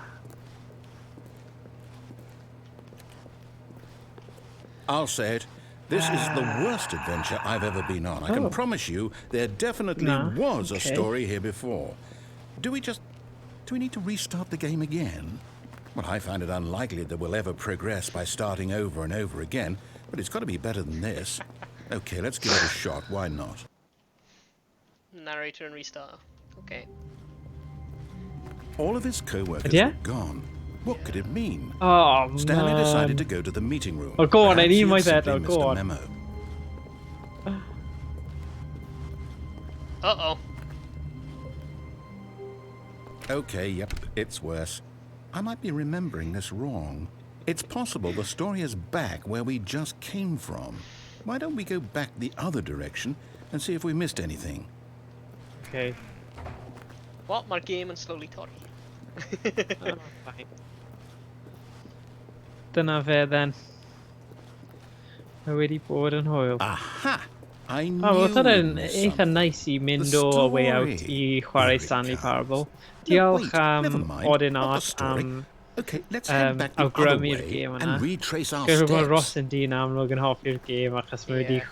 I'll say it. This is the worst adventure I've ever been on. I can Oh. promise you there definitely Nah, was a okay. story here before. Do we need to restart the game again? Well, I find it unlikely that we'll ever progress by starting over and over again, but it's got to be better than this. Okay, let's give it a shot. Why not? Narrator and restart. Okay. All of his co-workers Yeah? were gone. What could it mean? Oh, Stanley man. decided to go to the meeting room. Oh, go on, I Perhaps need he had my simply bed, missed go a on. memo. Uh-oh. Okay, yep, it's worse. I might be remembering this wrong. It's possible the story is back where we just came from. Why don't we go back the other direction and see if we missed anything? Okay. What? Mae'r game yn slowly torri. Oh, fine. Dyna fe then. Mae wedi bod yn hwyl. Aha! I knew O, oedd hwnna'n there was eitha something. nice i mynd The o Way Out i story. chwarae Here it Stanley comes. Parable. No, Diolch wait, never am mind, Odin not the Art story. am Okay, let's head back the other awgrymu'r way gêm yna. and retrace our Gwyd bod steps. Ross yn dyn amlwg yn hoffi'r gêm achos mae wedi Ie.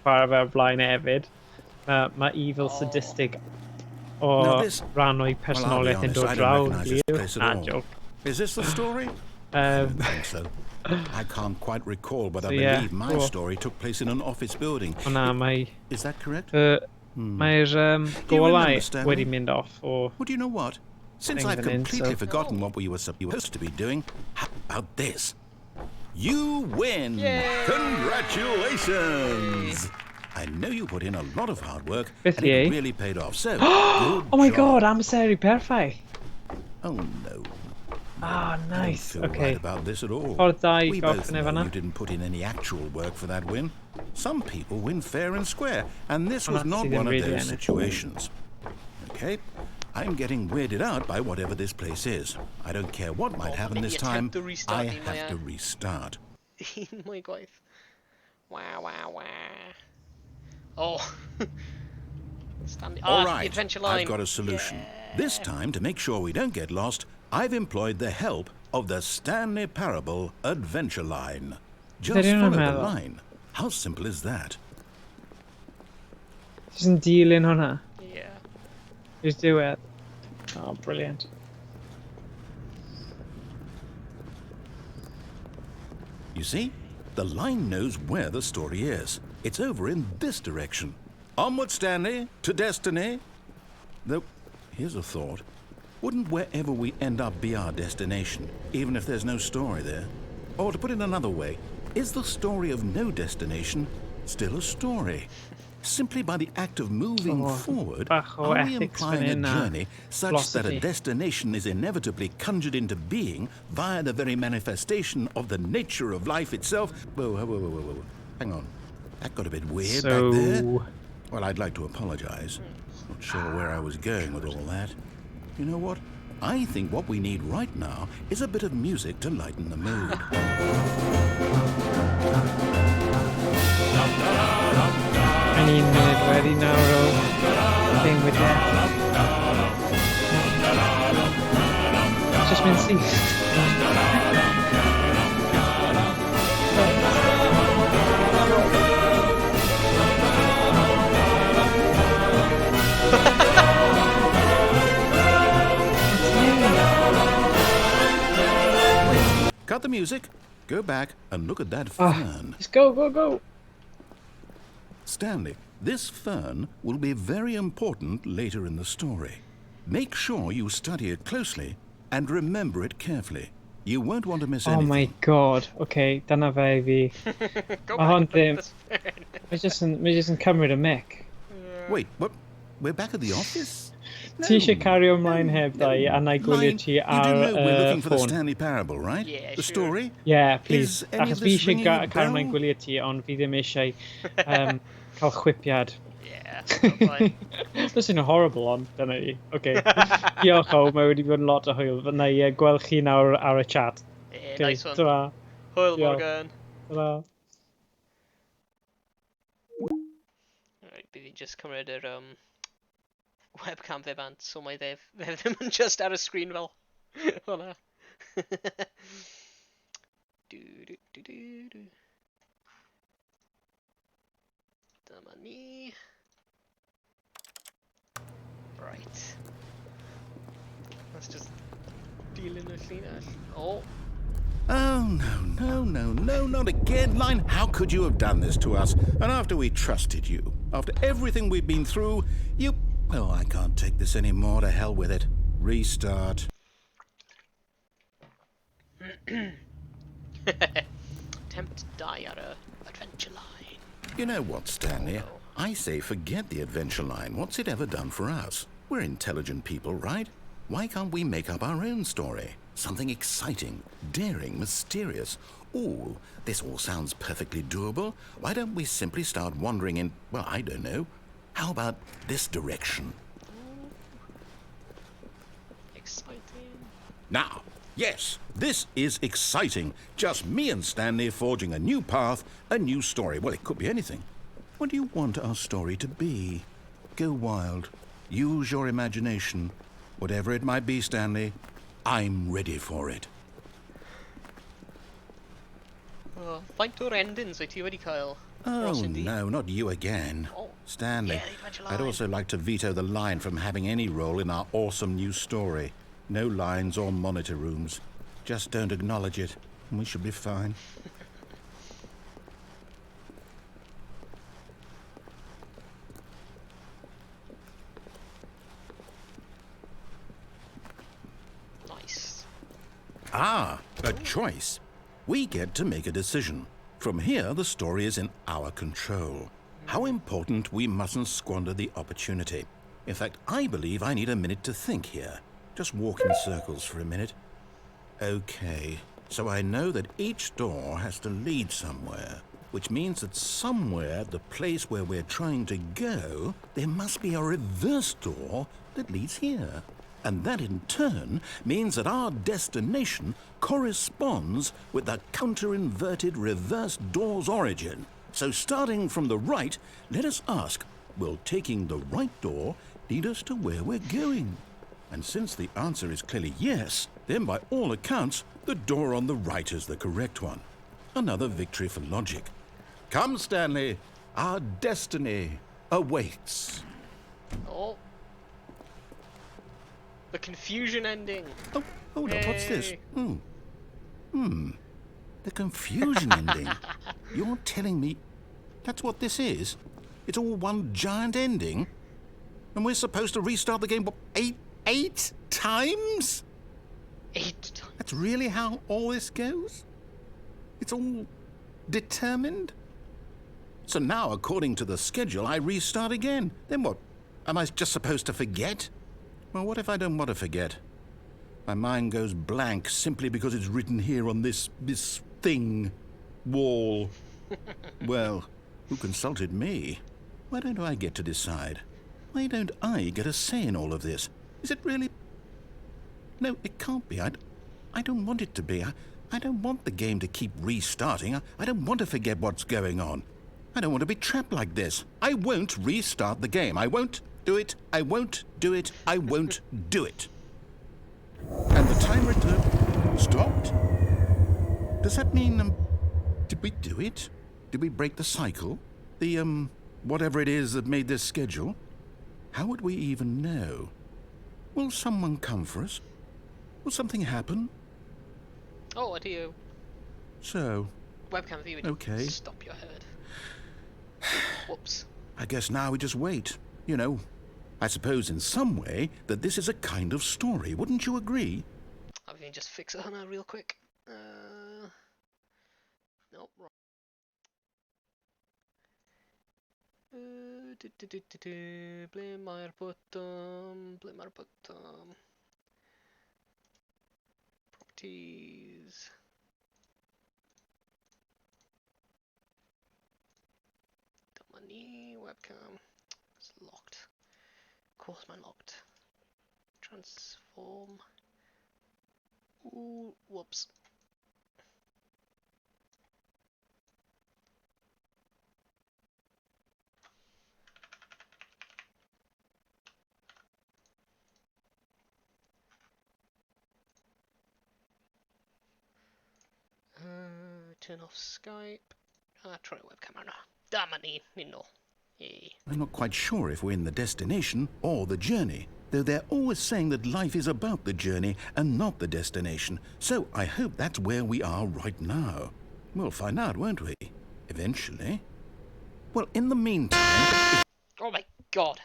chwarae fe o'r blaen hefyd. Mae evil sadistic o Now this- ran o'i Well, I'll be personoliaeth yn honest, dod I draw. don't recognise this place at Na, all. joke. Is this the story? I Um, don't think so. I can't quite recall, but I So, yeah, believe my cool. story took place in an office building. o na, mae... Is that correct? Mae'r Do you remember, golau Stanley? wedi mynd off o... Well, do you know what? Since Thing I've of an completely insult. forgotten what we were supposed to be doing, how about this? You win! Yay! Congratulations! I know you put in a lot of hard work, Beth and it ie? really paid off. So, good Oh my job. god, amseru perffaith! Oh no, Ah, I don't nice. feel Okay. right about this at all. Ffordd da i We both gorffen know efo na. you didn't put in any actual work for that win. Some people win fair and square, and this was that's not even one of really those honest. situations. Okay, I'm getting weirded out by whatever this place is. I don't care what might Oh, happen maybe this attempt time. to restart I me, have Maya. to restart. Un mwy gwaith. Wow. Oh. Stanley. All Ah, the right, adventure line. I've got a solution. This time, to make sure we don't get lost, I've employed the help of the Stanley Parable Adventure Line. Just Dydyn nhw'n follow the meddwl? line. How simple is that? Jyst yn dilyn hwnna. Yeah. Just do it. Oh, brilliant. You see, the line knows where the story is. It's over in this direction. Onward, Stanley, to destiny. Though, here's a thought. Wouldn't wherever we end up be our destination, even if there's no story there? Or to put it another way, Is the story of no destination still a story? Simply by the act of moving forward, bach o are we ethics implying a fan hyn a journey such that philosophy. a destination is inevitably conjured into being via the very manifestation of the nature of life itself? Whoa. Hang on. That got a bit weird back there. So, Well, I'd like to apologize. Not sure where I was going with all that. You know what? I think what we need right now is a bit of music to lighten the mood. I ni'n mynd wedi nawr o thing with death. Just mynd syth. Cut the music, go back and look at that fern. Just go. Stanley, this fern will be very important later in the story. Make sure you study it closely and remember it carefully. You won't want to miss Oh anything. my god. Okay, dyna fe I fi. Go Mae hwn back and ddim... look at this. Mae jyst yn cymryd y mic. Wait, what? We're back at the office? Ti eisiau cario ymlaen heb ddau a na i gwylio Line, ti you ar do know we're looking for the ffôn. Stanley Parable, right? Yeah, the sure. story? Yeah, please. Is any Achos of fi this eisiau ringing a cario ymlaen bell? gwylio ti, ond fi ddim eisiau cael chwipiad. Yeah, fine. Does yn horrible ond, dyna i. Okay. Diolch o, mae wedi bod yn lot o hwyl. Fyna i gweld chi nawr ar y chat. Yeah, Okay, nice one. ta-ra. Hwyl Diolch. Morgan. Ta-ra. Right, bydd i just cymryd yr webcam fe bant, so mae fe ddim yn just ar y sgrin fel hwnna. Du. Dyma ni. Right. Let's just dilyn y llinell. Oh. Oh, no, not again, Line. How could you have done this to us? And after we trusted you, after everything we've been through, you... Oh, I can't take this anymore. To hell with it. Restart. Attempt to die at a adventure line. You know what, Stanley? I say forget the adventure line. What's it ever done for us? We're intelligent people, right? Why can't we make up our own story? Something exciting, daring, mysterious. Ooh, this all sounds perfectly doable. Why don't we simply start wandering in, well, I don't know. How about this direction? Exciting. Now, yes, this is exciting. Just me and Stanley forging a new path, a new story. Well, it could be anything. What do you want our story to be? Go wild. Use your imagination. Whatever it might be, Stanley, I'm ready for it. Faint o'r endings wyt ti wedi cael? Oh, Ross, indeed. no, not you again. Oh, Stanley, yeah, the adventure I'd line. also like to veto the line from having any role in our awesome new story. No lines or monitor rooms. Just don't acknowledge it, and we should be fine. Nice. Ah, a choice. We get to make a decision. From here, the story is in our control. How important we mustn't squander the opportunity. In fact, I believe I need a minute to think here. Just walk in circles for a minute. Okay, so I know that each door has to lead somewhere, which means that somewhere at the place where we're trying to go, there must be a reverse door that leads here. And that in turn means that our destination corresponds with the counter-inverted reverse door's origin. So starting from the right, let us ask, will taking the right door lead us to where we're going? And since the answer is clearly yes, then by all accounts, the door on the right is the correct one. Another victory for logic. Come, Stanley, our destiny awaits. Oh. The confusion ending. Oh, hold on, what's this? Hey. The confusion ending. You're telling me that's what this is? It's all one giant ending? And we're supposed to restart the game, what, eight times? 8 times. That's really how all this goes? It's all Determined? So now, according to the schedule, I restart again. Then what? Am I just supposed to forget? Well, what if I don't want to forget? My mind goes blank simply because it's written here on this thing, wall. Well, who consulted me? Why don't I get to decide? Why don't I get a say in all of this? Is it really? No, it can't be. I don't want it to be. I don't want the game to keep restarting. I don't want to forget what's going on. I don't want to be trapped like this. I won't restart the game. I won't do it. I won't do it. I won't do it. And the timer stopped? Does that mean, did we do it? Did we break the cycle? The, whatever it is that made this schedule? How would we even know? Will someone come for us? Will something happen? Oh, what do you? So, Webcam view. okay. Stop your head. Whoops. I guess now we just wait. You know, I suppose in some way that this is a kind of story. Wouldn't you agree? I mean, just fix it now real quick. Nope, wrong. Blir bottom. Properties. Money webcam. It's locked. Of course, mine locked. Transform. Ooh, whoops. Turn off Skype. Try webcam now. Damn it, no. Yay. I'm not quite sure if we're in the destination or the journey, though they're always saying that life is about the journey and not the destination, so I hope that's where we are right now. We'll find out, won't we? Eventually. Well, in the meantime... Oh my god.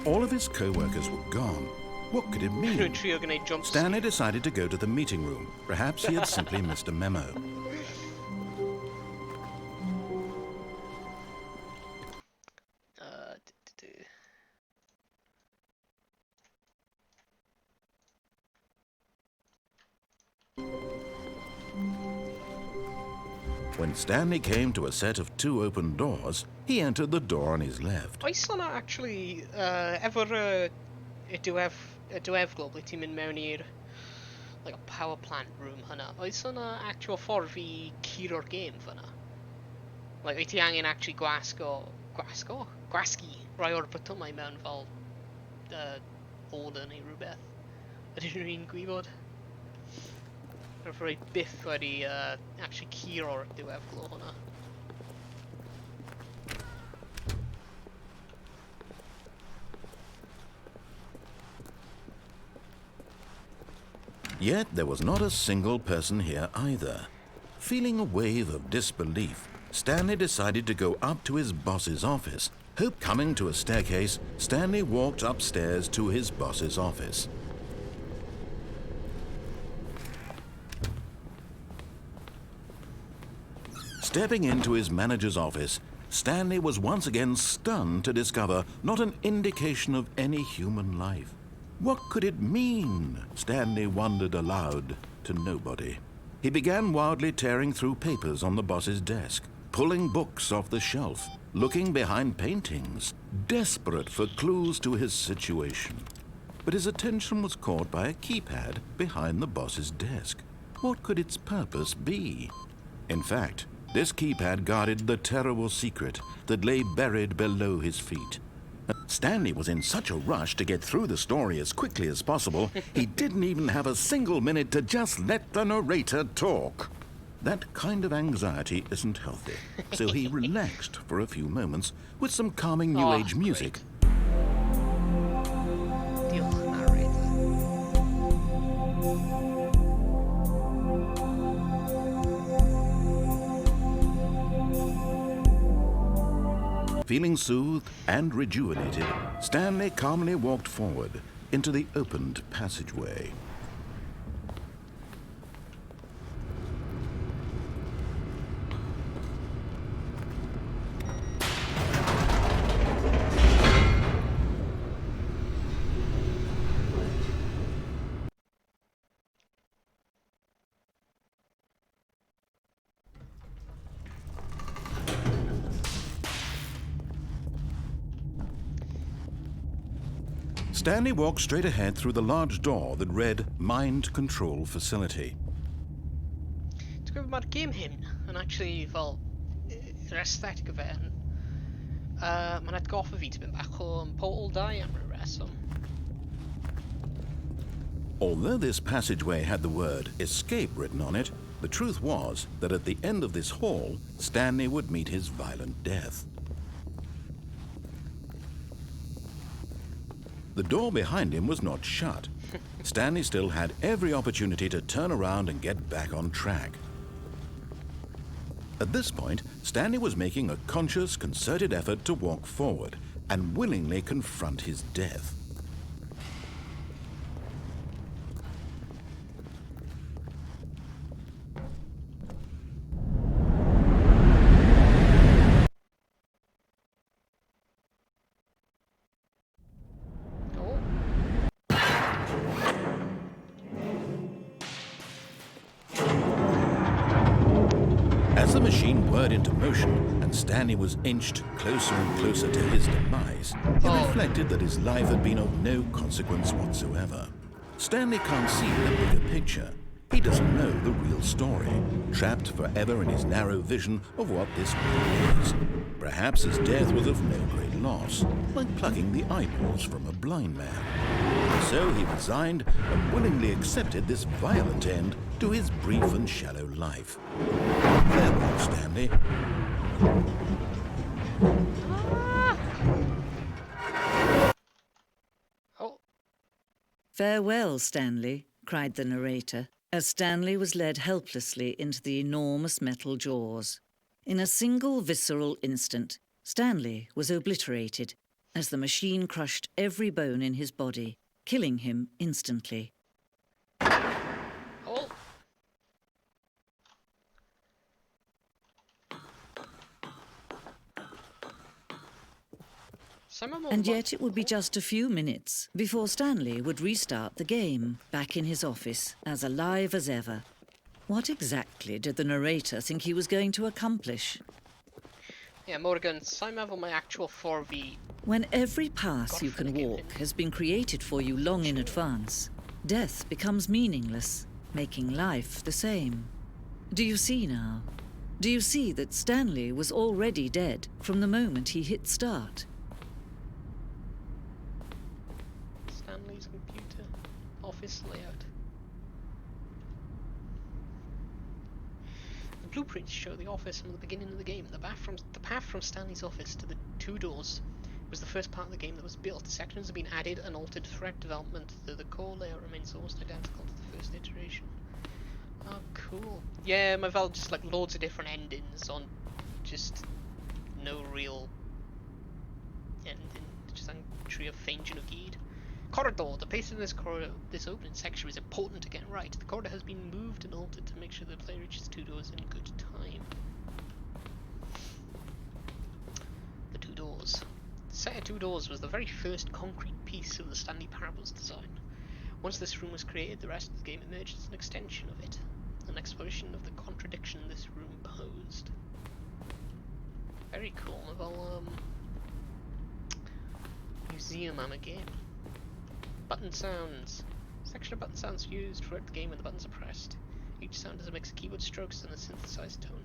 All of his co-workers were gone. What could it mean? Stanley decided to go to the meeting room. Perhaps he had simply missed a memo. When Stanley came to a set of 2 open doors, he entered the door on his left. Oes yna actually ever y diwef global ti'n mynd mewn i'r like a power plant room hynna? Oes yna actual ffordd i curo'r game fyna? Like, wyt ti angen actually gwasgu rai o'r botymau mewn fel order neu rhywbeth? Ydyn nhw'n gwybod? Rwy'n byth wedi actually curo'r diwefglo hwnna. Yet there was not a single person here either. Feeling a wave of disbelief, Stanley decided to go up to his boss's office. Coming to a staircase, Stanley walked upstairs to his boss's office. Stepping into his manager's office, Stanley was once again stunned to discover not an indication of any human life. What could it mean? Stanley wondered aloud to nobody. He began wildly tearing through papers on the boss's desk, pulling books off the shelf, looking behind paintings, desperate for clues to his situation. But his attention was caught by a keypad behind the boss's desk. What could its purpose be? In fact, this keypad guarded the terrible secret that lay buried below his feet. Stanley was in such a rush to get through the story as quickly as possible, he didn't even have a single minute to just let the narrator talk. That kind of anxiety isn't healthy, so he relaxed for a few moments with some calming New Age music. Feeling soothed and rejuvenated, Stanley calmly walked forward into the opened passageway. Stanley walked straight ahead through the large door that read Mind Control Facility. It's good about game hyn, yn actually fel yr aesthetic o fe yn mae'n atgoffa fi tipyn bach o Portal 2 am ryw reswm. Although this passageway had the word escape written on it, the truth was that at the end of this hall, Stanley would meet his violent death. The door behind him was not shut. Stanley still had every opportunity to turn around and get back on track. At this point, Stanley was making a conscious, concerted effort to walk forward and willingly confront his death. As the machine whirred into motion and Stanley was inched closer and closer to his demise, he reflected that his life had been of no consequence whatsoever. Stanley can't see the bigger picture. He doesn't know the real story, trapped forever in his narrow vision of what this world is. Perhaps his death was of no great loss, like plucking the eyeballs from a blind man. So he resigned and willingly accepted this violent end to his brief and shallow life. Farewell, Stanley. Oh, "Farewell, Stanley," cried the narrator, as Stanley was led helplessly into the enormous metal jaws. In a single visceral instant, Stanley was obliterated as the machine crushed every bone in his body, killing him instantly. oh. And yet it would be just a few minutes before Stanley would restart the game, back in his office, as alive as ever. What exactly did the narrator think he was going to accomplish? Yeah, Morgan, sa'n meddwl my actual 4v. When every path you can walk has been created for you long in advance, death becomes meaningless, making life the same. Do you see now? Do you see that Stanley was already dead from the moment he hit start? Stanley's computer office layout. The blueprints show the office from the beginning of the game. The path from Stanley's office to the two doors was the first part of the game that was built. Sections have been added and altered throughout development, though the core layout remains almost identical to the first iteration. Oh, cool. Yeah, mae fel just like loads of different endings on just no real ending. Just ang trio ffeindio nhw gyd. Corridor. The pacing of this opening section is important to get right. The corridor has been moved and altered to make sure the player reaches two doors in good time. The two doors. The set of two doors was the very first concrete piece of the Stanley Parables design. Once this room was created, the rest of the game emerged as an extension of it, an exploration of the contradiction this room posed. Very cool. Well, museum am a game. Button sounds. Section of button sounds used throughout the game when the buttons are pressed. Each sound is a mix of keyboard strokes and a synthesized tone.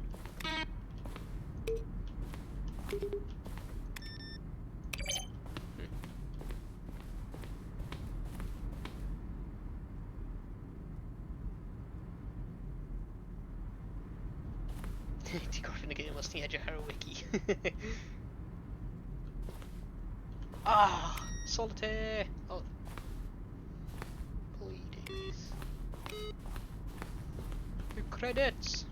Ti'n gorffen y game os ti'n edrych ar y wiki. Ah! Solitaire! Oh. Please. The credits!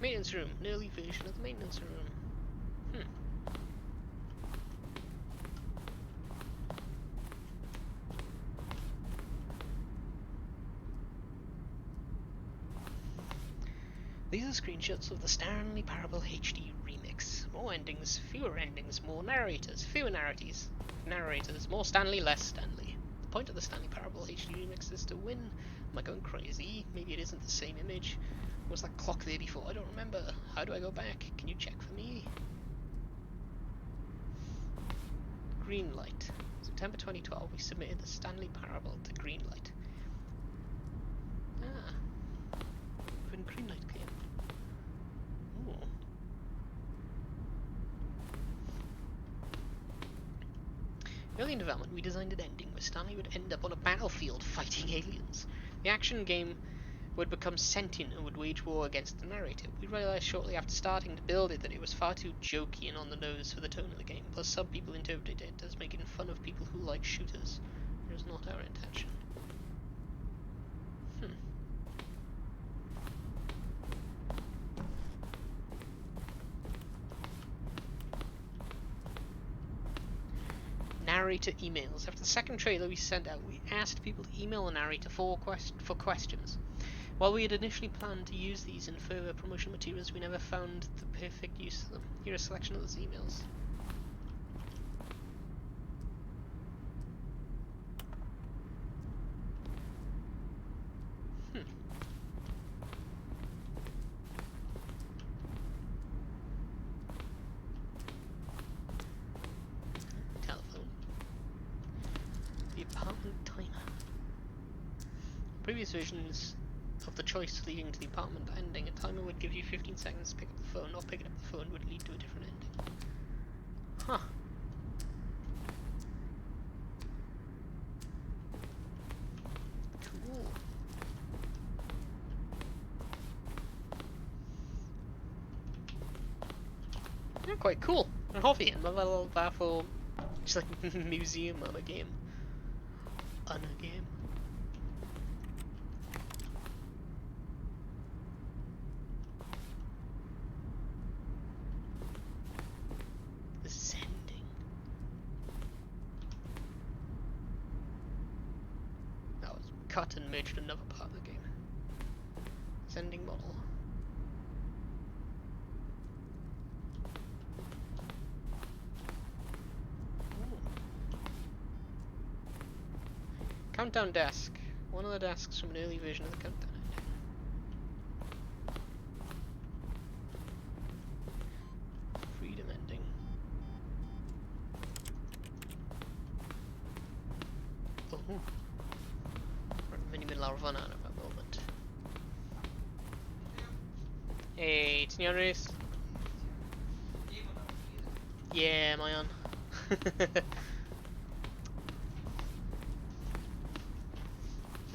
Maintenance room. An early version of the maintenance room. These are screenshots of the Stanley Parable HD remix. More endings, fewer endings, more narrators, fewer narrators, more Stanley, less Stanley. The point of the Stanley Parable HD remix is to win. Am I going crazy? Maybe it isn't the same image. Was that clock there before? I don't remember. How do I go back? Can you check for me? Greenlight. September 2012, we submitted the Stanley Parable to Greenlight. Ah. When Greenlight came. Ooh. Early in development, we designed an ending where Stanley would end up on a battlefield fighting aliens. The action game would become sentient and would wage war against the narrator. We realised shortly after starting to build it that it was far too jokey and on the nose for the tone of the game, plus some people interpreted it as making fun of people who like shooters. It was not our intention. Narrator emails. After the second trailer we sent out, we asked people to email a narrator for questions. While we had initially planned to use these in further promotional materials, we never found the perfect use of them. Here are a selection of those emails. Telephone. The apartment timer. Previous versions of the choice leading to the apartment ending, a timer would give you 15 seconds to pick up the phone, or picking up the phone would lead to a different ending. Huh. Cool. Yeah, quite cool. En har vi en, men väl varför just like museum on a game. On a game. Sending. That was cut and merged another part of the game. Sending model. Countdown desk. One of the desks from an early version of the countdown ending. Freedom ending. Oh. We're in the middle of run out of a moment. Hey, señores. Yeah, am I on?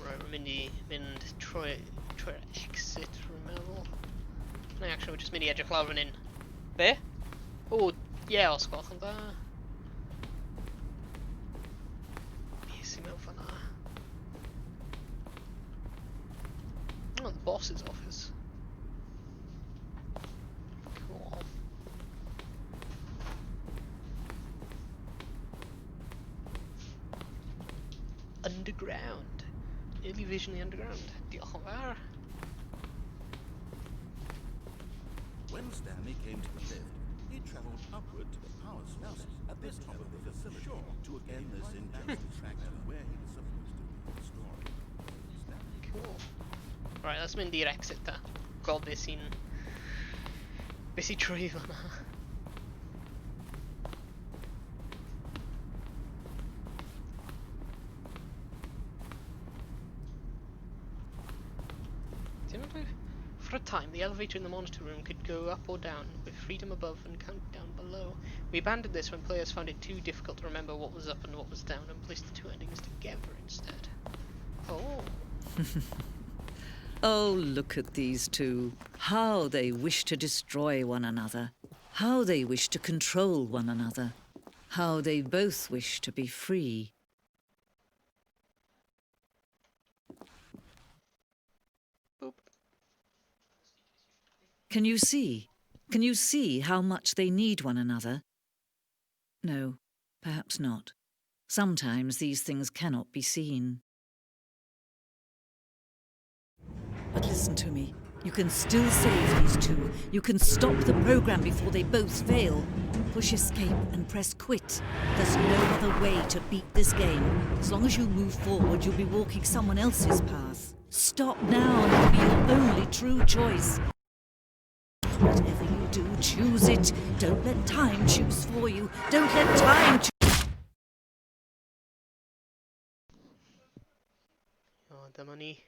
Right, we're mynd trwy exit, remember? No, actually, we're just mynd I edrych lawr fan hyn. Be? O, ie, os gwelwch yn dda. Be sy'n mewn fan 'na? Oh, the boss's office. Cool. Underground. Early vision of the underground. Diolch yn fawr. When Stanley came to the lift, he traveled upward to the power source at the top of the facility to end this injustice track to where he was supposed to be in the story. Cool. Right, let's mynd i'r exit ta. Gweld beth sy'n trwy fan'na. For a time, the elevator in the monitor room could go up or down, with freedom above and countdown below. We abandoned this when players found it too difficult to remember what was up and what was down, and placed the two endings together instead. Oh. Oh, look at these two. How they wish to destroy one another. How they wish to control one another. How they both wish to be free. Boop. Can you see? Can you see how much they need one another? No, perhaps not. Sometimes these things cannot be seen. But listen to me. You can still save these two. You can stop the program before they both fail. Push escape and press quit. There's no other way to beat this game. As long as you move forward, you'll be walking someone else's path. Stop now and it'll be your only true choice. Whatever you do, choose it. Don't let time choose for you. Don't let time choose. Oh, the money.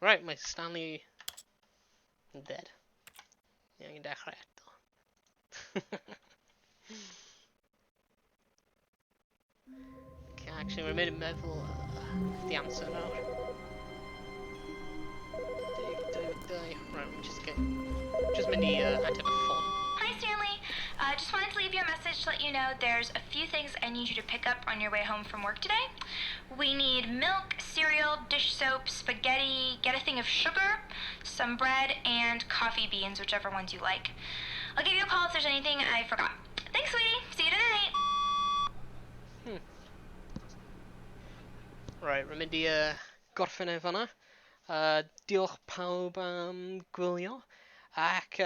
Right, mae Stanley yn dead. Ie, i'n dechrau eto. Okay, actually, we're mynd meddwl the answer nawr. Right, just mynd i ateb y ffôn. Hi, Stanley. Just wanted to leave you a message to let you know there's a few things I need you to pick up on your way home from work today. We need milk, cereal, dish soap, spaghetti, get a thing of sugar, some bread, and coffee beans, whichever ones you like. I'll give you a call if there's anything I forgot. Thanks, sweetie. See you tonight. Right, rwy'n mynd i gorffen e fan'na. Diolch pawb am gwylio. Ac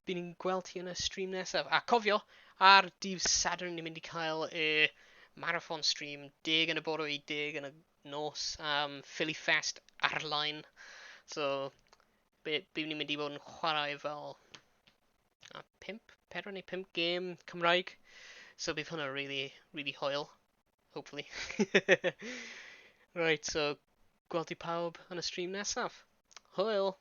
bydd ni'n gweld ti yn y stream nesaf. A cofio, ar dydd Sadwrn ni'n mynd i cael y marathon stream 10 yn y bore i 10 yn y nos. Philly Fest ar-line. So, bydd ni'n mynd i bod yn chwarae fel 4 neu 5 gêm Cymraeg. So bydd hwnna really, really hwyl. Hopefully. Right, so gweld i pawb yn y stream nesaf. Hwyl!